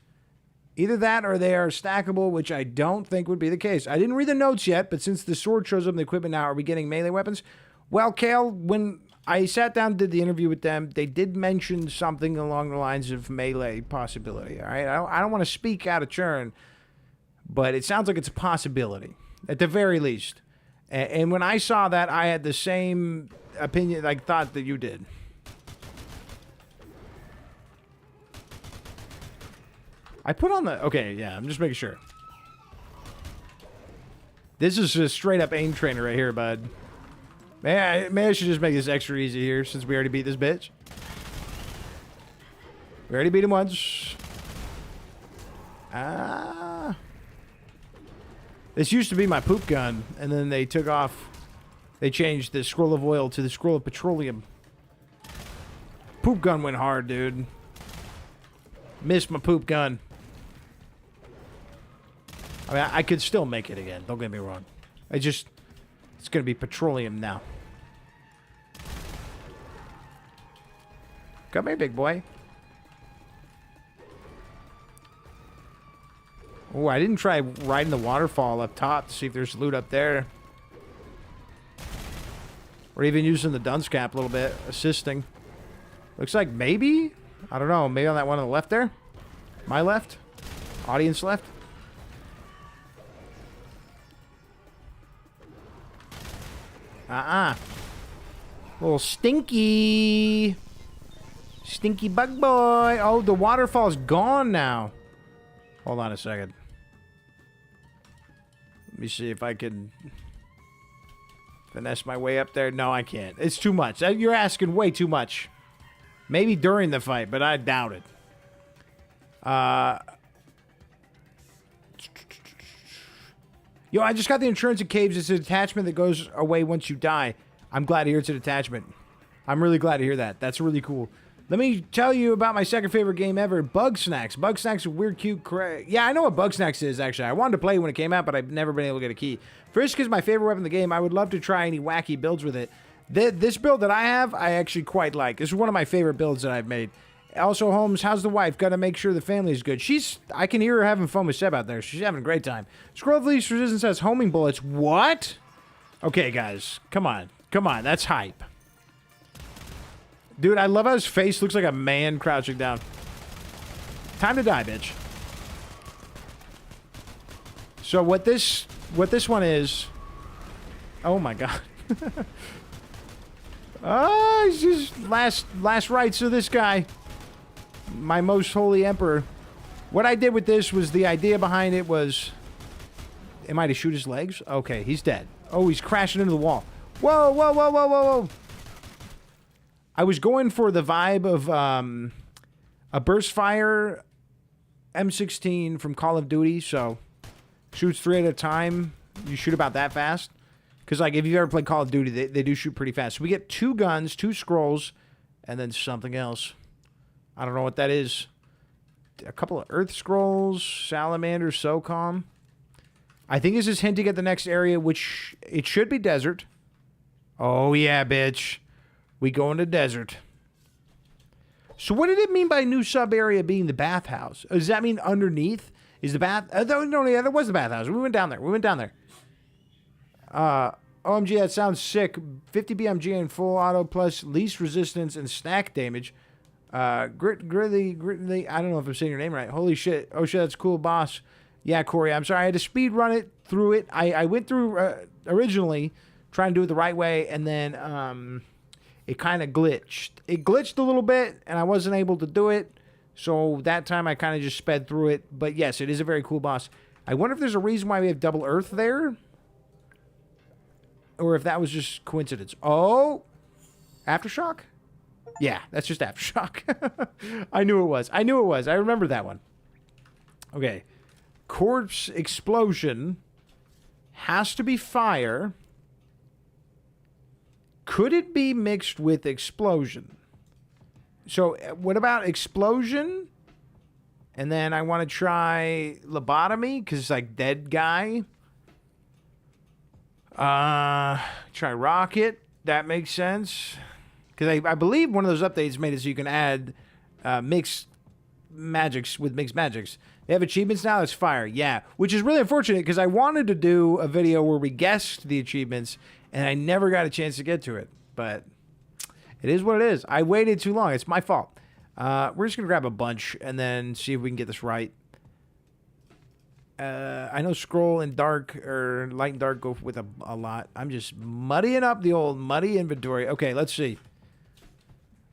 Either that or they are stackable, which I don't think would be the case. I didn't read the notes yet, but since the sword shows up in the equipment now, are we getting melee weapons? Well, Kale, when I sat down and did the interview with them, they did mention something along the lines of melee possibility, all right? I don't want to speak out of turn, but it sounds like it's a possibility, at the very least. And when I saw that, I had the same opinion, like, thought that you did. I put on the... Okay, yeah, I'm just making sure. This is a straight-up aim trainer right here, bud. Maybe I should just make this extra easy here, since we already beat this bitch. We already beat him once. This used to be my poop gun, and then they took off. They changed the scroll of oil to the scroll of petroleum. Poop gun went hard, dude. Missed my poop gun. I mean, I could still make it again. Don't get me wrong. It's going to be petroleum now. Come here, big boy. Oh, I didn't try riding the waterfall up top to see if there's loot up there. Or even using the dunce cap a little bit, assisting. Looks like maybe? I don't know. Maybe on that one on the left there? My left? Audience left? Little stinky. Stinky bug boy. Oh, the waterfall's gone now. Hold on a second. Let me see if I can finesse my way up there. No, I can't. It's too much. You're asking way too much. Maybe during the fight, but I doubt it. Yo, I just got the insurance at Caves. It's a detachment that goes away once you die. I'm glad to hear it's a detachment. I'm really glad to hear that. That's really cool. Let me tell you about my second favorite game ever, Bug Snacks. Bug Snacks are weird, cute, yeah, I know what Bug Snacks is, actually. I wanted to play when it came out, but I've never been able to get a key. Frisk is my favorite weapon in the game. I would love to try any wacky builds with it. This build that I have, I actually quite like. This is one of my favorite builds that I've made. Also, Holmes, how's the wife? Got to make sure the family's good. I can hear her having fun with Seb out there. She's having a great time. Scroll of Least Resistance has homing bullets. What? Okay, guys. Come on. Come on. That's hype. Dude, I love how his face looks like a man crouching down. Time to die, bitch. So what this one is... Oh, my God. It's just last rites of this guy. My most holy emperor. What I did with this was the idea behind it was... Am I to shoot his legs? Okay, he's dead. Oh, he's crashing into the wall. Whoa, whoa, whoa, whoa, whoa, whoa. I was going for the vibe of a burst fire M16 from Call of Duty, so shoots 3 at a time. You shoot about that fast. Because, like, if you've ever played Call of Duty, they do shoot pretty fast. So we get 2 guns, 2 scrolls, and then something else. I don't know what that is. A couple of Earth Scrolls, Salamander, SOCOM. I think this is hinting at the next area, which it should be desert. Oh, yeah, bitch. We go into desert. So what did it mean by new sub-area being the bathhouse? Does that mean underneath? Is the bath... no, yeah, that was the bathhouse. We went down there. OMG, that sounds sick. 50 BMG and full auto plus least resistance and snack damage. Gridley, I don't know if I'm saying your name right. Holy shit. Oh shit, that's cool, boss. Yeah, Corey, I'm sorry. I had to speed run it through it. I went through originally trying to do it the right way, and then it kind of glitched. It glitched a little bit, and I wasn't able to do it. So that time I kind of just sped through it. But yes, it is a very cool boss. I wonder if there's a reason why we have double Earth there. Or if that was just coincidence. Oh! Aftershock? Yeah, that's just Aftershock. I knew it was. I remember that one. Okay. Corpse explosion has to be fire. Could it be mixed with explosion? So, what about explosion? And then I want to try lobotomy, because it's like dead guy. Try rocket. That makes sense. Because I believe one of those updates made it so you can add mixed magics with mixed magics. They have achievements now. That's fire. Yeah. Which is really unfortunate because I wanted to do a video where we guessed the achievements and I never got a chance to get to it. But it is what it is. I waited too long. It's my fault. We're just going to grab a bunch and then see if we can get this right. I know scroll and dark or light and dark go with a lot. I'm just muddying up the old muddy inventory. Okay, let's see.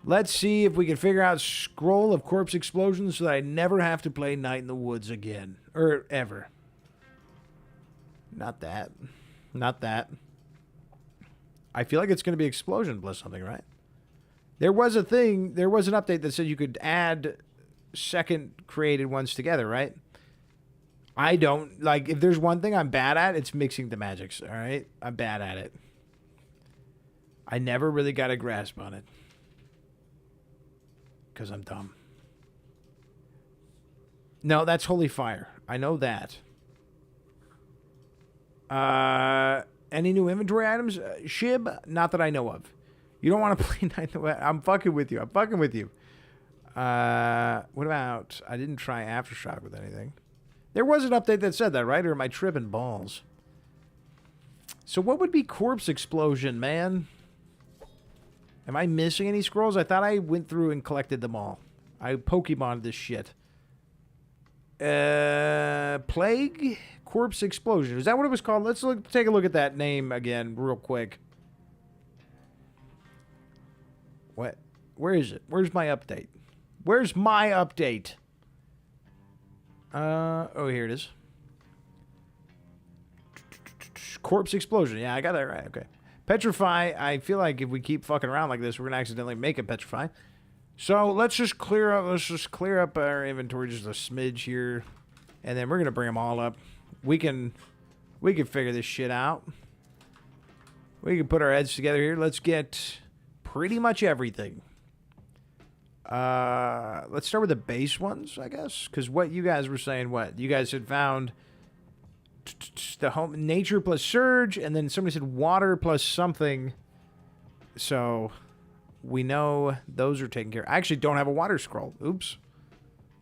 Let's see if we can figure out scroll of corpse explosions so that I never have to play Night in the Woods again. Or ever. Not that. Not that. I feel like it's going to be explosion plus something, right? There was a thing, there was an update that said you could add second created ones together, right? I don't, like, if there's one thing I'm bad at, it's mixing the magics, all right? I'm bad at it. I never really got a grasp on it. Because I'm dumb. No, that's holy fire. I know that. Any new inventory items? Shib? Not that I know of. You don't want to play Night. I'm fucking with you. I'm fucking with you. What about... I didn't try Aftershock with anything. There was an update that said that, right? Or am I tripping balls? So what would be Corpse Explosion, man? Am I missing any scrolls? I thought I went through and collected them all. I Pokemoned this shit. Plague? Corpse Explosion. Is that what it was called? Let's take a look at that name again real quick. What? Where is it? Where's my update? Where's my update? Oh, here it is. Corpse Explosion. Yeah, I got that right. Okay. Petrify. I feel like if we keep fucking around like this, we're gonna accidentally make it petrify. So let's just clear up our inventory just a smidge here, and then we're gonna bring them all up. We can figure this shit out. We can put our heads together here. Let's get pretty much everything. Let's start with the base ones, I guess, because what you guys were saying, what you guys had found the home nature plus surge, and then somebody said water plus something. So we know those are taken care of. I actually don't have a water scroll. Oops,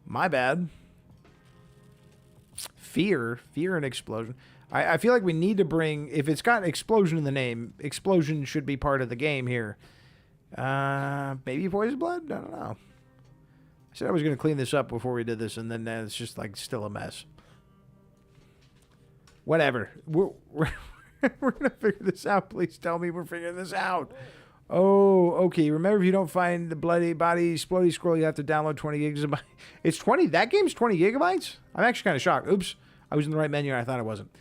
my bad. Fear and explosion. I feel like we need to bring, if it's got explosion in the name, explosion should be part of the game here. Maybe poison blood? I don't know. I said I was going to clean this up before we did this, and then it's just like still a mess. Whatever. We're going to figure this out. Please tell me we're figuring this out. Oh, okay. Remember, if you don't find the bloody body explodey scroll, you have to download 20 gigabytes. It's 20. That game's 20 gigabytes? I'm actually kind of shocked. Oops. I was in the right menu and I thought I wasn't.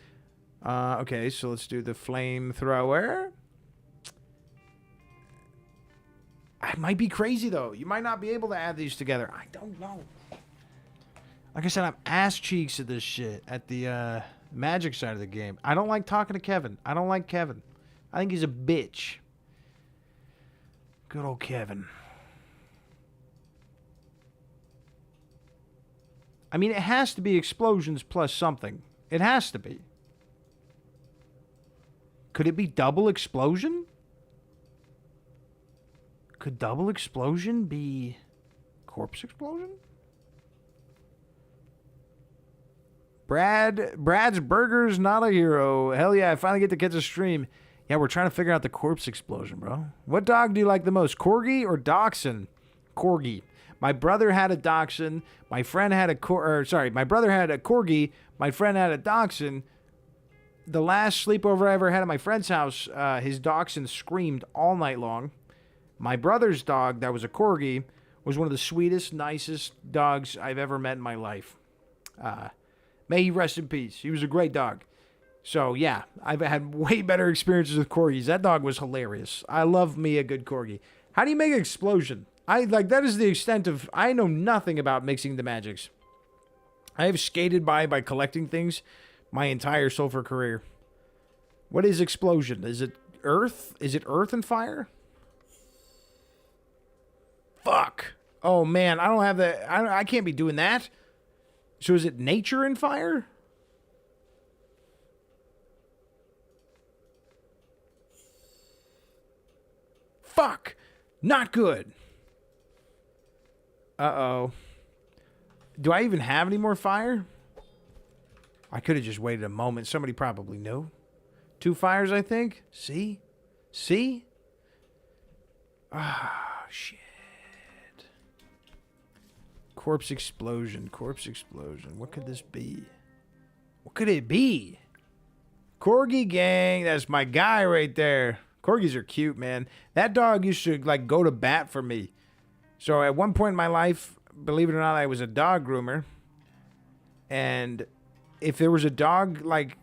Okay, so let's do the flamethrower. I might be crazy, though. You might not be able to add these together. I don't know. Like I said, I'm ass cheeks at this shit. At the magic side of the game. I don't like talking to Kevin. I don't like Kevin. I think he's a bitch. Good old Kevin. I mean, it has to be explosions plus something. It has to be. Could it be double explosion? Could double explosion be corpse explosion? Brad's Burgers, not a hero. Hell yeah, I finally get to catch a stream. Yeah, we're trying to figure out the corpse explosion, bro. What dog do you like the most, Corgi or Dachshund? Corgi. My brother had a Dachshund. My friend had my brother had a Corgi. My friend had a Dachshund. The last sleepover I ever had at my friend's house, his Dachshund screamed all night long. My brother's dog, that was a Corgi, was one of the sweetest, nicest dogs I've ever met in my life. May he rest in peace. He was a great dog. So, yeah, I've had way better experiences with Corgis. That dog was hilarious. I love me a good Corgi. How do you make an explosion? That is the extent of... I know nothing about mixing the magics. I have skated by collecting things my entire Sulfur career. What is explosion? Is it earth? Is it earth and fire? Fuck. Oh, man, I don't have that. I can't be doing that. So is it nature and fire? Fuck. Not good. Uh-oh. Do I even have any more fire? I could have just waited a moment. Somebody probably knew. 2 fires, I think. See? See? Ah, shit. Corpse explosion. Corpse explosion. What could this be? What could it be? Corgi gang. That's my guy right there. Corgis are cute, man. That dog used to, like, go to bat for me. So at one point in my life, believe it or not, I was a dog groomer. And if there was a dog, like,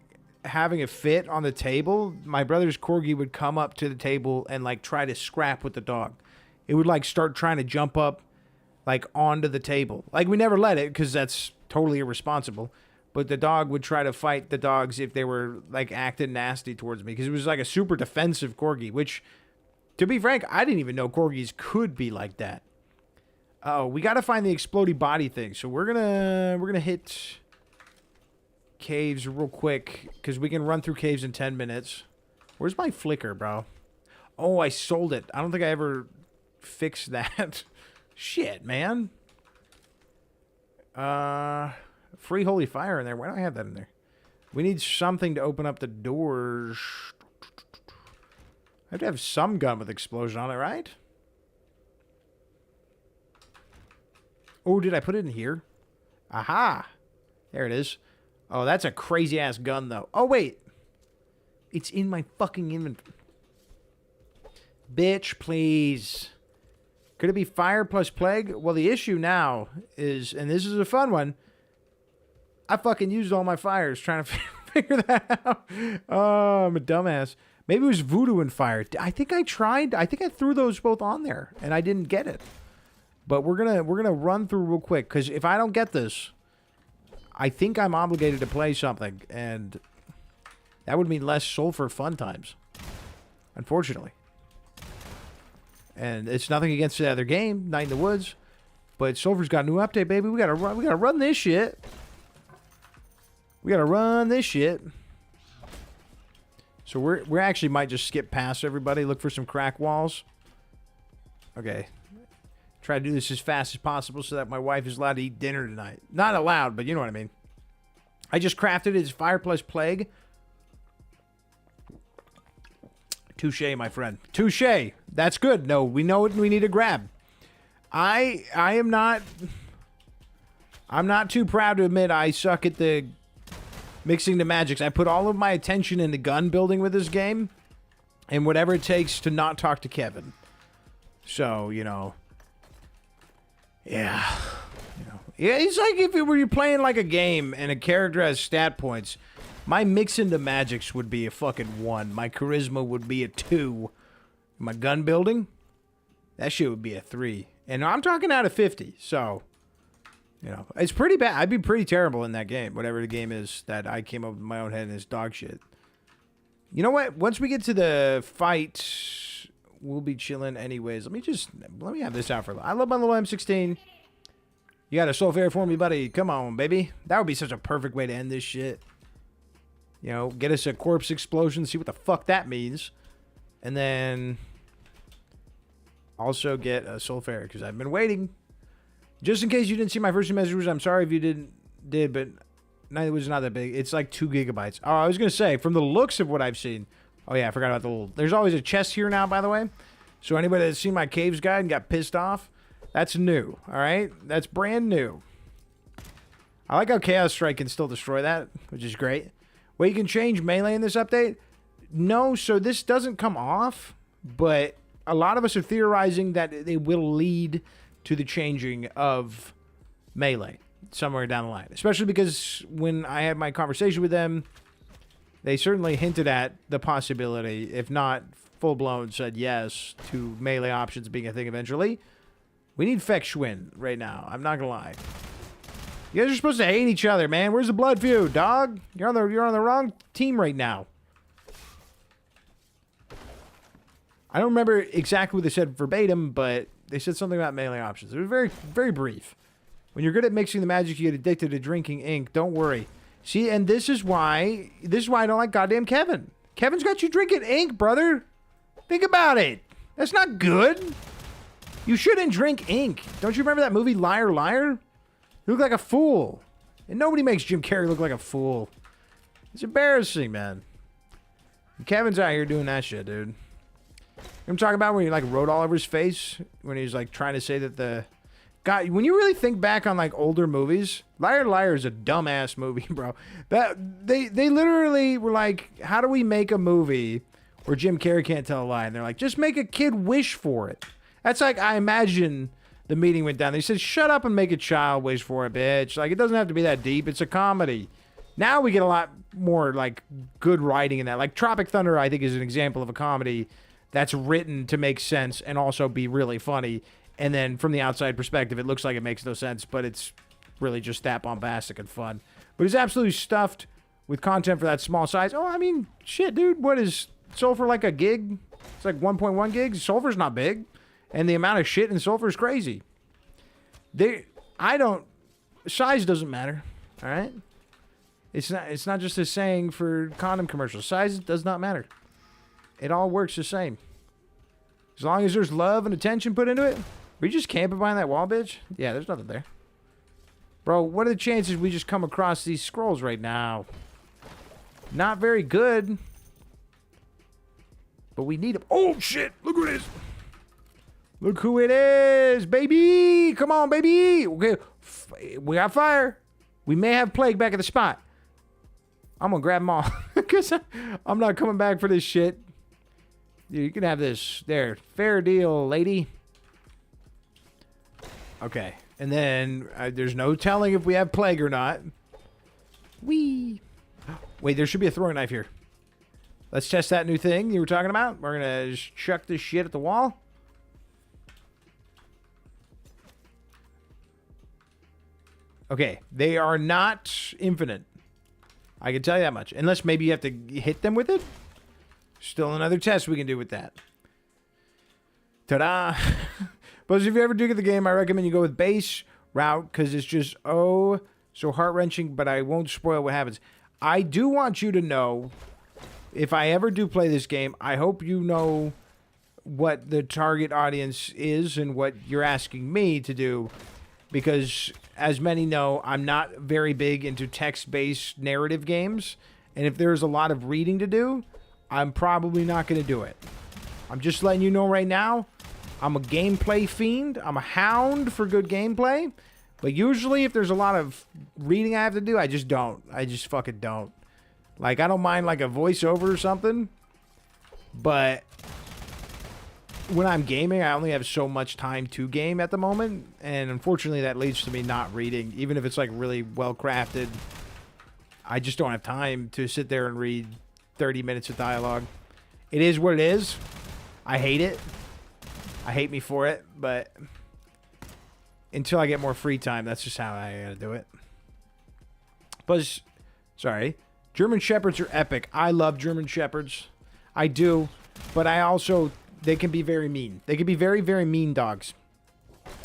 having a fit on the table, my brother's Corgi would come up to the table and, like, try to scrap with the dog. It would, like, start trying to jump up, like, onto the table. Like, we never let it because that's totally irresponsible. but the dog would try to fight the dogs if they were like acting nasty towards me because it was like a super defensive corgi, which, to be frank, I didn't even know corgis could be like that. Oh, we got to find the explodey body thing. So we're gonna hit caves real quick because we can run through caves in 10 minutes. Where's my flicker, bro? Oh, I sold it. I don't think I ever fixed that. Shit, man. Free holy fire in there. Why don't I have that in there? We need something to open up the doors. I have to have some gun with explosion on it, right? Oh, did I put it in here? Aha! There it is. Oh, that's a crazy-ass gun, though. Oh, wait. It's in my fucking inventory. Bitch, please. Could it be fire plus plague? Well, the issue now is, and this is a fun one, I fucking used all my fires trying to figure that out. Oh, I'm a dumbass. Maybe it was voodoo and fire. I think I tried. I think I threw those both on there, and I didn't get it. But we're gonna run through real quick, because if I don't get this, I think I'm obligated to play something, and that would mean less sulfur fun times, unfortunately. And it's nothing against the other game, Night in the Woods, but sulfur's got a new update, baby. We gotta run this shit. We gotta run this shit. So we actually might just skip past everybody, look for some crack walls. Okay. Try to do this as fast as possible so that my wife is allowed to eat dinner tonight. Not allowed, but you know what I mean. I just crafted it as fire plus plague. Touche, my friend. Touche. That's good. No, we know what we need to grab. I'm not too proud to admit I suck at the mixing the magics. I put all of my attention into gun building with this game and whatever it takes to not talk to Kevin. So, you know. Yeah. Yeah, it's like if it were you playing like a game and a character has stat points, my mix into magics would be a fucking 1. My charisma would be a 2. My gun building, that shit would be a 3. And I'm talking out of 50, so, you know, it's pretty bad. I'd be pretty terrible in that game, whatever the game is that I came up with in my own head and is dog shit. You know what? Once we get to the fight, we'll be chilling anyways. Let me have this out for a little. I love my little M16. You got a sulfur for me, buddy? Come on, baby. That would be such a perfect way to end this shit. You know, get us a corpse explosion, see what the fuck that means. And then also get a sulfur, because I've been waiting. Just in case you didn't see my first two messages, I'm sorry if you did, but it was not that big. It's like 2 gigabytes. Oh, I was going to say, from the looks of what I've seen. Oh, yeah, I forgot about the little... There's always a chest here now, by the way. So anybody that's seen my caves guide and got pissed off, that's new, all right? That's brand new. I like how Chaos Strike can still destroy that, which is great. Well, you can change melee in this update? No, so this doesn't come off, but a lot of us are theorizing that it will lead to the changing of melee somewhere down the line. Especially because when I had my conversation with them, they certainly hinted at the possibility, if not full-blown said yes, to melee options being a thing eventually. We need Feng Schwinn right now. I'm not gonna lie. You guys are supposed to hate each other, man. Where's the blood feud, dog? You're on the wrong team right now. I don't remember exactly what they said verbatim, but they said something about melee options. It was very, very brief. When you're good at mixing the magic, you get addicted to drinking ink. Don't worry. See, and this is why I don't like goddamn Kevin. Kevin's got you drinking ink, brother. Think about it. That's not good. You shouldn't drink ink. Don't you remember that movie Liar Liar? You look like a fool. And nobody makes Jim Carrey look like a fool. It's embarrassing, man. And Kevin's out here doing that shit, dude. I'm talking about when he like wrote all over his face when he was like trying to say that the God, when you really think back on like older movies, Liar Liar is a dumbass movie, bro. That they literally were like, how do we make a movie where Jim Carrey can't tell a lie? And they're like, just make a kid wish for it. That's like, I imagine the meeting went down. They said, shut up and make a child wish for it, bitch. Like, it doesn't have to be that deep. It's a comedy. Now we get a lot more like good writing in that. Like Tropic Thunder, I think, is an example of a comedy that's written to make sense and also be really funny. And then from the outside perspective, it looks like it makes no sense, but it's really just that bombastic and fun. But it's absolutely stuffed with content for that small size. Oh, I mean, shit, dude. What is Sulfur, like a gig? It's like 1.1 gigs. Sulfur's not big. And the amount of shit in Sulfur is crazy. Size doesn't matter, all right? It's not just a saying for condom commercials. Size does not matter. It all works the same. As long as there's love and attention put into it. Are you just camping behind that wall, bitch? Yeah, there's nothing there. Bro, what are the chances we just come across these scrolls right now? Not very good. But we need them. Oh, shit. Look who it is. Look who it is, baby. Come on, baby. Okay, we got fire. We may have plague back at the spot. I'm going to grab them all. Because I'm not coming back for this shit. Dude, you can have this. There. Fair deal, lady. Okay. And then there's no telling if we have plague or not. Wee. Wait, there should be a throwing knife here. Let's test that new thing you were talking about. We're going to just chuck this shit at the wall. Okay, they are not infinite. I can tell you that much. Unless maybe you have to hit them with it. Still another test we can do with that. Ta-da! But if you ever do get the game, I recommend you go with base route because it's just, so heart-wrenching, but I won't spoil what happens. I do want you to know, if I ever do play this game, I hope you know what the target audience is and what you're asking me to do. Because, as many know, I'm not very big into text-based narrative games. And if there's a lot of reading to do, I'm probably not going to do it. I'm just letting you know right now, I'm a gameplay fiend. I'm a hound for good gameplay. But usually, if there's a lot of reading I have to do, I just don't. I just fucking don't. Like, I don't mind, like, a voiceover or something. But when I'm gaming, I only have so much time to game at the moment, and unfortunately that leads to me not reading. Even if it's like really well crafted, I just don't have time to sit there and read 30 minutes of dialogue. It is what it is. I hate it. I hate me for it, but until I get more free time, that's just how I gotta do it. But sorry, German Shepherds are epic. I love German Shepherds. I do, but I also, they can be very mean. They can be very, very mean dogs.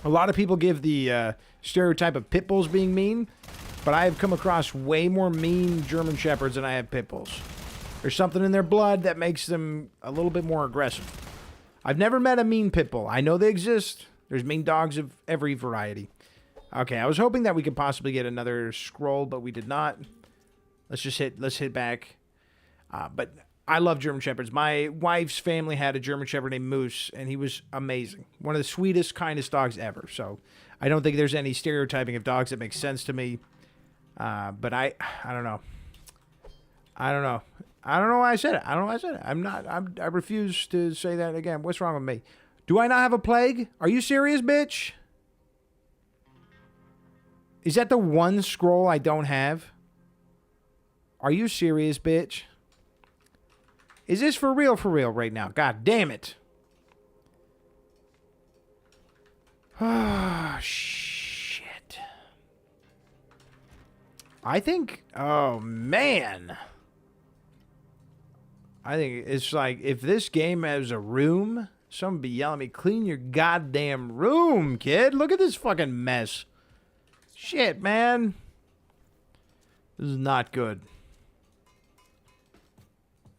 A lot of people give the stereotype of pit bulls being mean, but I have come across way more mean German Shepherds than I have pit bulls. There's something in their blood that makes them a little bit more aggressive. I've never met a mean pit bull. I know they exist. There's mean dogs of every variety. Okay, I was hoping that we could possibly get another scroll, but we did not. Let's hit back. But I love German Shepherds. My wife's family had a German Shepherd named Moose, and he was amazing. One of the sweetest, kindest dogs ever. So I don't think there's any stereotyping of dogs that makes sense to me. But I don't know. I don't know. I don't know why I said it. I don't know why I said it. I refuse to say that again. What's wrong with me? Do I not have a plague? Are you serious, bitch? Is that the one scroll I don't have? Are you serious, bitch? Is this for real right now? God damn it. Ah, shit. I think, oh, man. I think it's like, if this game has a room, someone be yelling at me, clean your goddamn room, kid. Look at this fucking mess. Shit, man. This is not good.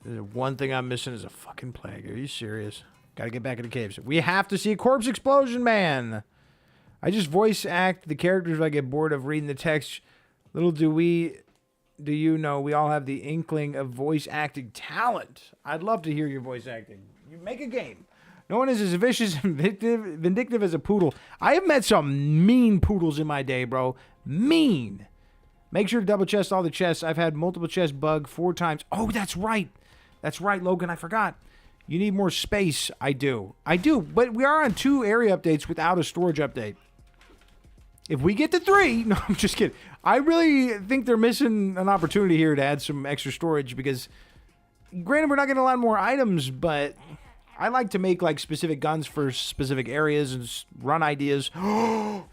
The one thing I'm missing is a fucking plague. Are you serious? Gotta get back in the caves. We have to see a corpse explosion, man. I just voice act the characters if I get bored of reading the text. Little do you know, we all have the inkling of voice acting talent. I'd love to hear your voice acting. You make a game. No one is as vicious and vindictive as a poodle. I have met some mean poodles in my day, bro. Mean. Make sure to double chest all the chests. I've had multiple chest bug 4 times. Oh, that's right. That's right, Logan. I forgot. You need more space. I do. But we are on 2 area updates without a storage update. If we get to 3, no, I'm just kidding. I really think they're missing an opportunity here to add some extra storage because, granted, we're not getting a lot more items, but I like to make like specific guns for specific areas and run ideas. Oh!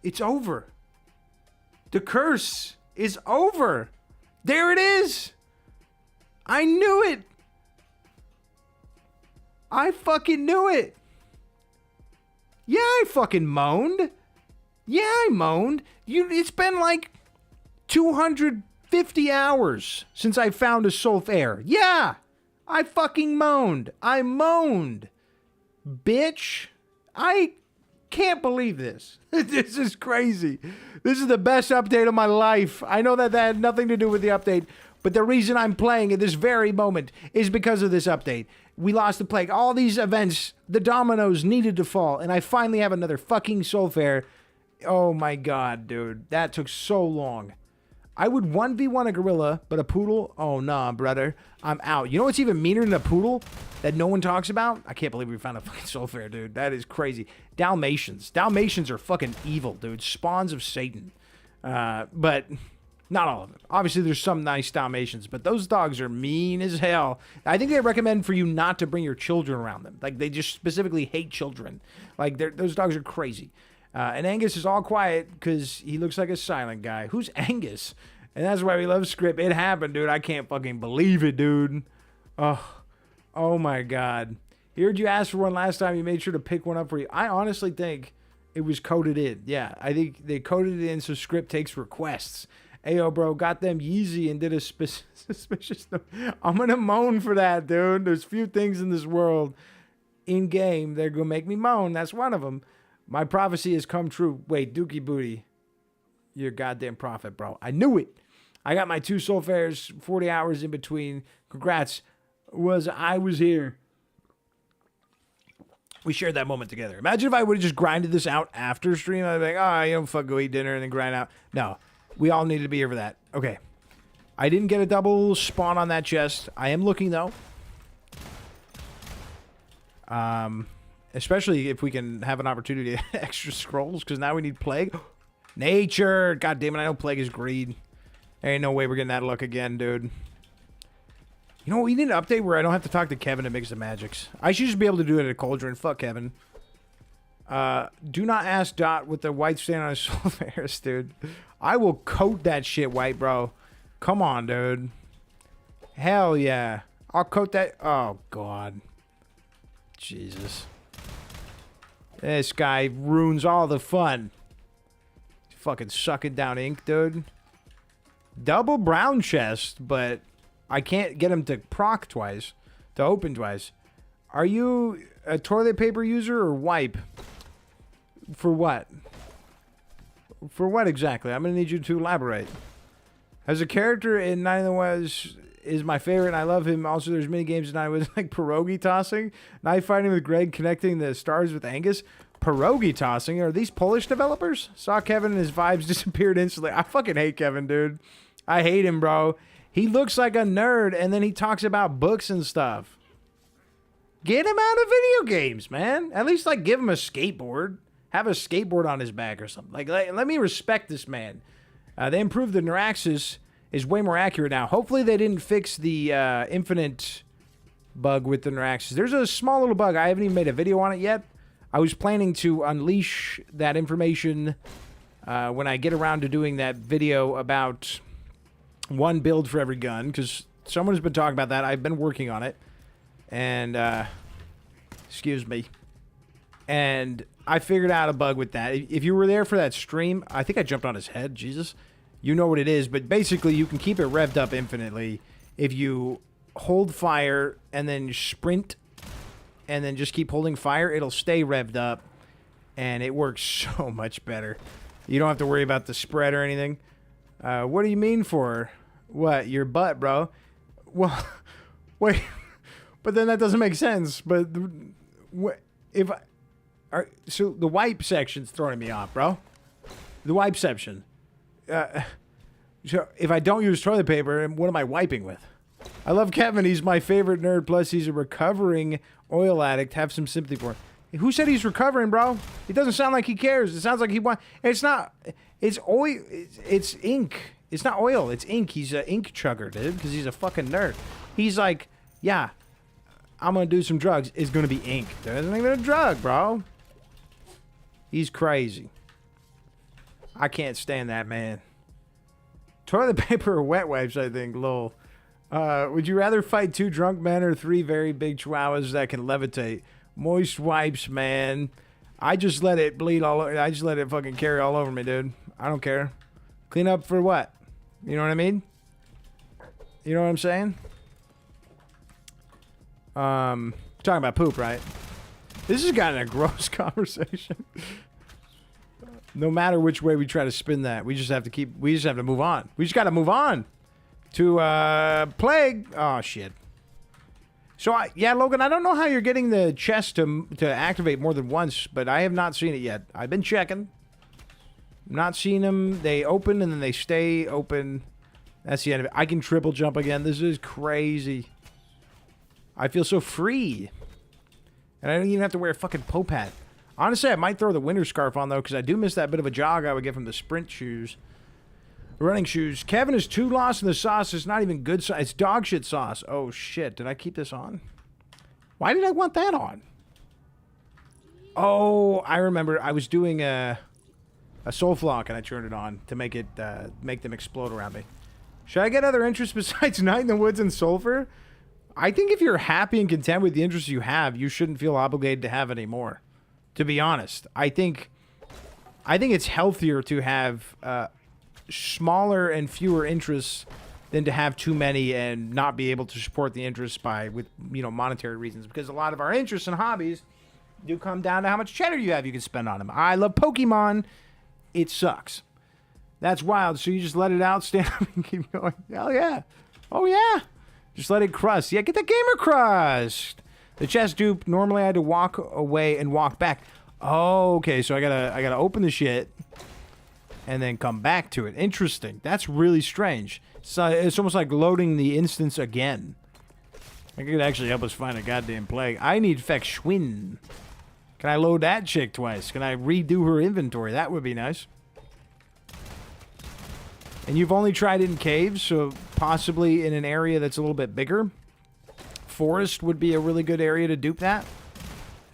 It's over. The curse is over. There it is. I knew it. I fucking knew it. Yeah, I fucking moaned. Yeah, I moaned. It's been like 250 hours since I found a sulfur. Yeah, I fucking moaned. I moaned. Bitch. I can't believe this. This is crazy. This is the best update of my life. I know that had nothing to do with the update, but the reason I'm playing at this very moment is because of this update. We lost the plague. All these events, the dominoes needed to fall, and I finally have another fucking sulfur. Oh my god, dude. That took so long. I would 1v1 a gorilla, but a poodle? Oh, nah, brother. I'm out. You know what's even meaner than a poodle that no one talks about? I can't believe we found a fucking sulfur, dude. That is crazy. Dalmatians. Dalmatians are fucking evil, dude. Spawns of Satan. But not all of them. Obviously, there's some nice Dalmatians, but those dogs are mean as hell. I think they recommend for you not to bring your children around them. Like, they just specifically hate children. Like, those dogs are crazy. And Angus is all quiet because he looks like a silent guy. Who's Angus? And that's why we love script. It happened, dude. I can't fucking believe it, dude. Oh my god. He heard you ask for one last time. You made sure to pick one up for you. I honestly think it was coded in. Yeah, I think they coded it in so script takes requests. Ayo, bro, got them Yeezy and did a suspicious... I'm gonna moan for that, dude. There's few things in this world in-game that are gonna make me moan. That's one of them. My prophecy has come true. Wait, Dookie Booty. You're a goddamn prophet, bro. I knew it. I got my 2 sulfurs, 40 hours in between. Congrats. I was here. We shared that moment together. Imagine if I would have just grinded this out after stream. I'd be like, fuck, go eat dinner and then grind out. No, we all needed to be here for that. Okay. I didn't get a double spawn on that chest. I am looking, though. Especially if we can have an opportunity to extra scrolls, because now we need plague. Nature! God damn it, I know plague is greed. There ain't no way we're getting that luck again, dude. You know what, we need an update where I don't have to talk to Kevin to mix the magics. I should just be able to do it at a cauldron. Fuck Kevin. Do not ask Dot with the white stain on his sulfurs, dude. I will coat that shit white, bro. Come on, dude. Hell yeah. I'll coat that. Oh, God. Jesus. This guy ruins all the fun. Fucking sucking down ink, dude. Double brown chest, but I can't get him to proc twice. To open twice. Are you a toilet paper user or wipe? For what? For what exactly? I'm going to need you to elaborate. As a character in Nine of the West is my favorite, and I love him. Also, there's many games and I was like pierogi tossing. Knife fighting with Greg, connecting the stars with Angus. Pierogi tossing? Are these Polish developers? Saw Kevin and his vibes disappeared instantly. I fucking hate Kevin, dude. I hate him, bro. He looks like a nerd, and then he talks about books and stuff. Get him out of video games, man. At least, like, give him a skateboard. Have a skateboard on his back or something. Like let me respect this man. They improved the Neuraxis is way more accurate now. Hopefully they didn't fix the infinite bug with the Neuraxis. There's a small little bug. I haven't even made a video on it yet. I was planning to unleash that information when I get around to doing that video about one build for every gun, because someone has been talking about that. I've been working on it. And, excuse me. And I figured out a bug with that. If you were there for that stream, I think I jumped on his head, Jesus. You know what it is, but basically you can keep it revved up infinitely if you hold fire and then sprint and then just keep holding fire. It'll stay revved up, and it works so much better. You don't have to worry about the spread or anything. What do you mean for? What? Your butt, bro? Well, wait. But then that doesn't make sense. But if I... So the wipe section's throwing me off, bro. The wipe section. So if I don't use toilet paper, what am I wiping with? I love Kevin. He's my favorite nerd. Plus, he's a recovering oil addict. Have some sympathy for him. Who said he's recovering, bro? It doesn't sound like he cares. It sounds like he wants... It's not... It's oil... It's ink. It's not oil. It's ink. He's an ink chugger, dude, because he's a fucking nerd. He's like, yeah, I'm going to do some drugs. It's going to be ink. There isn't even a drug, bro. He's crazy. I can't stand that, man. Toilet paper or wet wipes, I think, lol. Would you rather fight 2 drunk men or 3 very big chihuahuas that can levitate? Moist wipes, man. I just let it bleed all over. I just let it fucking carry all over me, dude. I don't care. Clean up for what? You know what I mean? You know what I'm saying? Talking about poop, right? This has gotten a gross conversation. No matter which way we try to spin that, we just have to move on. We just got to move on to plague. Oh shit. So yeah, Logan, I don't know how you're getting the chest to activate more than once, but I have not seen it yet. I've been checking. Not seen them. They open and then they stay open. That's the end of it. I can triple jump again. This is crazy. I feel so free. And I don't even have to wear a fucking Pope hat. Honestly, I might throw the winter scarf on, though, because I do miss that bit of a jog I would get from the sprint shoes. Running shoes. Kevin is too lost in the sauce. It's not even good sauce. It's dog shit sauce. Oh, shit. Did I keep this on? Why did I want that on? Oh, I remember. I was doing a soul flock, and I turned it on to make it make them explode around me. Should I get other interests besides Night in the Woods and Sulfur? I think if you're happy and content with the interests you have, you shouldn't feel obligated to have any more. To be honest, I think it's healthier to have smaller and fewer interests than to have too many and not be able to support the interests with monetary reasons. Because a lot of our interests and hobbies do come down to how much cheddar you have you can spend on them. I love Pokemon. It sucks. That's wild. So you just let it out, stand up, and keep going. Hell yeah. Oh yeah. Just let it crust. Yeah, get the gamer crust. The chest dupe, normally I had to walk away and walk back. Oh, okay, so I gotta open the shit and then come back to it. Interesting. That's really strange. So it's almost like loading the instance again. I could actually help us find a goddamn plague. I need Feng Schwinn. Can I load that chick twice? Can I redo her inventory? That would be nice. And you've only tried it in caves, so possibly in an area that's a little bit bigger. Forest would be a really good area to dupe that,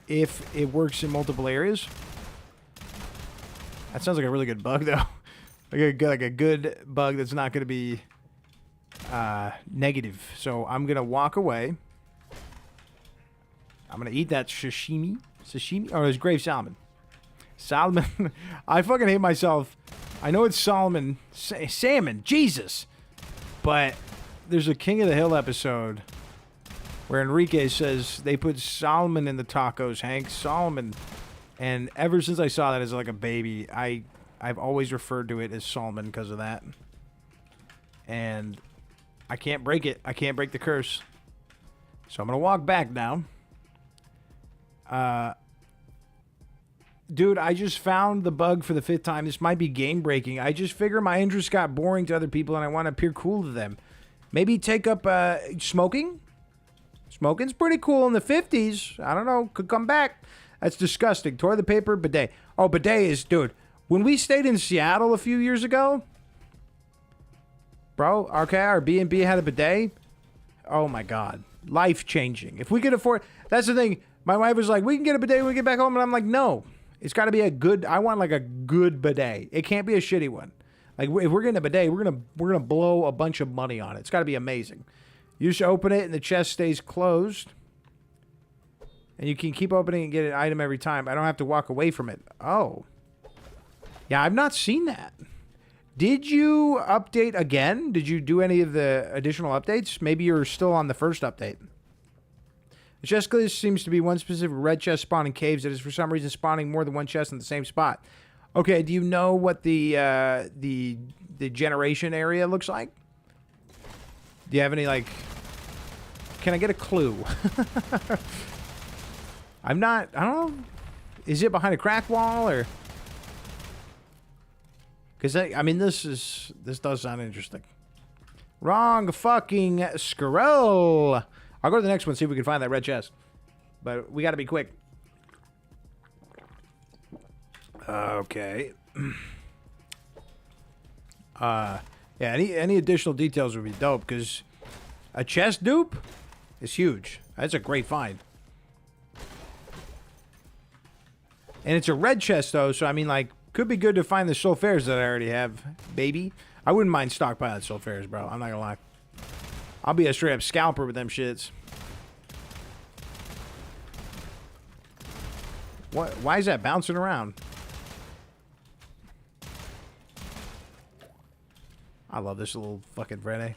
if it works in multiple areas. That sounds like a really good bug, though. like a good bug that's not going to be negative. So I'm going to walk away. I'm going to eat that sashimi. Sashimi? Oh, it's grave salmon. Salmon. I fucking hate myself. I know it's Solomon. Salmon. Jesus. But there's a King of the Hill episode where Enrique says they put Solomon in the tacos, Hank. Solomon. And ever since I saw that as like a baby, I've always referred to it as Solomon because of that. And I can't break it. I can't break the curse. So I'm going to walk back now. Dude, I just found the bug for the 5th time. This might be game breaking. I just figure my interest got boring to other people and I want to appear cool to them. Maybe take up smoking? Smoking's pretty cool in the 50s. I don't know. Could come back. That's disgusting. Toilet paper, bidet. Oh, bidet is, dude. When we stayed in Seattle a few years ago, bro, okay, our B&B had a bidet. Oh my God. Life changing. If we could afford, that's the thing. My wife was like, we can get a bidet when we get back home. And I'm like, no. It's got to be a good, I want like a good bidet. It can't be a shitty one. Like if we're getting a bidet, we're gonna blow a bunch of money on it. It's got to be amazing. You just open it and the chest stays closed. And you can keep opening and get an item every time. I don't have to walk away from it. Oh. Yeah, I've not seen that. Did you update again? Did you do any of the additional updates? Maybe you're still on the first update. The chest glitch seems to be one specific red chest spawning caves that is for some reason spawning more than one chest in the same spot. Okay, do you know what the generation area looks like? Do you have any, like... Can I get a clue? I don't know. Is it behind a crack wall, or... Because, I mean, this does sound interesting. Wrong fucking scroll. I'll go to the next one, see if we can find that red chest. But we got to be quick. Okay. Yeah, any additional details would be dope, because a chest dupe is huge. That's a great find. And it's a red chest, though, so I mean, like, Could be good to find the sulfurs that I already have, baby. I wouldn't mind stockpiling sulfurs, bro. I'm not gonna lie. I'll be a straight up scalper with them shits. What? Why is that bouncing around? I love this little fucking Freddy.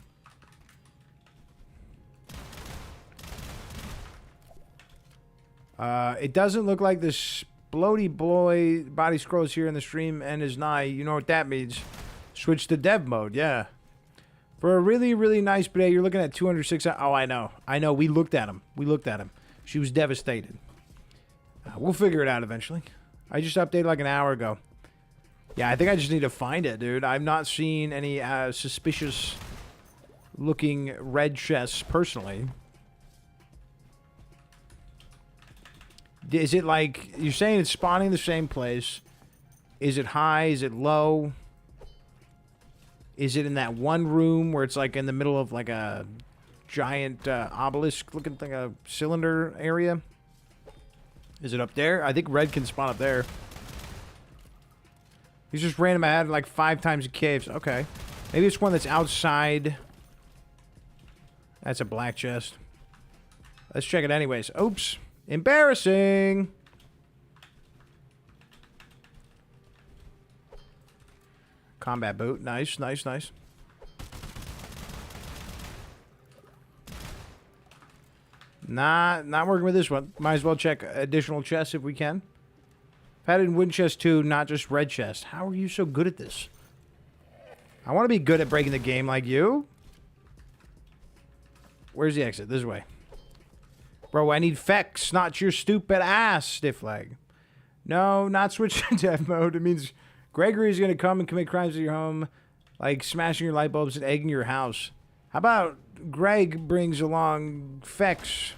It doesn't look like this bloaty boy body scrolls here in the stream and is nigh. You know what that means. Switch to dev mode, yeah. For a really, really nice bidet, you're looking at 206. Oh, I know. I know. We looked at him. We looked at him. She was devastated. We'll figure it out eventually. I just updated like an hour ago. Yeah, I think I just need to find it, dude. I've not seen any suspicious looking red chests personally. Is it like, you're saying it's spawning the same place? Is it high? Is it low? Is it in that one room where it's like in the middle of like a giant obelisk looking thing, a cylinder area? Is it up there? I think red can spawn up there. He's just random add like 5 times in caves. Okay. Maybe it's one that's outside. That's a black chest. Let's check it anyways. Oops. Embarrassing. Combat boot. Nice, nice, nice. Not working with this one. Might as well check additional chests if we can. I've had it in wind chest too, not just red chest. How are you so good at this? I want to be good at breaking the game like you. Where's the exit? This way. Bro, I need Fex, not your stupid ass, stiff leg. No, not switch to dev mode. It means Gregory's going to come and commit crimes at your home, like smashing your light bulbs and egging your house. How about Greg brings along Fex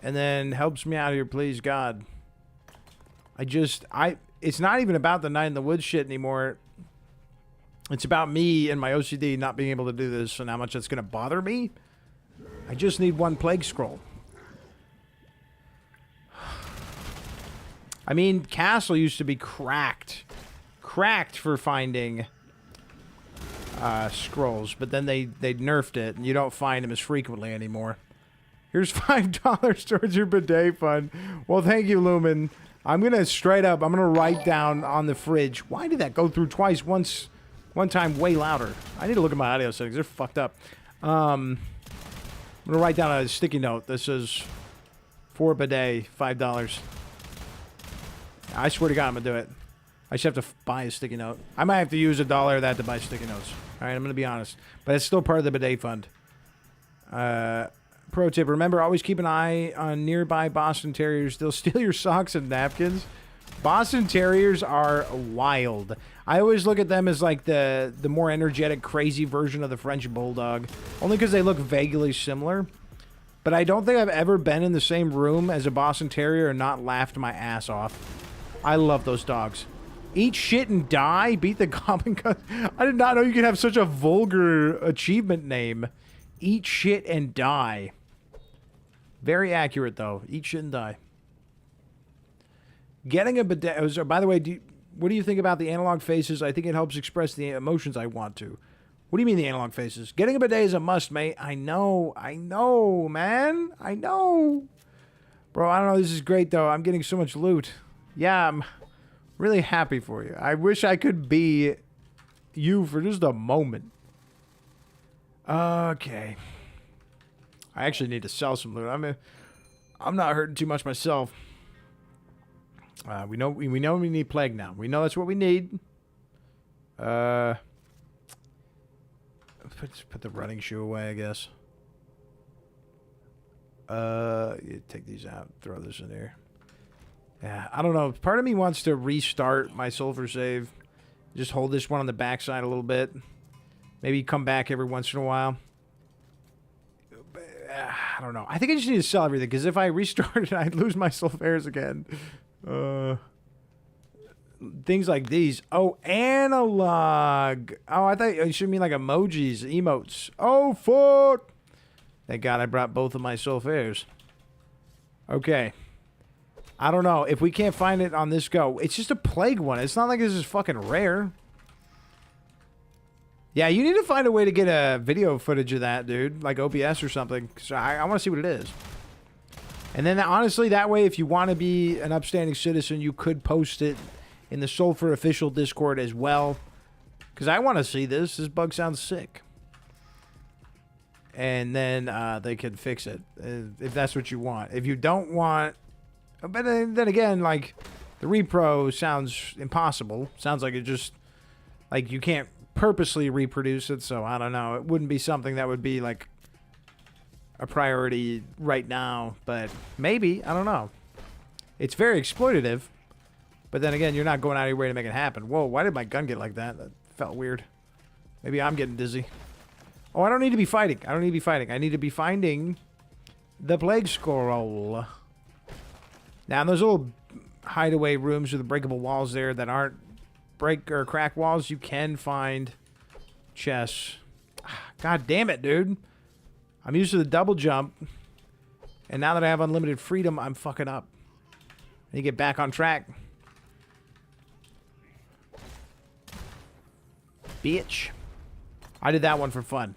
and then helps me out here, please, God. It's not even about the night in the woods shit anymore. It's about me and my OCD not being able to do this and how much that's going to bother me. I just need one plague scroll. I mean, Castle used to be cracked. Cracked for finding scrolls, but then they nerfed it, and you don't find them as frequently anymore. Here's $5 towards your bidet fund. Well, thank you, Lumen. I'm going to straight up, I'm going to write down on the fridge. Why did that go through twice? One time way louder. I need to look at my audio settings. They're fucked up. I'm going to write down a sticky note that says, for bidet, $5. I swear to God, I'm going to do it. I just have to buy a sticky note. I might have to use $1 of that to buy sticky notes. All right, I'm going to be honest. But it's still part of the bidet fund. Pro tip, remember, always keep an eye on nearby Boston Terriers. They'll steal your socks and napkins. Boston Terriers are wild. I always look at them as like the more energetic, crazy version of the French Bulldog. Only because they look vaguely similar. But I don't think I've ever been in the same room as a Boston Terrier and not laughed my ass off. I love those dogs. Eat shit and die? Beat the Goblin Gun? I did not know you could have such a vulgar achievement name. Eat shit and die. Very accurate, though. Eat shit and die. Getting a bidet... By the way, what do you think about the analog faces? I think it helps express the emotions I want to. What do you mean the analog faces? Getting a bidet is a must, mate. I know, man. I know. Bro, I don't know. This is great, though. I'm getting so much loot. Yeah, I'm really happy for you. I wish I could be you for just a moment. Okay. I actually need to sell some loot. I'm not hurting too much myself. We know we need plague now. We know that's what we need. Put the running shoe away, I guess. You take these out. Throw this in here. Yeah, I don't know. Part of me wants to restart my sulfur save. Just hold this one on the backside a little bit. Maybe come back every once in a while. I don't know. I think I just need to sell everything, because if I restart it, I'd lose my sulfurs again. Things like these. Oh, analog. Oh, I thought you should mean like emojis, emotes. Oh, fuck. Thank God I brought both of my sulfurs. Okay. I don't know. If we can't find it on this go, it's just a plague one. It's not like this is fucking rare. Yeah, you need to find a way to get a video footage of that, dude. Like OBS or something. So I want to see what it is. And then, honestly, that way, if you want to be an upstanding citizen, you could post it in the Sulfur official Discord as well. Because I want to see this. This bug sounds sick. And then they could fix it, if that's what you want. If you don't want... But then again, like, the repro sounds impossible. Sounds like it just... Like, you can't purposely reproduce it, so I don't know. It wouldn't be something that would be, like, a priority right now. But maybe. I don't know. It's very exploitative. But then again, you're not going out of your way to make it happen. Whoa, why did my gun get like that? That felt weird. Maybe I'm getting dizzy. Oh, I don't need to be fighting. I don't need to be fighting. I need to be finding the plague scroll. Now, those little hideaway rooms with the breakable walls there that aren't break or crack walls, you can find chests. God damn it, dude. I'm used to the double jump. And now that I have unlimited freedom, I'm fucking up. I need to get back on track. Bitch. I did that one for fun.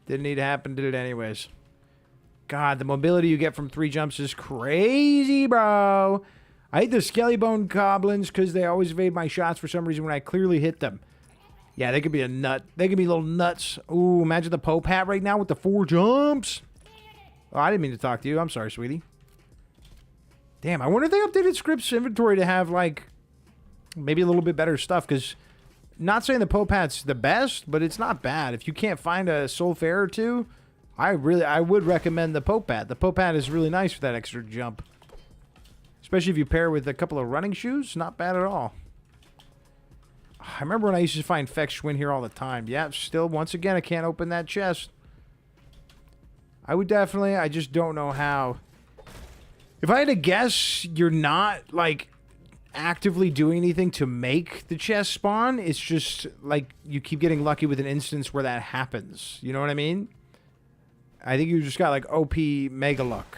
Didn't need to happen, did it anyways. God, the mobility you get from 3 jumps is crazy, bro. I hate the skelly bone goblins because they always evade my shots for some reason when I clearly hit them. Yeah, they could be a nut. They could be little nuts. Ooh, imagine the Pope hat right now with the 4 jumps. Oh, I didn't mean to talk to you. I'm sorry, sweetie. Damn, I wonder if they updated Script's inventory to have, like, maybe a little bit better stuff, because... Not saying the Pope hat's the best, but it's not bad. If you can't find a SULFUR or 2, I would recommend the Pope hat. The Pope hat is really nice for that extra jump. Especially if you pair with a couple of running shoes, not bad at all. I remember when I used to find Feck Schwinn here all the time. Yeah, still, once again, I can't open that chest. I would definitely, I just don't know how. If I had to guess, you're not, like... actively doing anything to make the chest spawn. It's just like you keep getting lucky with an instance where that happens. You know what I mean? I think you just got like OP mega luck.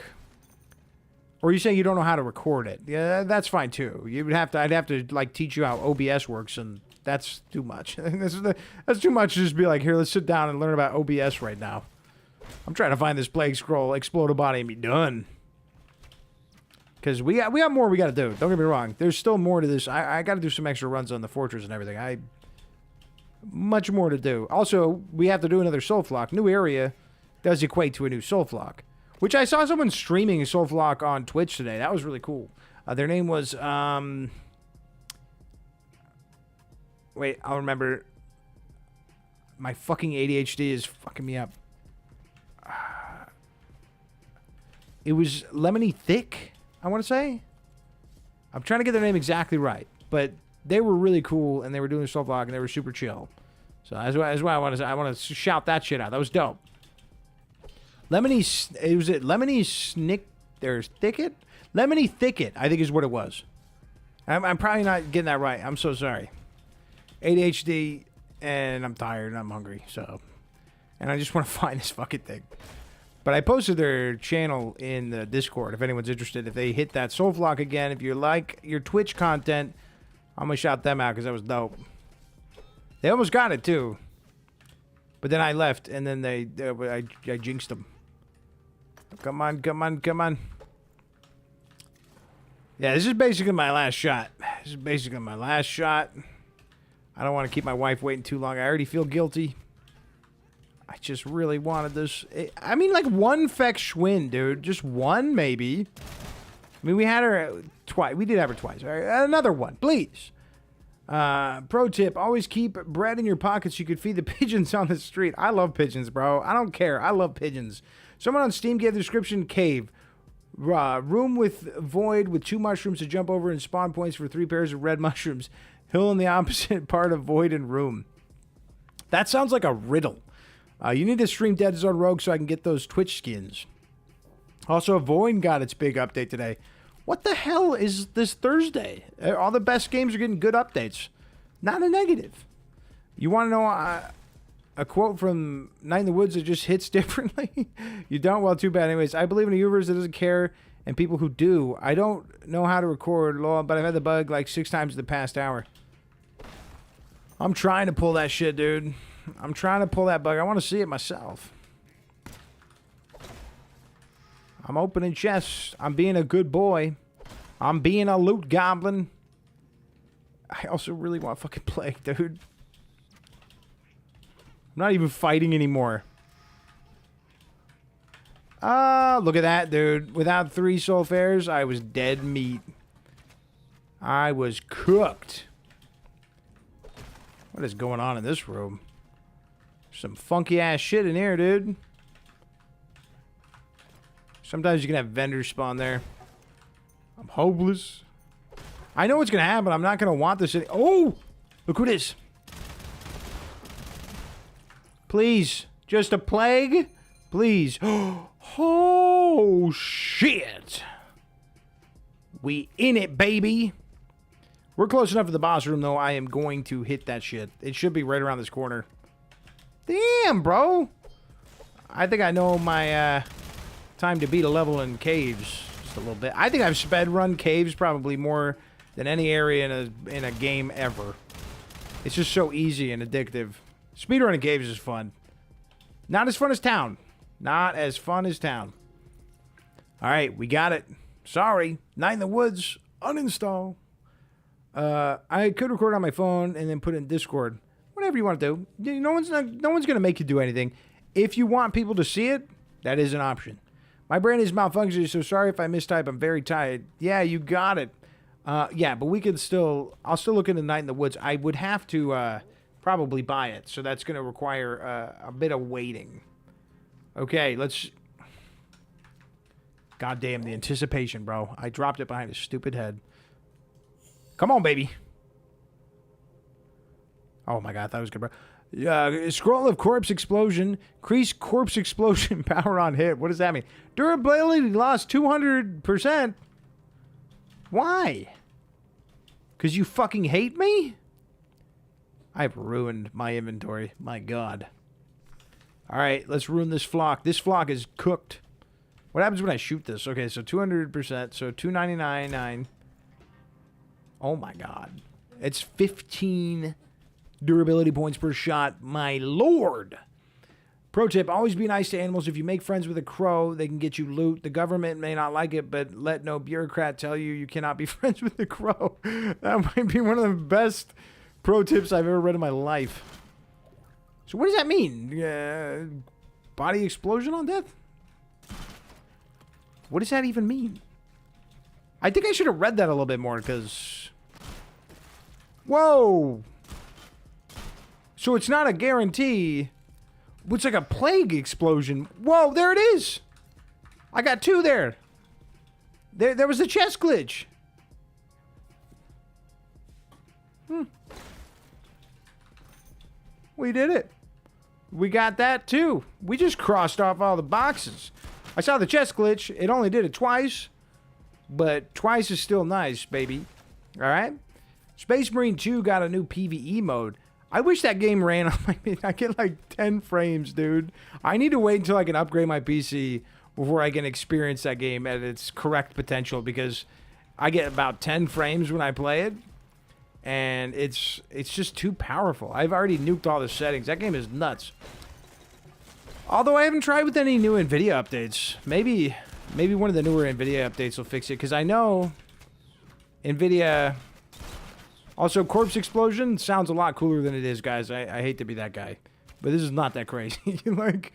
Or you say you don't know how to record it. Yeah, that's fine too. You would have to. I'd have to like teach you how OBS works, and that's too much. That's too much to just be like, here, let's sit down and learn about OBS right now. I'm trying to find this plague scroll, explode a body, and be done. Because we got more we got to do. Don't get me wrong. There's still more to this. I got to do some extra runs on the fortress and everything. Much more to do. Also, we have to do another Soulflock. New area does equate to a new Soulflock. Which I saw someone streaming Soulflock on Twitch today. That was really cool. Their name was... Wait, I'll remember. My fucking ADHD is fucking me up. It was Lemony Thick, I want to say. I'm trying to get their name exactly right, but they were really cool, and they were doing a Soulflock, and they were super chill. So that's why I want to say, I want to shout that shit out. That was dope. Lemony, was it Lemony Snick? There's Thicket? Lemony Thicket, I think is what it was. I'm probably not getting that right. I'm so sorry. ADHD, and I'm tired, and I'm hungry, so. And I just want to find this fucking thing. But I posted their channel in the Discord if anyone's interested. If they hit that Soulflock again, if you like your Twitch content, I'm going to shout them out because that was dope. They almost got it too. But then I left and then I jinxed them. Come on, come on, come on. Yeah, this is basically my last shot. This is basically my last shot. I don't want to keep my wife waiting too long. I already feel guilty. I just really wanted this. I mean, like one Feck Schwinn, dude. Just one, maybe. I mean, we had her twice. We did have her twice. All right, another one, please. Pro tip, always keep bread in your pockets so you could feed the pigeons on the street. I love pigeons, bro. I don't care. I love pigeons. Someone on Steam gave the description cave. Room with void with 2 mushrooms to jump over and spawn points for 3 pairs of red mushrooms. Hill in the opposite part of void and room. That sounds like a riddle. You need to stream Dead Zone Rogue so I can get those Twitch skins. Also, Void got its big update today. What the hell is this Thursday? All the best games are getting good updates. Not a negative. You want to know a quote from Night in the Woods that just hits differently? You don't? Well, too bad. Anyways, I believe in a universe that doesn't care and people who do. I don't know how to record, lol, but I've had the bug like 6 times in the past hour. I'm trying to pull that shit, dude. I'm trying to pull that bug. I want to see it myself. I'm opening chests. I'm being a good boy. I'm being a loot goblin. I also really want fucking plague, dude. I'm not even fighting anymore. Look at that, dude. Without 3 sulfurs, I was dead meat. I was cooked. What is going on in this room? Some funky ass shit in here, dude. Sometimes you can have vendors spawn there. I'm hopeless. I know what's gonna happen. I'm not gonna want this. Oh! Look who it is. Please. Just a plague? Please. Oh, shit. We in it, baby. We're close enough to the boss room, though. I am going to hit that shit. It should be right around this corner. Damn, bro. I think I know my time to beat a level in caves just a little bit. I think I've sped run caves probably more than any area in a game ever. It's just so easy and addictive. Speedrunning caves is fun. Not as fun as town. Not as fun as town. Alright, we got it. Sorry. Night in the Woods. Uninstall. I could record on my phone and then put it in Discord. Whatever you want to do. No one's gonna make you do anything. If you want people to see it, that is an option. My brain is malfunctioning, so sorry if I mistype. I'm very tired. Yeah, you got it. Yeah, but we could still... I'll still look into Night in the Woods. I would have to probably buy it, so that's going to require a bit of waiting. Okay, let's... God damn, the anticipation, bro. I dropped it behind his stupid head. Come on, baby. Oh my god, I thought it was good, bro. Scroll of corpse explosion. Increase corpse explosion power on hit. What does that mean? Durability lost 200%. Why? Because you fucking hate me? I've ruined my inventory. My god. Alright, let's ruin this flock. This flock is cooked. What happens when I shoot this? Okay, so 200%. So 299.9. Oh my god. It's 15 durability points per shot. My lord. Pro tip, always be nice to animals. If you make friends with a crow, they can get you loot. The government may not like it, but let no bureaucrat tell you you cannot be friends with a crow. That might be one of the best pro tips I've ever read in my life. So what does that mean? Body explosion on death? What does that even mean? I think I should have read that a little bit more, because... Whoa! So it's not a guarantee... It's like a plague explosion. Whoa, there it is. I got 2 there. There was a chest glitch. We did it. We got that too. We just crossed off all the boxes. I saw the chest glitch. It only did it twice. But twice is still nice, baby. Alright? Space Marine 2 got a new PvE mode. I wish that game ran on my... I get like 10 frames, dude. I need to wait until I can upgrade my PC before I can experience that game at its correct potential, because I get about 10 frames when I play it, and it's just too powerful. I've already nuked all the settings. That game is nuts. Although I haven't tried with any new NVIDIA updates. Maybe one of the newer NVIDIA updates will fix it, because I know NVIDIA... Also, corpse explosion sounds a lot cooler than it is, guys. I hate to be that guy, but this is not that crazy. Like,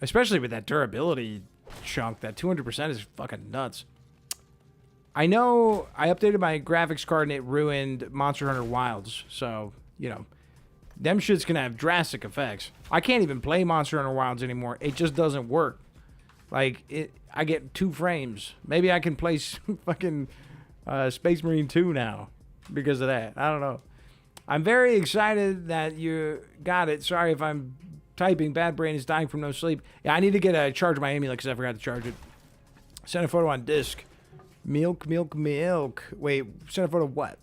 especially with that durability chunk, that 200% is fucking nuts. I know I updated my graphics card and it ruined Monster Hunter Wilds, so, you know, them shit's gonna have drastic effects. I can't even play Monster Hunter Wilds anymore. It just doesn't work. Like, I get 2 frames. Maybe I can play fucking Space Marine 2 now because of that. I don't know. I'm very excited that you got it. Sorry if I'm typing. Bad brain is dying from no sleep. Yeah, I need to get a charge of my amulet because I forgot to charge it. Send a photo on disc. Milk, milk, milk. Wait, send a photo of what?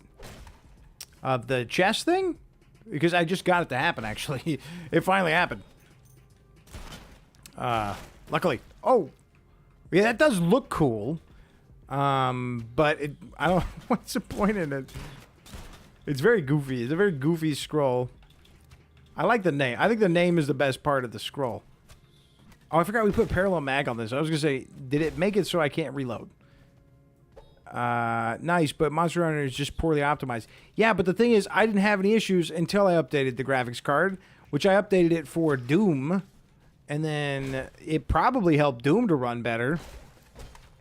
Of the chest thing? Because I just got it to happen, actually. It finally happened. Luckily. Oh. Yeah, that does look cool. But I don't... What's the point in it? It's very goofy. It's a very goofy scroll. I like the name. I think the name is the best part of the scroll. Oh, I forgot we put parallel mag on this. I was going to say, did it make it so I can't reload? Nice, but Monster Hunter is just poorly optimized. Yeah, but the thing is, I didn't have any issues until I updated the graphics card, which I updated it for Doom, and then it probably helped Doom to run better.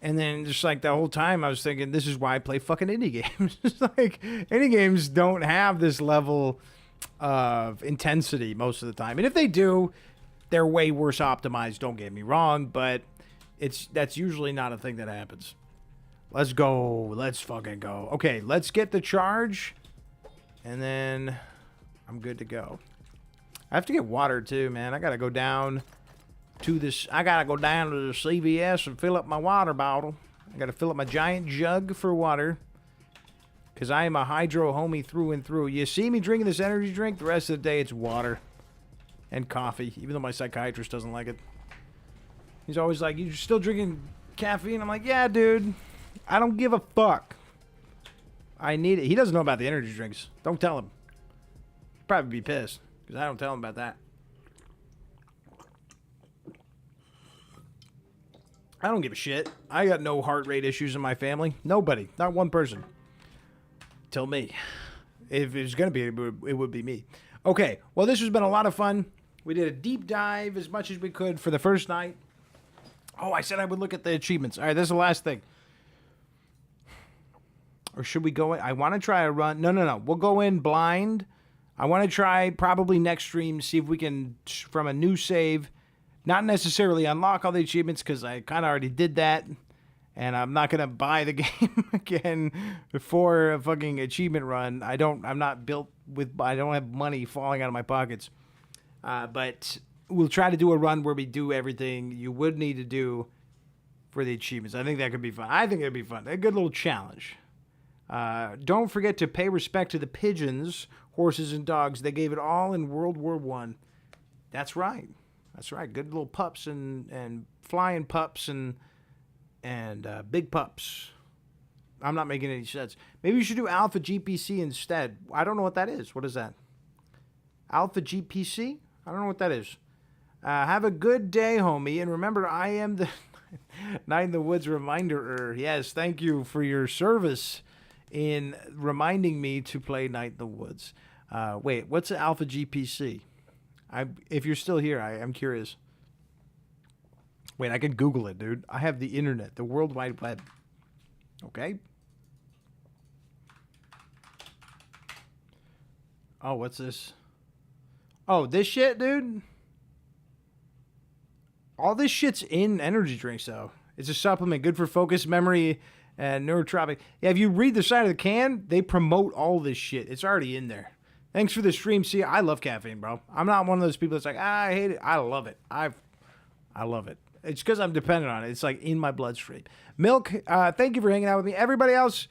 And then just like the whole time, I was thinking, this is why I play fucking indie games. It's like, indie games don't have this level of intensity most of the time. And if they do, they're way worse optimized, don't get me wrong, but that's usually not a thing that happens. Let's go. Let's fucking go. Okay, let's get the charge, and then I'm good to go. I have to get water, too, man. I gotta go down to this. I gotta go down to the CVS and fill up my water bottle. I gotta fill up my giant jug for water, because I am a hydro homie through and through. You see me drinking this energy drink, the rest of the day it's water and coffee, even though my psychiatrist doesn't like it. He's always like, "You're still drinking caffeine?" I'm like, "Yeah, dude. I don't give a fuck. I need it." He doesn't know about the energy drinks. Don't tell him. He'll probably be pissed, because I don't tell him about that. I don't give a shit. I got no heart rate issues in my family. Nobody. Not one person. Till me. If it was going to be, it would be me. Okay. Well, this has been a lot of fun. We did a deep dive as much as we could for the first night. Oh, I said I would look at the achievements. All right, this is the last thing. Or should we go in? I want to try a run. No. We'll go in blind. I want to try probably next stream, see if we can, from a new save, not necessarily unlock all the achievements, because I kind of already did that. And I'm not going to buy the game again for a fucking achievement run. I'm not built with, I don't have money falling out of my pockets. But we'll try to do a run where we do everything you would need to do for the achievements. I think that could be fun. I think it'd be fun. A good little challenge. Don't forget to pay respect to the pigeons, horses, and dogs. They gave it all in World War I. That's right. That's right. Good little pups and flying pups and big pups. I'm not making any sense. Maybe you should do Alpha GPC instead. I don't know what that is. What is that? Alpha GPC? I don't know what that is. Have a good day, homie. And remember, I am the Night in the Woods reminder. Yes, thank you for your service in reminding me to play Night in the Woods. Wait, what's Alpha GPC? If you're still here, I'm curious. Wait, I can Google it, dude. I have the internet, the World Wide Web. Okay. Oh, what's this? Oh, this shit, dude? All this shit's in energy drinks, though. It's a supplement, good for focus, memory, and neurotropic. Yeah, if you read the side of the can, they promote all this shit. It's already in there. Thanks for the stream. See, I love caffeine, bro. I'm not one of those people that's like, I hate it. I love it. I love it. It's because I'm dependent on it. It's like in my bloodstream. Milk, thank you for hanging out with me. Everybody else,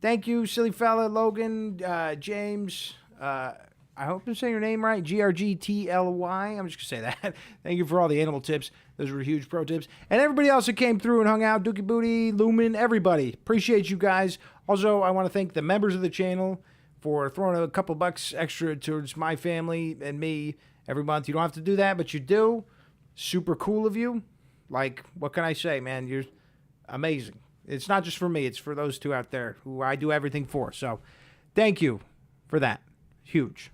thank you. Silly Fella, Logan, James, I hope I'm saying your name right. GRGTLY. I'm just going to say that. Thank you for all the animal tips. Those were huge pro tips. And everybody else that came through and hung out. Dookie Booty, Lumen, everybody. Appreciate you guys. Also, I want to thank the members of the channel for throwing a couple bucks extra towards my family and me every month. You don't have to do that, but you do. Super cool of you. Like, what can I say, man? You're amazing. It's not just for me. It's for those two out there who I do everything for. So, thank you for that. Huge.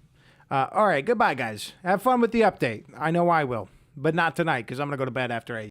All right, goodbye, guys. Have fun with the update. I know I will, but not tonight because I'm going to go to bed after 8.